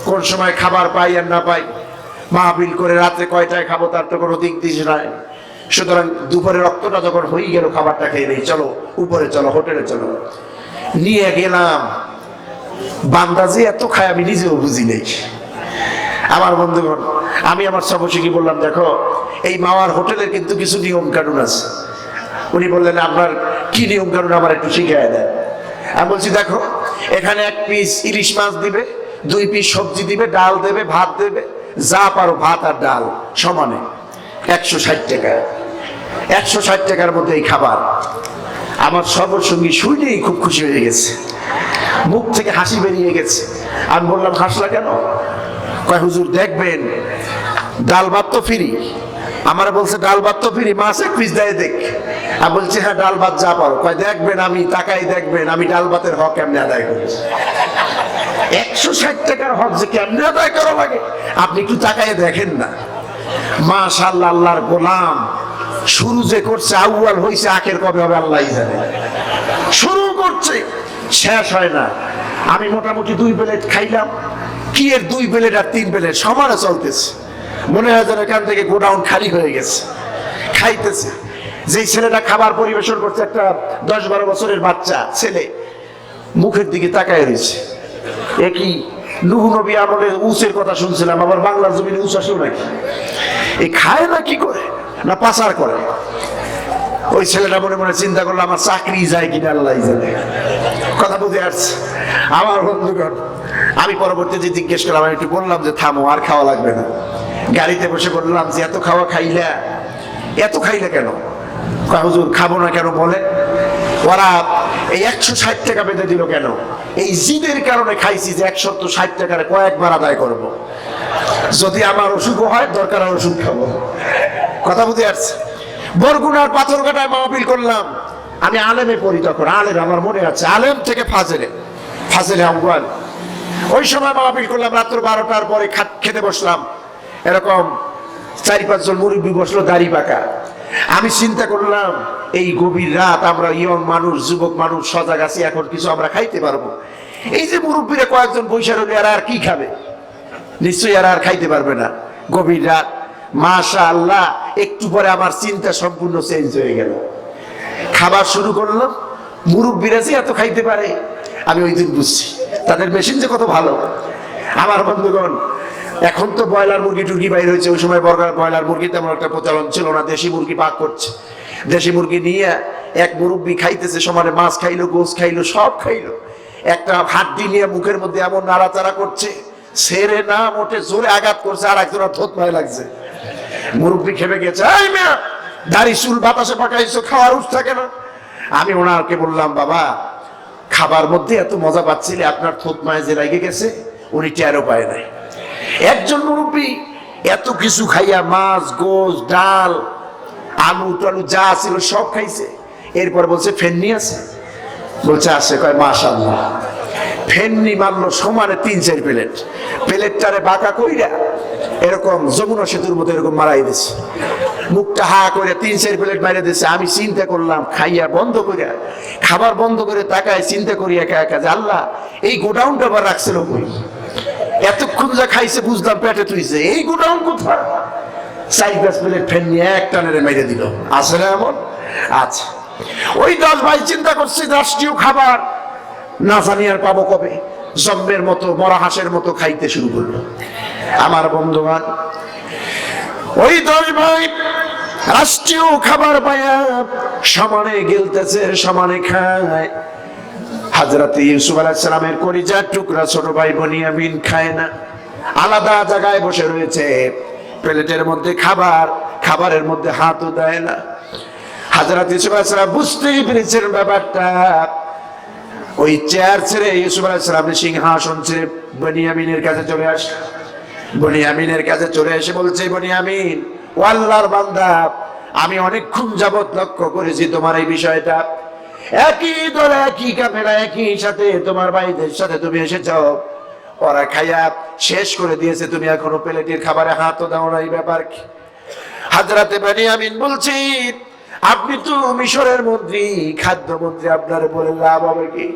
কোন সময় খাবার পাই আর না পাই, মাহফিল করে রাত্রে কয়টায় খাবো তার তো কোনো দিক দিস নাই, সুতরাং দুপুরে রক্তটা যখন হয়ে গেল, খাবারটা খেয়ে নেই, চলো উপরে চলো, হোটেলে চলো। নিয়ে গেলাম। বান্দা যে এত খায় আমি নিজেও বুঝি নেই। আমার বন্ধুগণ, আমি আমার সবশিকে বললাম, দেখো এই মাওয়ার হোটেলের কিন্তু কিছু নিয়ম কানুন আছে। উনি বললেন, আপনার কি নিয়ম কানুন আমার একটু শিখিয়ে দেন। আমি বলছি, দেখো এখানে 1 পিস ইলিশ মাছ দিবে, 2 পিস সবজি দিবে, ডাল দেবে, ভাত দেবে, যা পারো ভাত আর ডাল সমানে 160 টাকা। 160 টাকার মধ্যে এই খাবার। আমার সর্বসঙ্গী শুনেই খুব খুশি হয়ে গেছে, মুখ থেকে হাসি বেরিয়ে গেছে। আমি বললাম, হাসলা কেন? কয়, হুজুর দেখবেন ডাল ভাত তো ফ্রি। আমার বলছে, ডাল ভাত তো ফ্রি, মাছ 1 পিস দেয় দেখ। আমি বলছি, হ্যাঁ ডাল ভাত যা পারো। কয়, দেখবেন আমি তাকাই, দেখবেন আমি ডাল ভাতের হক কেমনে আদায় করেছি। 160 টাকার হক যে কেমনে আদায় করা লাগে আপনি একটু তাকাই দেখেন না। মাশাআল্লাহ, আল্লাহর গোলাম শুরু যে করছে, আউয়াল হইছে, আখের কবে হবে আল্লাহই জানে। শুরু করছে, শেষ হয় না। আমি মোটামুটি 2 প্লেট খাইলাম। কি এর 2 প্লেট আর 3 প্লেট সমানে চলতেছে। মনে হয় যেন এখান থেকে গোডাউন খালি হয়ে গেছে। খাইতেছে, যেই ছেলেটা খাবার পরিবেশন করছে, একটা 10-12 বছরের বাচ্চা ছেলে, মুখের দিকে তাকায় রয়েছে। একই নূহ নবী আমলের উসের কথা শুনছিলাম, আবার বাংলার জমিনে উস আসেও নাকি। এই খায় না কি করে, না পাচার করে? ওই ছেলেটা মনে মনে চিন্তা করলো, আমার চাকরি যায় কিনা আল্লাহ জানে। কথা বুঝে আসছে আমার বন্ধুগণ। আমি পরবর্তীতে জিজ্ঞেস করলাম, আমি একটু বললাম যে থামো, আর খাওয়া লাগবে না। গাড়িতে বসে বললাম যে এত খাওয়া খাইলা, এত খাইলা কেন? কয়, হুজুর খাবো না কেন বলে? ওরা এই 160 টাকা বেঁধে দিল কেন? এই জিদের কারণে খাইছি যে 160 টাকার কয়েকবার আদায় করব। যদি আমার অসুখ হয়, দরকার আর ওষুধ খাবো। কথা বুঝে আসছে। বরগুনার পাথরঘাটায় মাহফিল করলাম। আমি আলেমে পড়ি তখন, আলেম আমার মনে আছে, আলেম থেকে ফাজেলে আউয়াল। ওই সময় মাহফিল করলাম, রাত্র 12টার পরে খেতে বসলাম। এরকম 4-5 জন মুরব্বী বসলো, দাড়ি পাকা। আমি চিন্তা করলাম, এই গভীর রাত আমরা ইয়ং মানুষ, যুবক মানুষ সজাগ আছি, এখন কিছু আমরা খাইতে পারবো। এই যে মুরব্বীরা কয়েকজন বৈশা রইল, আর কি খাবে? নিশ্চয়ই আর খাইতে পারবে না। গভীর রাত, মাশাআল্লাহ, একটু পরে আমার চিন্তা সম্পূর্ণ চেঞ্জ হয়ে গেল। খাবার শুরু করলাম। মুরব্বীরা যে এত খাইতে পারে আমি ওই দিন বুঝছি, তাদের মেশিন যে কত ভালো। আমার বন্ধুগণ, এখন তো ব্রয়লার মুরগি টুরগি বাইর হয়েছে। ওই সময় ব্রয়লার মুরগি তেমন একটা প্রচলন ছিল না। দেশি মুরগি পাক করছে। দেশি মুরগি নিয়ে এক মুরব্বী খাইতেছে, সমানে মাছ খাইলো, গোস খাইলো, সব খাইলো। একটা হাড্ডি নিয়ে মুখের মধ্যে এমন নাড়াচাড়া করছে, ছেড়ে না মোটে, জোরে আঘাত করছে, আর একজনের থতমায় লাগছে। মুরব্বী খেপে গেছে, এই মেয়ে দাড়ি চুল বাতাসে পাকাইছো, খাওয়ার উঠ থাকে না? আমি ওনাকে বললাম, বাবা খাবার মধ্যে এত মজা পাচ্ছিলে, আপনার থতমায় যে লেগে গেছে, উনি টেরও পায় নাই। একজন মুরব্বী এত কিছু খাইয়া, মাছ, গোস, ডাল, আলু টালু যা ছিল সব খাইছে। এরপর বলছে, ফেননি আছে? বলছে আছে। কয়, মাশাআল্লাহ। ফেননি মারলো সমানে 3-4 প্লেট। প্লেটটারে বাঁকা কইরা এরকম যমুনা সেতুর মতো এরকম মারাই দিছে। মুখটা হা করে 3-4 প্লেট মারিয়ে দিছে। আমি চিন্তা করলাম, খাইয়া বন্ধ করিয়া, খাবার বন্ধ করে তাকায় চিন্তা করি একা একা, যে আল্লাহ এই গোডাউনটা আবার রাখছিল কই? এতক্ষণ যা খাইছে বুঝলাম পেটে তুইছে, এই গোডাউন কোথায়? 4-5 প্লেট ফেননি এক টানেরে মেরে দিল। আসলে এমন আচ্ছা, ওই 10 ভাই চিন্তা করছে, রাষ্ট্রীয় খাবার না জানি আর পাবো কবে। জম্মের মতো, মরা হাঁসের মতো খাইতে শুরু করলো। আমার বন্ধুগণ, ওই 10 ভাই রাষ্ট্রীয় খাবার পায়া সমানে গিলতেছে, সমানে খায়। হযরত ইউসুফ আলাইহিস সালামের কলিজার টুকরা ছোট ভাই বনিয়ামিন খায় না, আলাদা জায়গায় বসে রয়েছে। প্লেটের মধ্যে খাবার, খাবারের মধ্যে হাতও দেয় না। হযরত ইউসুফ আলাইহিস সালাম বুঝতেই পেরেছেন ব্যাপারটা। ওই চেয়ার ছেড়ে ইউসুফ আলাইহিস সালামের সিংহাসন ছেড়ে বনিয়ামিনের কাছে চলে আসে। বনিয়ামিনের কাছে চলে এসে বলছে, বনিয়ামিন, ও আল্লাহর বান্দা, আমি অনেকক্ষণ যাবত লক্ষ্য করেছি তোমার এই বিষয়টা। একই দলে, একই ক্যামেরা, একই সাথে তোমার ভাইদের সাথে তুমি এসেছ, ওরা খাইয়া শেষ করে দিয়েছে, তুমি এখনো প্লেটের খাবারে হাতও দাও না, এই ব্যাপার কি? হযরতে বনিয়ামিন বলছি, আপনি তো মিশরের মন্ত্রী, খাদ্যমন্ত্রী, আপনারে বলে লাভ হবে কি?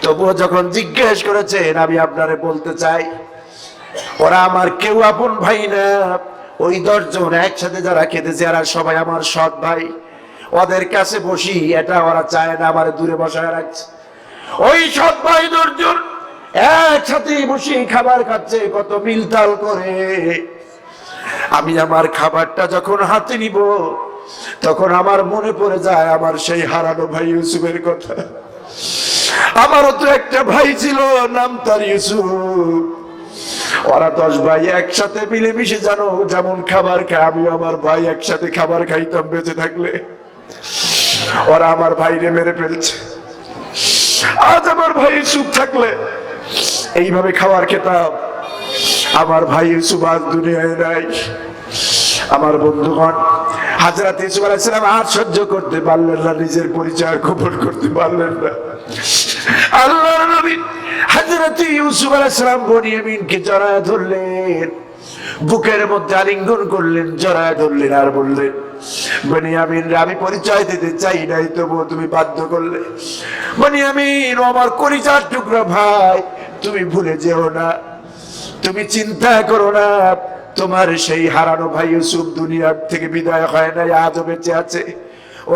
তবুও যখন জিজ্ঞেস করেছেন, আমি আপনারে বলতে চাই, ওরা আমার কেউ আপন ভাই না। ওই 10 জন একসাথে যারা খেতেছে, এরা সবাই আমার সৎ ভাই। ওদের কাছে বসি এটা ওরা চায় না, আমার দূরে বসায় রাখছে। ওই সৎ ভাই 10 জন একসাথে বসে খাবার খাচ্ছে কত মিলতাল করে। আমি আমার খাবারটা যখন হাতে নিব তখন আমার মনে পড়ে যায় আমার সেই হারানো ভাই ইউসুফের কথা। আমারও তো একটা ভাই ছিল, নাম তার ইউসুফ। ওরা 10 ভাই একসাথে মিলেমিশে জানো যেমন খাবার খায়, আমি আমার ভাই একসাথে খাবার খাইতাম বেঁচে থাকলে। ওরা আমার ভাইরে মেরে ফেলছে। আজ আমার ভাই ইউসুফ থাকলে এইভাবে খাবার খেতাম। আমার ভাই ইউসুফ আজ দুনিয়ায় নাই। আমার বন্ধুগণ, হযরত ইউসুফ আলাইহিস সালাম আর সহ্য করতে পারলেন না, নিজের পরিচয় গোপন করতে পারলেন না। আল্লাহর নবী হযরত ইউসুফ আলাইহিস সালাম বনিয়ামিনকে জড়ায় ধরলেন, বুকের মধ্যে আলিঙ্গন করলেন, জড়ায় ধরলেন আর বললেন, বনিয়ামিন আমি পরিচয় দিতে চাই নাই, তবুও তুমি বাধ্য করলে। বনিয়ামিন আমার কলিজার টুকরা ভাই, তুমি ভুলে যেও না, তুমি চিন্তা করো না, তোমার সেই হারানো ভাই ইউসুফ দুনিয়ার থেকে বিদায় হয় নাই, আজও বেঁচে আছে।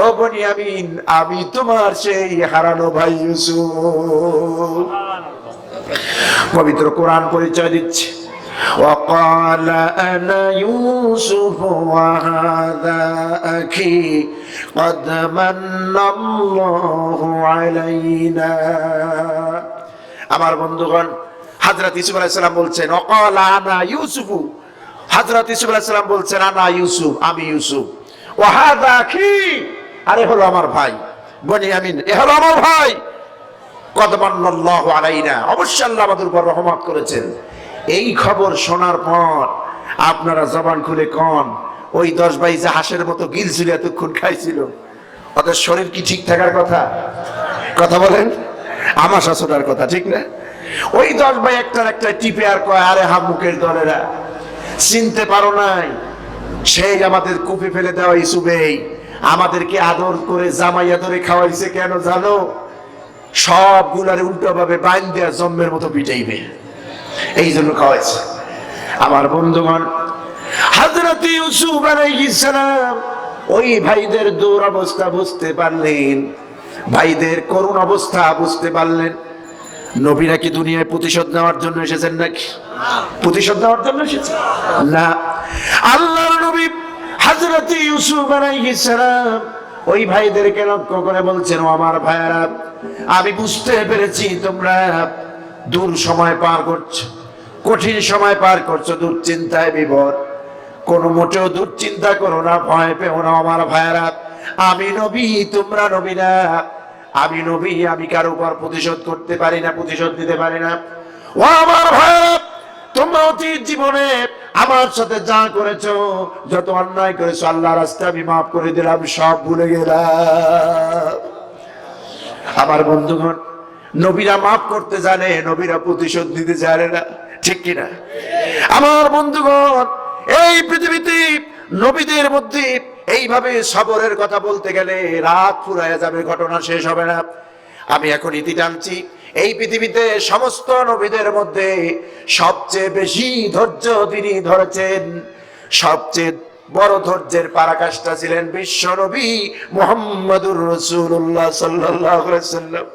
ও বনিয়ামিন, আমি তোমার সেই হারানো ভাই ইউসুফ। পবিত্র কোরআন পরিচয় দিচ্ছে, وقال أنا يوسف وهذا أخي قد من الله علينا। আমার বন্ধুগণ, হযরত ইউসুফ আলাইহিস সালাম বলছেন وقال أنا يوسف, হযরত ইউসুফ আলাইহিস সালাম বলছেন আনা ইউসুফ, আমি ইউসুফ, وهذا أخي, আরে হলো আমার ভাই বনিয়ামিন, এ হলো আমার ভাই। قد من الله علينا, অবশ্যই আল্লাহ আমাদের উপর রহমত করেছেন। এই খবর শোনার পর আপনারা জবান খুলে কন, ওই 10 ভাই যে হাঁসের মতো গিলছিল এতক্ষণ খাইছিল, ওদের শরীর কি ঠিক থাকার কথা? কথা বলেন, আমাশা ছোটার কথা, ঠিক না? ওই 10 ভাই একটার একটা টিপে আর কয়, আরে হামুকের দলেরা, চিনতে পারো নাই? সেই আমাদের কুপে ফেলে দেওয়া ইউসুফেই আমাদেরকে আদর করে জামাই আদরে খাওয়াইছে কেন জানো? সবগুলারে উল্টো ভাবে বাইন দেয়া জম্মের মতো পিটাইবে, এই জন্য খাওয়াইছে। আমার বন্ধুগণ, হযরত ইউসুফ আলাইহিস সালাম ওই ভাইদের দুরবস্থা বুঝতে পারলেন, ভাইদের করুণ অবস্থা বুঝতে পারলেন। নবী নাকি দুনিয়ায় প্রতিশোধ নেওয়ার জন্য এসেছেন নাকি? প্রতিশোধ নেওয়ার জন্য এসেছেন না। আল্লাহর নবী হযরত ইউসুফ আলাইহিস সালাম ওই ভাইদেরকে লক্ষ্য করে বলছেন, ও আমার ভাইরা, আমি বুঝতে পেরেছি তোমরা দূর সময় পার করছো, কঠিন সময় পার করছো, দুশ্চিন্তায় বিভোর। কোনো মোটেও দুশ্চিন্তা করো না, ভয় পেও না আমার ভাইরা। আমি নবী, তোমরা নবী না। আমি নবী, আমি কারো উপর প্রতিশোধ করতে পারি না, প্রতিশোধ দিতে পারি না। ও আমার ভাইরা, তোমরা অতীত জীবনে আমার সাথে যা করেছো, যত অন্যায় করেছো, আল্লাহর রাস্তায় আমি মাফ করে দিলাম, সব ভুলে গেলাম। আমার বন্ধুগণ, নবীরা মাফ করতে জানে, নবীরা প্রতিশোধ দিতে জানে না, ঠিক কিনা? আমার বন্ধুগণ, এই পৃথিবীতে নবীদের মধ্যে এইভাবে সবরের কথা বলতে গেলে রাত ফুরাইয়া যাবে, ঘটনা শেষ হবে না। আমি এখন ইতি টানছি। এই পৃথিবীতে সমস্ত নবীদের মধ্যে সবচেয়ে বেশি ধৈর্য তিনি ধরেছেন, সবচেয়ে বড় ধৈর্যের পরাকাষ্ঠা ছিলেন বিশ্ব নবী মুহাম্মদুর রাসূলুল্লাহ সাল্লাল্লাহু আলাইহি ওয়াসাল্লাম।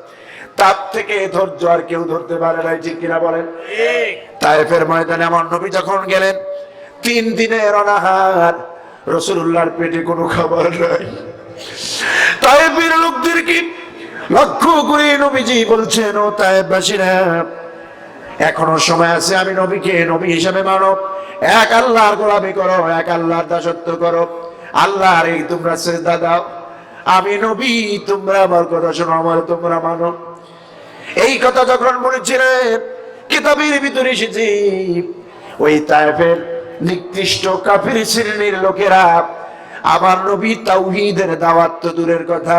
তার থেকে ধৈর্য আর কেউ ধরতে পারে নাই, ঠিক কিনা বলেন? তায়েফের ময়দানে আমার নবী যখন গেলেন, 3 দিনের অনাহার, রাসূলুল্লাহর পেটে কোনো খাবার নাই। তায়েফের লোকদেরকে লক্ষ্য করে নবীজি বলছেন, ও তায়েফবাসীরা, এখনো সময় আছে, আমি নবীকে নবী হিসেবে মানো, এক আল্লাহর গোলামি করো, এক আল্লাহর দাসত্ব করো, আল্লাহর এই তোমরা সিজদা দাও। আমি নবী, তোমরা আমার কথা শোনো, আমার তোমরা মানো। এই কথা যখন বলেছিলেন, কিতাবের ভিতরে এসেছে ওই তায়েফের নিকৃষ্ট কাফির শ্রেণীর লোকেরা আমার নবী তাওহীদের দাওয়াত তো দূরের কথা,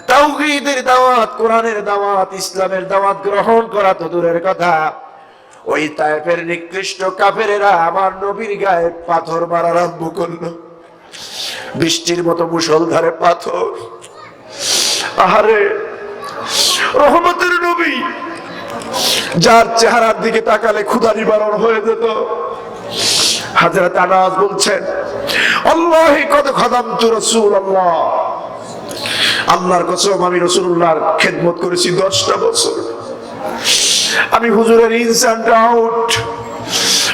তাওহীদের দাওয়াত, কোরআনের দাওয়াত, ইসলামের দাওয়াত গ্রহণ করা তো দূরের কথা, ওই তায়েফের নিকৃষ্ট কাফেরেরা আমার নবীর গায়ে পাথর মারা আরম্ভ করলো, বৃষ্টির মতো মুষলধারে পাথর। আহারে, রহমতের নবী, যার চেহারার দিকে তাকালে ক্ষুধা নিবারণ হয়ে যেত। হযরত আনাস বলছেন, আল্লাহি কদ খাদামতু রাসূলুল্লাহ, আল্লাহর কসম আমি রাসূলুল্লাহর খেদমত করেছি 10টা বছর। আমি হুজুরের ইনসান আউট,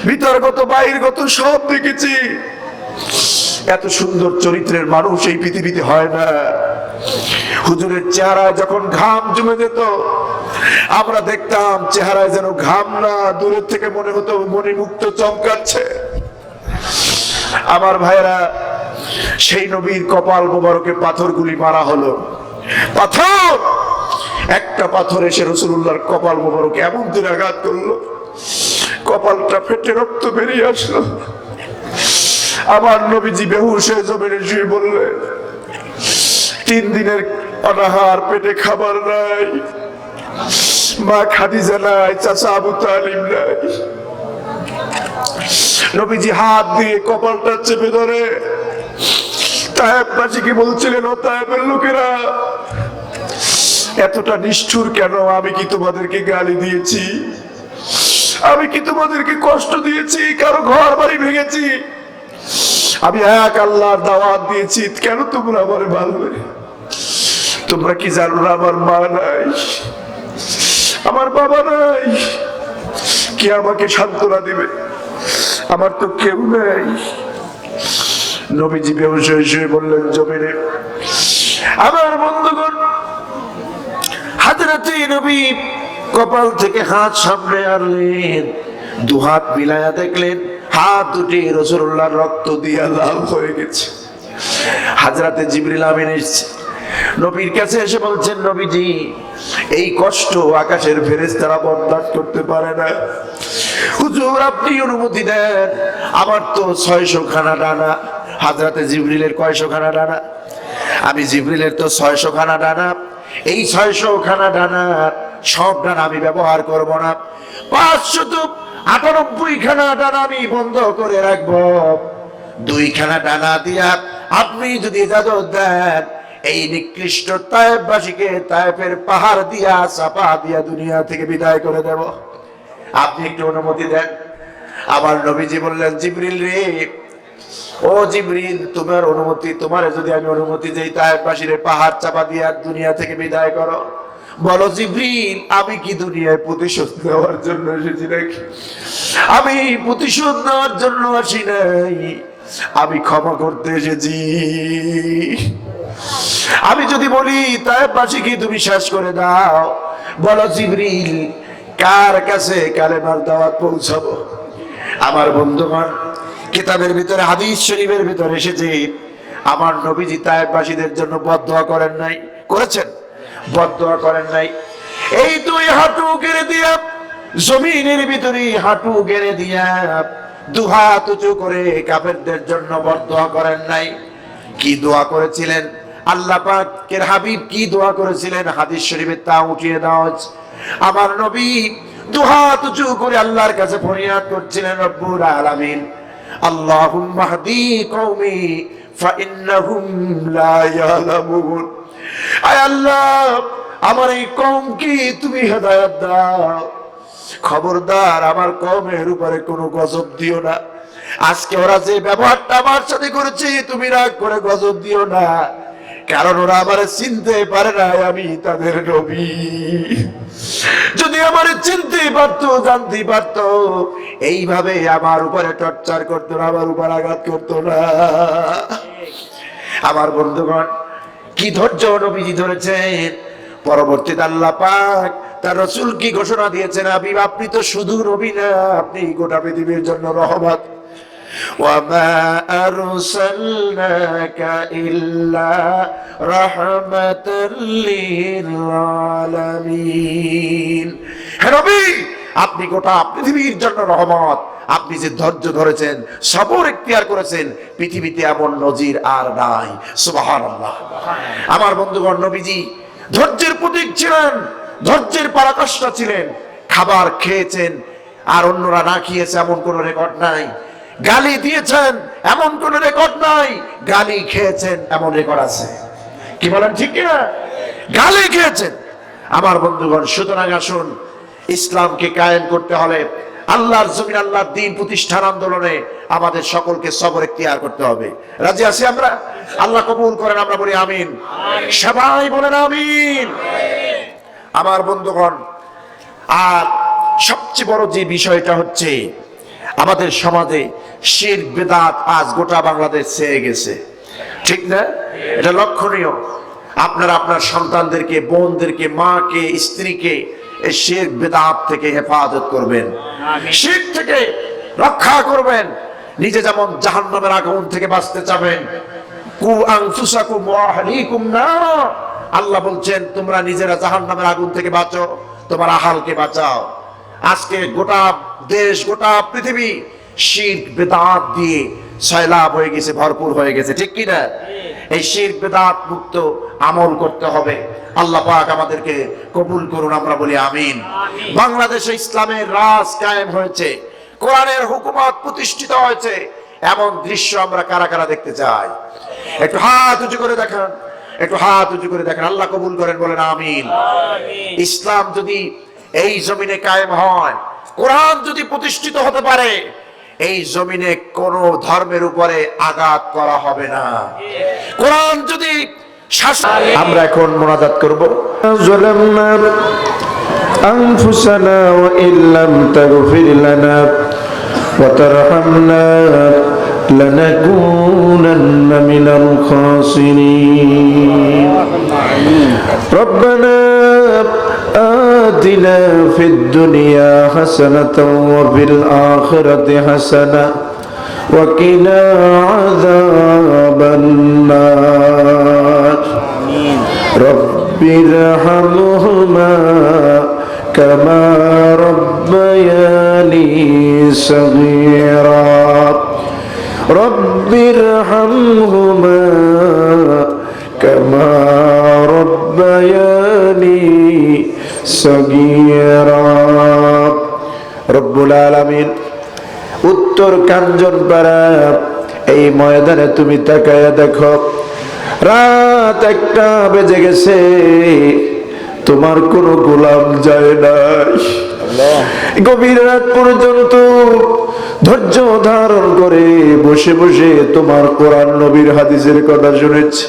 ভিতরগত বাহিরগত সব দেখেছি। এত সুন্দর চরিত্রের মানুষ এই পৃথিবীতে হয় না। হুজুরের চেহারায় যখন ঘাম জমে যেত, আমরা দেখতাম চেহারায় যেন ঘাম না, দূরের থেকে মনে হতো মণিমুক্ত চমকাচ্ছে। আমার ভাইরা, সেই নবীর কপাল মোবারকে পাথরগুলি মারা হলো। পাথর, একটা পাথর এসে রাসূলুল্লাহর কপাল মোবারকে এমন দূরে আঘাত করলো, কপালটা ফেটে রক্ত বেরিয়ে আসলো। আমার নবীজি বেহুশ হয়ে জমিনে শুয়ে বললেন, 3 দিনের অনাহার, পেটে খাবার নাই, মা খাদিজা নাই, চাচা আবু তালিব নাই। নবীজি হাত দিয়ে কপালটা চেপে ধরে তায়েফবাসীকে বলছিলেন, ও তায়েফের লোকেরা, এতটা নিষ্ঠুর কেন? আমি কি তোমাদেরকে গালি দিয়েছি? আমি কি তোমাদেরকে কষ্ট দিয়েছি? কারো ঘর বাড়ি ভেঙেছি? আমি এক আল্লাহর দাওয়াত দিয়েছি, কেন তোমরা আমারে মারবে? তোমরা কি জানো না আমার মা নাই, আমার বাবা নাই? কে আমাকে সান্ত্বনা দিবে? আমার তো কেউ নাই। নবীজি বেহুশ হয়ে বললেন জমিনে। আমার বন্ধুগণ, হযরতে নবী কপাল থেকে হাত সামনে আনলেন, 2 হাত মিলায়া দেখলেন হাত দুটি রাসূলুল্লাহর রক্ত দিয়ে লাল হয়ে গেছে। হযরতে জিবরিল আমিন এসেছে, নবীর কাছে এসে বলছেন, নবীজি, এই কষ্ট আকাশের ফেরেশতারা বরদাস্ত করতে পারে না। হুজুর, আপনি অনুমতি দেন, আমার তো 600 খানা ডানা। হযরতে জিবরিলের কয়শো খানা ডানা? আমি জিবরিলের তো 600 খানা ডানা। এই 600 খানা ডানা সব ডানা আমি ব্যবহার করব না, 598 খানা ডানা আমি বন্ধ করে রাখবো। 2 খানা ডানা দিয়া আপনি যদি ইজাজত দেন, এই নিকৃষ্ট তায়েফবাসীকে তায়েফের পাহাড় দিয়া চাপা দিয়া দুনিয়া থেকে বিদায় করে দেব। আপনি একটু অনুমতি দেন। আমার নবীজি বললেন, জিবরিল রে, ও জিবরিল, তোমার অনুমতি, তোমার যদি আমি অনুমতি দেই তায়েফবাসীর পাহাড় চাপা দিয়া দুনিয়া থেকে বিদায় করো, বলো জিবরিল, আমি কি দুনিয়ায় প্রতিশোধ নেওয়ার জন্য এসেছি নাকি? আমি প্রতিশোধ নেওয়ার জন্য আসি নাই, আমি ক্ষমা করতে এসেছি। আমি যদি বলি তায়েফবাসী কি তুমি শেষ করে দাও, বলো জিবরিল, কার কাছে কালেমার দাওয়াত পৌঁছাবো? আমার বন্ধুগণ, কিতাবের ভিতরে, হাদিস শরীফের ভিতরে এসেছে, আমার নবীজি তায়েফবাসীদের জন্য বদদোয়া করেন নাই? করেছেন? বদদোয়া করেন নাই? এই 2 হাঁটু গেড়ে দিয়া, জমিনের ভিতরে হাঁটু গেড়ে দিয়া 2 হাত উঁচু করে কাফেরদের জন্য বদদোয়া করেন নাই? কি দোয়া করেছিলেন? আল্লাহ পাকের হাবিব কি দোয়া করেছিলেন? হাদিস শরীফে তা উঠিয়ে দাও। আমার নবী 2 হাত উঁচু করে আল্লাহর কাছে ফরিয়াদ করছিলেন, রব্বুল আলামিন, আল্লাহুম্মা হদি কওমি ফাইন্নাহুম লা ইয়ালামুন। আয় আল্লাহ, আমার এই কওমকে তুমি হেদায়েত দাও। খবরদার আমার কওমের উপরে কোনো গজব দিও না। আজকে ওরা যে ব্যবহারটা আমার সাথে করেছে, তুমি রাগ করে গজব দিও না, কারণ ওরা আমারে চিনতে পারে না আমি তাদের নবী। যদি আমারে চিনতে পারতো, জানতে পারতো, এইভাবে আমার উপরে টর্চার করতো না, আমার উপর আঘাত করতো না। আমার বন্ধুগণ, কি ধৈর্য নবীজি ধরেছেন। পরবর্তীতে আল্লাহ পাক তার রাসূল কি ঘোষণা দিয়েছেন, আপনি তো শুধু নবী না, আপনি গোটা পৃথিবীর জন্য রহমত। ওয়ামা আরসালনাকা ইল্লা রাহমাতাল লিল আলামিন। হে নবী, আপনি গোটা পৃথিবীর জন্য রহমত। আপনি যে ধৈর্য ধরেছেন, সবর ইখতিয়ার করেছেন, পৃথিবীতে এমন নজির আর নাই। সুবহানাল্লাহ। আমার বন্ধুগণ, নবীজি ধৈর্যের প্রতীক ছিলেন, ধৈর্যের পরাকাষ্ঠা ছিলেন। খাবার খেয়েছেন আর অন্যরা না খেয়েছে এমন কোন রেকর্ড নাই। গালি দিয়েছেন এমন কোন রেকর্ড নাই, গালি খেয়েছেন এমন রেকর্ড আছে। কি বলেন, ঠিক কিনা? গালি খেয়েছেন। আমার বন্ধুগণ, সুতরাং আসুন, ইসলামকে কায়েম করতে হলে, আল্লাহর জমিন, আল্লাহর দ্বীন প্রতিষ্ঠার আন্দোলনে আমাদের সকলকে সবর ইখতিয়ার করতে হবে। রাজি আছি আমরা? আল্লাহ কবুল করেন, আমরা বলি আমিন। সবাই বলেন আমিন। আমার বন্ধুগণ, আর সবচেয়ে বড় যে বিষয়টা হচ্ছে আমাদের সমাজে শিরক বিদআত আজ গোটা বাংলাদেশ ছেয়ে গেছে, ঠিক না? এটা লক্ষণীয়। আপনারা আপনার সন্তানদেরকে, বোনদেরকে, মাকে, স্ত্রীকে এই শিরক বিদআত থেকে হেফাজত করবেন, শিরক থেকে রক্ষা করবেন। নিজে যেমন জাহান্নামের আগুন থেকে বাঁচতে চাবেন, কু আনফুসাকুম ওয়া আহলিকুম নার, আল্লাহ বলছেন তোমরা নিজেরা জাহান্নামের আগুন থেকে বাঁচো, তোমার আহালকে বাঁচাও। আজকে গোটা দেশ, গোটা পৃথিবী শিরক বিদআত দিয়ে সয়লাব হয়ে গেছে, ভরপুর হয়ে গেছে, ঠিক কি না? এই শিরক বিদআত মুক্ত আমল করতে হবে। আল্লাহ পাক আমাদেরকে কবুল করুন, আমরা বলি আমিন। বাংলাদেশে ইসলামের রাজ কায়েম হয়েছে, কোরআনের হুকুমত প্রতিষ্ঠিত হয়েছে, এমন দৃশ্য আমরা কারা কারা দেখতে চাই? একটু হাত উঁচু করে দেখান, একটু হাত উঁচু করে দেখেন। আল্লাহ কবুল করেন, বলেন আমিন। ইসলাম যদি এই জমিনে কায়েম হয়, কোরআন যদি প্রতিষ্ঠিত হতে পারে, এই জমিনে কোন ধর্মের উপরে আঘাত করা হবে না। কোরআন যদি আমরা এখন মোনাজাত করব। ظلمنا أنفسنا وإن لم تغفر لنا وترحمنا لنكونن من الخاسرين ربنا آتنا في الدنيا حسنة وفي الآخرة حسنة وقنا عذاب النار رب ارحمهما كما ربياني صغيرا رب ارحمهما كما ربياني صغيرا رب العالمين উত্তর কাঞ্চনপাড়া এই ময়দানে তুমি তাকায়া দেখো, রাত 1টা বেজে গেছে, তোমার কোন গোলাম যায় নাই। গভীর রাত পর্যন্ত ধৈর্য ধারণ করে বসে বসে তোমার কোরআন নবীর হাদিসের কথা শুনেছে।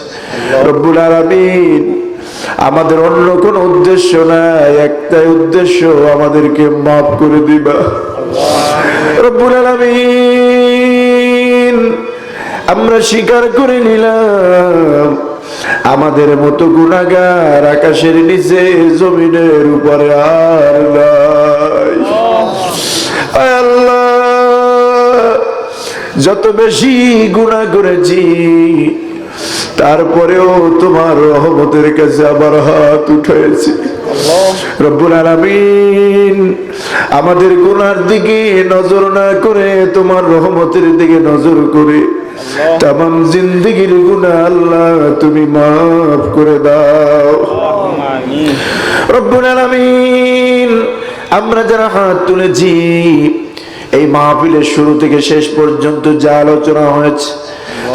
রব্বুল আলামিন, আমাদের অন্য কোন উদ্দেশ্য নাই, একটাই উদ্দেশ্য, আমাদেরকে মাফ করে দিবা। রব্বুল আলামিন, আমরা স্বীকার করে নিলাম আমাদের মতো গুনাহগার আকাশের নিচে জমিনের উপরে আর নাই। আয় আল্লাহ, যত বেশি গুনাহ করেছি তারপরেও তোমার রহমতের কাছে আবার হাত উঠাইছি। রব্বুল আলামিন, আমাদের গুনার দিকে নজর না করে তোমার রহমতের দিকে নজর করে তামাম জিন্দেগীর গুনাহ আল্লাহ তুমি মাফ করে দাও। রব্বুল আলামিন, আমরা যারা হাত তুলেছি এই মাহফিলের শুরু থেকে শেষ পর্যন্ত যা আলোচনা হয়েছে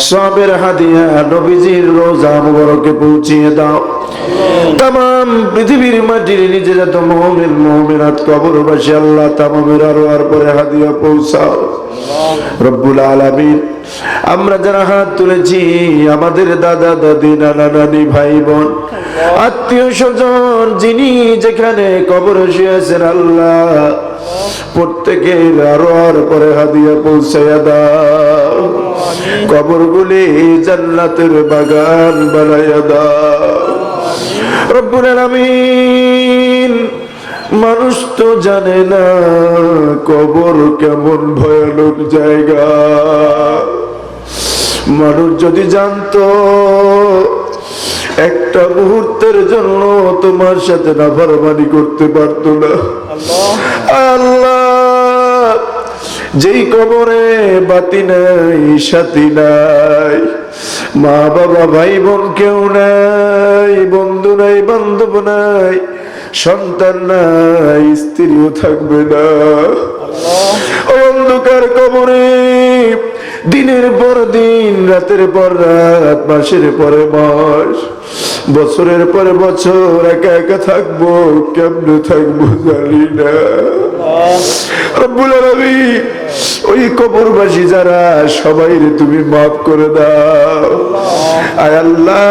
সবের হাদিয়া নবীজির রোজা মুবারকে পৌঁছিয়ে দাও। তামাম পৃথিবীর মাটির নিচে যত মুমিন মুমিনাত কবরবাসী আল্লাহ তামামের আর পরে হাদিয়া পৌঁছাও। রব্বুল আলামিন, আমরা যারা হাত তুলেছি আমাদের দাদা দাদি, নানা নানি, ভাই বোন, আত্মীয় স্বজন যিনি যেখানে কবরে শুয়েছেন আল্লাহ প্রত্যেকের আর পরে হাদিয়া পৌঁছাইয়া দাও। কবরগুলি জান্নাতের বাগান বানাইয়া দাও। রব্বুল আলামিন, মানুষ তো জানে না কবর কেমন ভয়ানক জায়গা। মানুষ যদি জানতো একটা মুহূর্তের জন্য তোমার সাথে নাফরমানি করতে পারতো না। আল্লাহ, যেই কবরে বাতি নাই, সাথী নাই, মা বাবা, ভাই বোন কেউ নাই, বন্ধু নাই, বান্ধব নাই, সন্তান নাই, স্ত্রীও থাকবে না, ওই অন্ধকার কবরে দিনের পর দিন, রাতের পর রাত, মাসের পরে মাস, বছরের পরে বছর একা একা থাকবো, কেমনে থাকবো জানি না। রব্বুল আলামিন, ওই কবরবাসী যারা সবাই তুমি মাফ করে দাও। আয় আল্লাহ,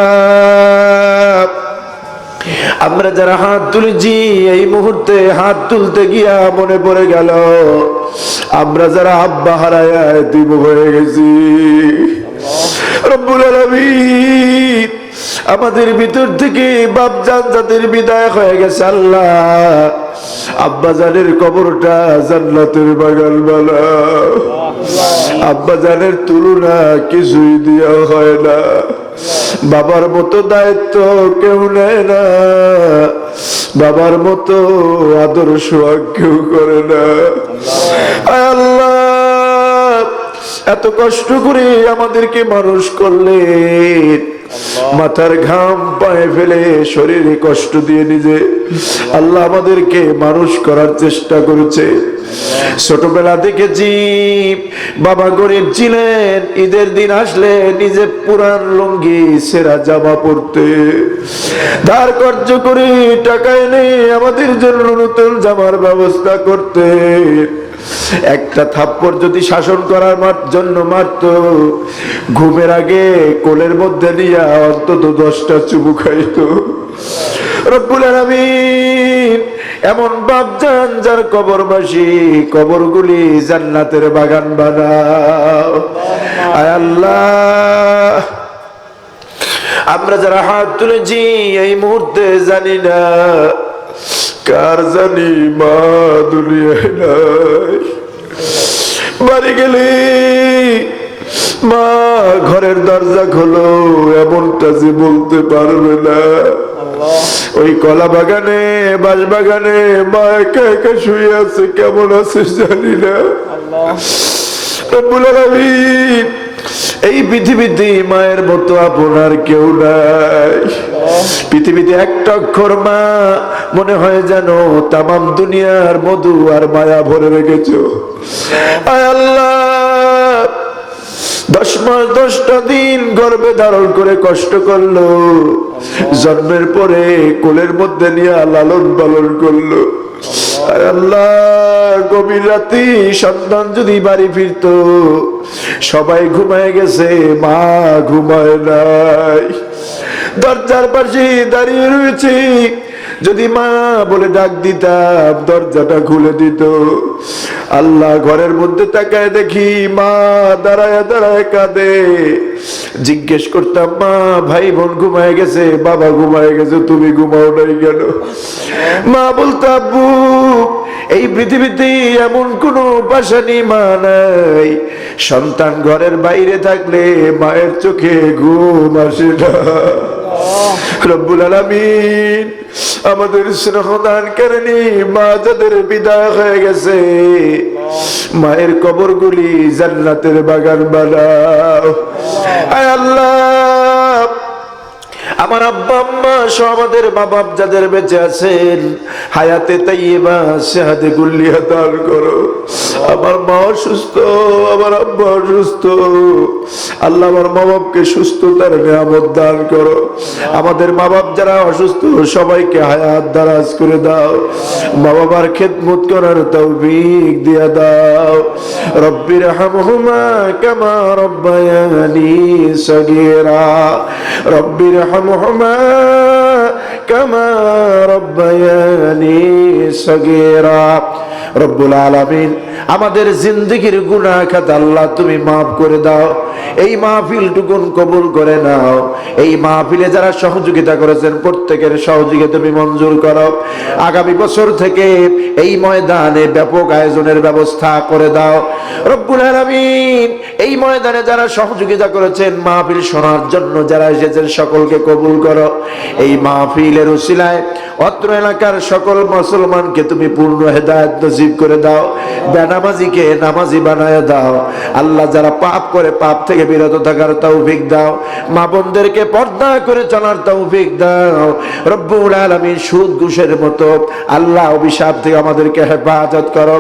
আমরা যারা হাত তুলেছি এই মুহূর্তে হাত তুলতে গিয়া মনে পড়ে গেল আমরা যারা আব্বা হারায়া এতিম হয়ে গেছি। রব্বুল আলামিন আমাদের ভিতর থেকে বাপজান যাদের বিদায় হয়ে গেছে আল্লাহ আব্বাজানের কবরটা জান্নাতের বাগান বানাও। আব্বাজানের তুলনা কিছুই দেওয়া হয় না। বাবার মতো দায়িত্ব কেউ নেয় না, বাবার মতো আদর্শ কেউ করে না। আল্লাহ এত কষ্ট করে আমাদেরকে মানুষ করলেন, মাথার ঘাম পায়ে ফেলে শরীরে কষ্ট দিয়ে নিজে আল্লাহ আমাদেরকে মানুষ করার চেষ্টা করেছে। ছোটবেলা দেখেছি বাবা গরিব ছিলেন, ঈদের দিন আসলে নিজে পুরান লুঙ্গি ছেঁড়া জামা পরতে, ধার কর্য করে টাকা এনে আমাদের জন্য নতুন জামার ব্যবস্থা করতে। একটা থাপ্পড় যদি শাসন করার জন্য মারত, ঘুমের আগে কোলের মধ্যে নিয়ে অন্তত 10টা চুমু খাইত। রব্বুল আলামিন এমন বাপজান যার কবরবাসী, কবরগুলি জান্নাতের বাগান বানাও। আয় আল্লাহ আমরা যারা হাত তুলেছি এই মুহূর্তে জানি না কার জানি মা দুনিয়ায় নাই। বাড়ি গেলে মা ঘরের দরজা খোলো এমনটা যে বলতে পারবে না। ওই কলা বাগানে বাঁশ বাগানে মা একা একা শুয়ে আছে, কেমন আছে জানি না। রব্বুল আলামিন এই পৃথিবীতে মায়ের মতো আপনার কেউ নাই। পৃথিবীতে একটা অক্ষর মা মনে হয় যেন তামাম দুনিয়ার মধু আর মায়া ভরে রেখেছো। আয় আল্লাহ 10 মাস 10টা দিন গর্ভে ধারণ করে কষ্ট করলো, জন্মের পরে কোলের মধ্যে নিয়ে লালন পালন করলো। আল্লাহ গভীর রাতে সন্তান যদি বাড়ি ফিরতো, সবাই ঘুমায় গেছে মা ঘুমায় নাই, দরজার পাশে দাঁড়িয়ে রয়েছে। যদি মা বলে ডাক দিতাম দরজাটা খুলে দিত। আল্লাহ ঘরের মধ্যে তাকায় দেখি মা দাঁড়ায় দাঁড়ায় কাঁদে। জিজ্ঞেস করতাম মা ভাই বোন ঘুমায় গেছে, বাবা ঘুমায় গেছে, তুমি ঘুমাও নাই কেন? মা বলতাম আব্বু এই পৃথিবীতে এমন কোনো পাশানি মা নাই, সন্তান ঘরের বাইরে থাকলে মায়ের চোখে ঘুম আসে না। রব্বুল আলামিন আমাদের স্নেহদানকারিণী মা যাদের বিদায় হয়ে গেছে মায়ের কবরগুলি জান্নাতের বাগান বানাও। আয় আল্লাহ আমার আব্বা আম্মা সহ আমাদের মা বাপ যাদের বেঁচে আছেন হায়াতে তাইয়্যিবা শাহাদে গুল্লিয়া দান করো। আমার মা অসুস্থ, আমার আব্বা অসুস্থ, আল্লাহ আমার মা বাপকে সুস্থতার নিয়ামত দান করো। আমাদের মা বাপ যারা অসুস্থ সবাইকে হায়াত দারাজ করে দাও, মা বাবার খেদমত করার তৌফিক দিয়া দাও। রব্বির হামহুমা কামা রব্বায়ানি সগীরা, রব্বির হামহুমা কামা রব্বায়ানি সগীরা। রব্বুল আলামিন আমাদের জিন্দেগির গুনাহ খাতা আল্লাহ তুমি মাফ করে দাও। এই মাহফিলটুকুন কবুল করে নাও। এই মাহফিলে যারা সহযোগিতা করেছেন প্রত্যেকের সহযোগিতা তুমি মঞ্জুর করো। আগামী বছর থেকে এই ময়দানে ব্যাপক আয়োজনের ব্যবস্থা করে দাও। রব্বুল আলামিন এই ময়দানে যারা সহযোগিতা করেছেন মাহফিল শোনার জন্য যারা এসেছেন সকলকে কবুল করো। এই মাহফিলের উসিলায় অত্র এলাকার সকল মুসলমানকে তুমি পূর্ণ হেদায়েত নসিব করে দাও। বেনামাজিকে নামাজি বানায় দাও। আল্লাহ যারা পাপ করে পাপ থেকে বিরত থাকার তৌফিক দাও। মা বোনদেরকে পর্দা করে চলার তৌফিক দাও। রব্বুল আলামিন সুদ ঘুষের মতো আল্লাহ অভিশাপ থেকে আমাদেরকে হেফাজত করো।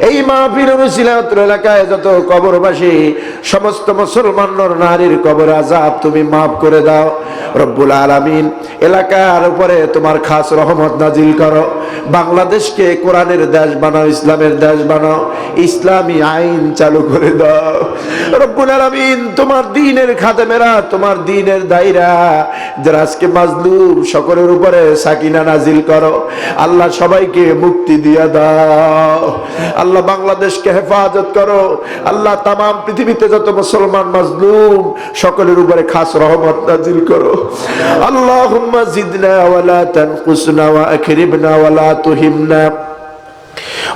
এই মাহফিলের উসিলায় অত্র এলাকায় যত কবরবাসী সমস্ত মুসলমান নর নারীর কবর আযাব তুমি মাফ করে দাও। রব্বুল আলামিন এলাকার উপরে তোমার খাস রহমত নাজিল করো। বাংলাদেশকে কোরআনের দেশ বানাও, ইসলামের দেশ বানাও, ইসলামী আইন চালু করে দাও। রব্বুল আলামিন আলামিন তোমার দ্বীনের খাদেমেরা, তোমার দ্বীনের দায়রা যারা আজকে মাজলুম, সকলের উপরে সাকিনা নাজিল করো আল্লাহ, সবাইকে মুক্তি দিয়া দাও আল্লাহ, বাংলাদেশকে হেফাজত করো আল্লাহ, তাম পৃথিবীতে যত মুসলমান মাজলুম সকলের উপরে খাস রহমত নাজিল করো। আল্লাহুম্মা জিদনা ওয়ালা তানকুসনা ওয়া আকরিমনা ওয়ালা তুহিমনা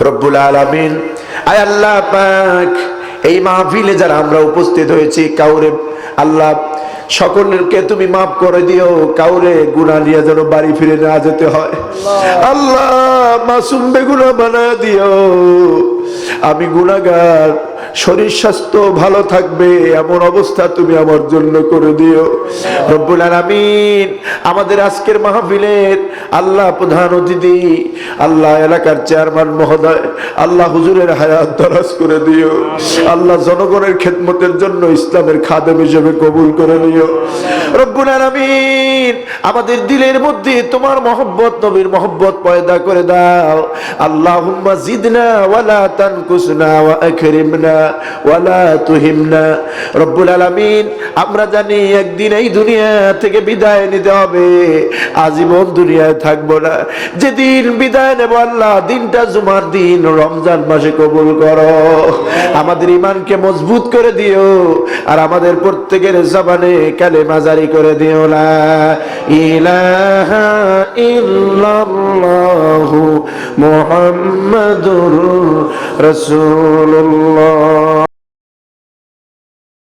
রব্বুল আলামিন। আয় আল্লাহ পাক, এই মাহফিলে যারা আমরা উপস্থিত হয়েছি কাউরে আল্লাহ সকলকে তুমি মাফ করে দিও, কাউরে গুনাহ নিয়ে যেন বাড়ি ফিরে না যেতে হয় আল্লাহ, মাসুম বেগুনা বানায় দিও। আমি গুনাহগার, শরীর স্বাস্থ্য ভালো থাকবে এমন অবস্থা তুমি আমার জন্য করে দিও রব্বুল আলামিন। আমাদের আজকের মাহফিলের আল্লাহ প্রধান অতিথি আল্লাহ এলাকার চেয়ারম্যান মহোদয় আল্লাহ হুজুরের হায়াত দরাজ করে দিও আল্লাহ, জনগণের খেদমতের জন্য ইসলামের খাদেম হিসেবে কবুল করে নিও রব্বুল আলামিন। আমাদের দিলের মধ্যে তোমার মহব্বত, নবীর মহব্বত পয়দা করে দাও। আল্লাহুম্মা জিদনা ওয়ালা তানকুসনা ওয়া আকরিমনা ওয়ালা তুহিমনা রব্বুল আলামিন। আমরা জানি একদিন এই দুনিয়া থেকে বিদায় নিতে হবে, আজীবন দুনিয়ায় থাকবো না। যেদিন বিদায় নেব আল্লাহ, দিনটা জুমার দিন, রমজান মাসে কবুল করো। আমাদের ঈমানকে মজবুত করে দিও আর আমাদের প্রত্যেকের জবানে কালেমা জারি করে দিও লা ইলাহা ইল্লাল্লাহু মুহাম্মাদুর রাসূলুল্লাহ।